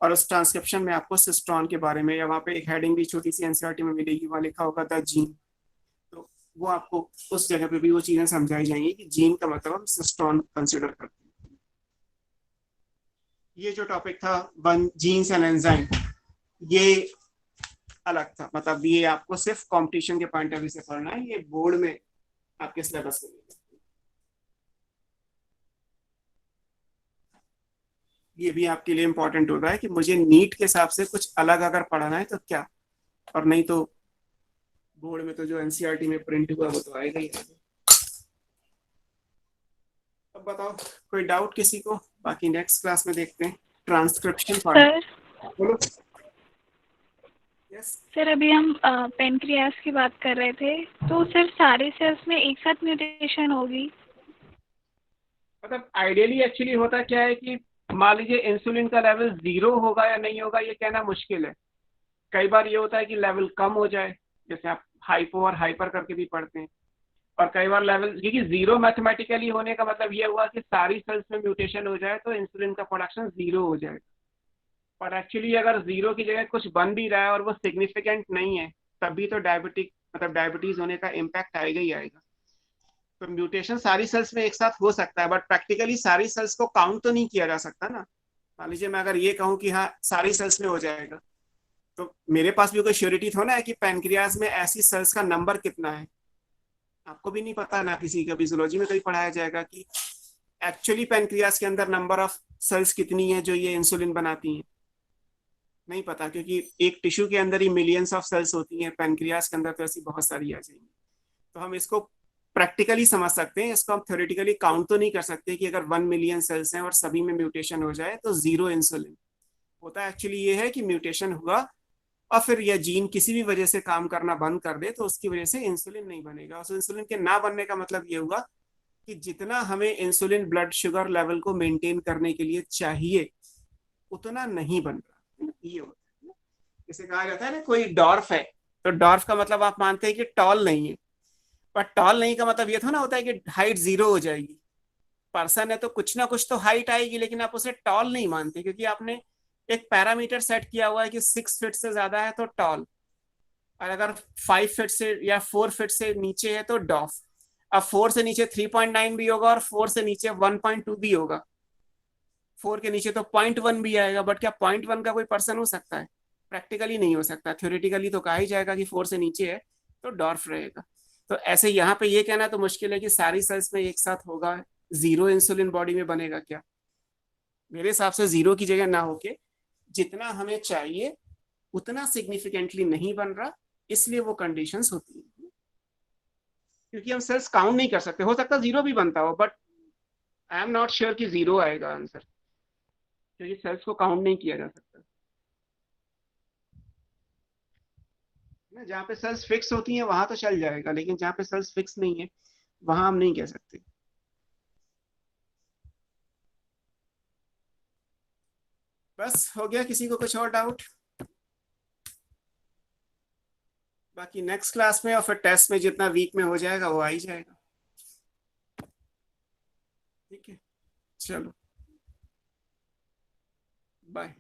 और उस ट्रांसक्रिप्शन में आपको सिस्ट्रॉन के बारे में, या वहाँ पे एक हेडिंग भी छोटी सी एनसीईआरटी में मिलेगी, वहाँ लिखा होगा द जीन. तो वो आपको उस जगह पे भी वो चीजें समझाई जाएंगी कि जीन का मतलब हम सिस्ट्रॉन कंसिडर करते हैं. ये जो टॉपिक था वन जीन्स एंड एंजाइम, ये अलग था. मतलब ये आपको सिर्फ कंपटीशन के पॉइंट ऑफ व्यू से पढ़ना है, ये बोर्ड में आपके सिलेबस में. ये भी आपके लिए इंपॉर्टेंट होता है कि मुझे नीट के हिसाब से कुछ अलग अगर पढ़ना है तो क्या, और नहीं तो बोर्ड में तो जो एनसीईआरटी में प्रिंट हुआ वो तो आएगा ही आएगा. अब बताओ कोई डाउट किसी को? बाकी नेक्स्ट क्लास में देखते हैं ट्रांसक्रिप्शन पार्ट. बोलो. यस सर अभी हम पेनक्रियास की बात कर रहे थे, तो सर सारे सेल्स में एक साथ म्यूटेशन होगी? मतलब आइडियली एक्चुअली होता क्या है कि मान लीजिए इंसुलिन का लेवल 0 होगा या नहीं होगा ये कहना मुश्किल है. कई बार ये होता है कि लेवल कम हो जाए, जैसे आप हाइपो और हाइपर करके भी पढ़ते हैं. और कई बार लेवल, क्योंकि 0 मैथमेटिकली होने का मतलब ये हुआ कि सारी सेल्स में म्यूटेशन हो जाए तो इंसुलिन का प्रोडक्शन 0 हो जाएगा. पर एक्चुअली अगर 0 की जगह कुछ बन भी रहा है और वो सिग्निफिकेंट नहीं है, तभी तो डायबिटीज होने का इम्पैक्ट आएगा ही आएगा. तो म्यूटेशन सारी सेल्स में एक साथ हो सकता है, बट प्रैक्टिकली सारी सेल्स को काउंट तो नहीं किया जा सकता ना. मान लीजिए मैं अगर ये कहूँ कि हाँ सारी सेल्स में हो जाएगा, तो मेरे पास भी कोई श्योरिटी थोड़ा है कि पैनक्रियाज में ऐसी सेल्स का नंबर कितना है. आपको भी नहीं पता, ना किसी का फिजियोलॉजी में कहीं पढ़ाया जाएगा कि एक्चुअली पैनक्रियाज के अंदर नंबर ऑफ सेल्स कितनी है जो ये इंसुलिन बनाती हैं. नहीं पता, क्योंकि एक टिश्यू के अंदर ही मिलियंस ऑफ सेल्स होती हैं, पैनक्रियाज के अंदर तो ऐसी बहुत सारी आ जाएंगी. तो हम इसको प्रैक्टिकली समझ सकते हैं, इसको हम थ्योरेटिकली काउंट तो नहीं कर सकते कि अगर 1 मिलियन सेल्स हैं और सभी में म्यूटेशन हो जाए तो 0 इंसुलिन होता. एक्चुअली ये है कि म्यूटेशन हुआ और फिर यह जीन किसी भी वजह से काम करना बंद कर दे तो उसकी वजह से इंसुलिन नहीं बनेगा. उस इंसुलिन के ना बनने का मतलब ये हुआ कि जितना हमें इंसुलिन ब्लड शुगर लेवल को मेंटेन करने के लिए चाहिए उतना नहीं बन रहा. ये होता है. जैसे कहा जाता है ना कोई डॉर्फ है, तो डॉर्फ का मतलब आप मानते हैं कि टॉल नहीं है, पर टॉल नहीं का मतलब ये थोड़ा ना होता है कि हाइट 0 हो जाएगी. पर्सन है तो कुछ ना कुछ तो हाइट आएगी, लेकिन आप उसे टॉल नहीं मानते, क्योंकि आपने एक पैरामीटर सेट किया हुआ है कि 6 फीट से ज्यादा है तो टॉल, और अगर 5 फीट से या 4 फीट से नीचे है तो डॉफ. अब 4 से नीचे 3.9 भी होगा और 4 से नीचे 1.2 भी होगा. 4 के नीचे तो 0.1 भी आएगा, बट क्या 0.1 का कोई पर्सन हो सकता है? प्रैक्टिकली नहीं हो सकता. थ्योरेटिकली तो कहा ही जाएगा कि 4 से नीचे है तो डॉर्फ रहेगा. तो ऐसे यहाँ पे ये कहना तो मुश्किल है कि सारी सेल्स में एक साथ होगा 0 इंसुलिन बॉडी में बनेगा. क्या मेरे हिसाब से 0 की जगह ना होके जितना हमें चाहिए उतना सिग्निफिकेंटली नहीं बन रहा, इसलिए वो कंडीशंस होती हैं. क्योंकि हम सेल्स काउंट नहीं कर सकते. हो सकता है 0 भी बनता हो, but I am not sure कि 0 आएगा आंसर, क्योंकि सेल्स को काउंट नहीं किया जा सकता. जहाँ पे सेल्स फिक्स होती हैं वहां तो चल जाएगा, लेकिन जहाँ पे सेल्स फिक्स नहीं है वहां हम नहीं कह सकते. बस हो गया? किसी को कुछ और डाउट? बाकी नेक्स्ट क्लास में और फिर टेस्ट में जितना वीक में हो जाएगा वो आ ही जाएगा. ठीक है, चलो बाय.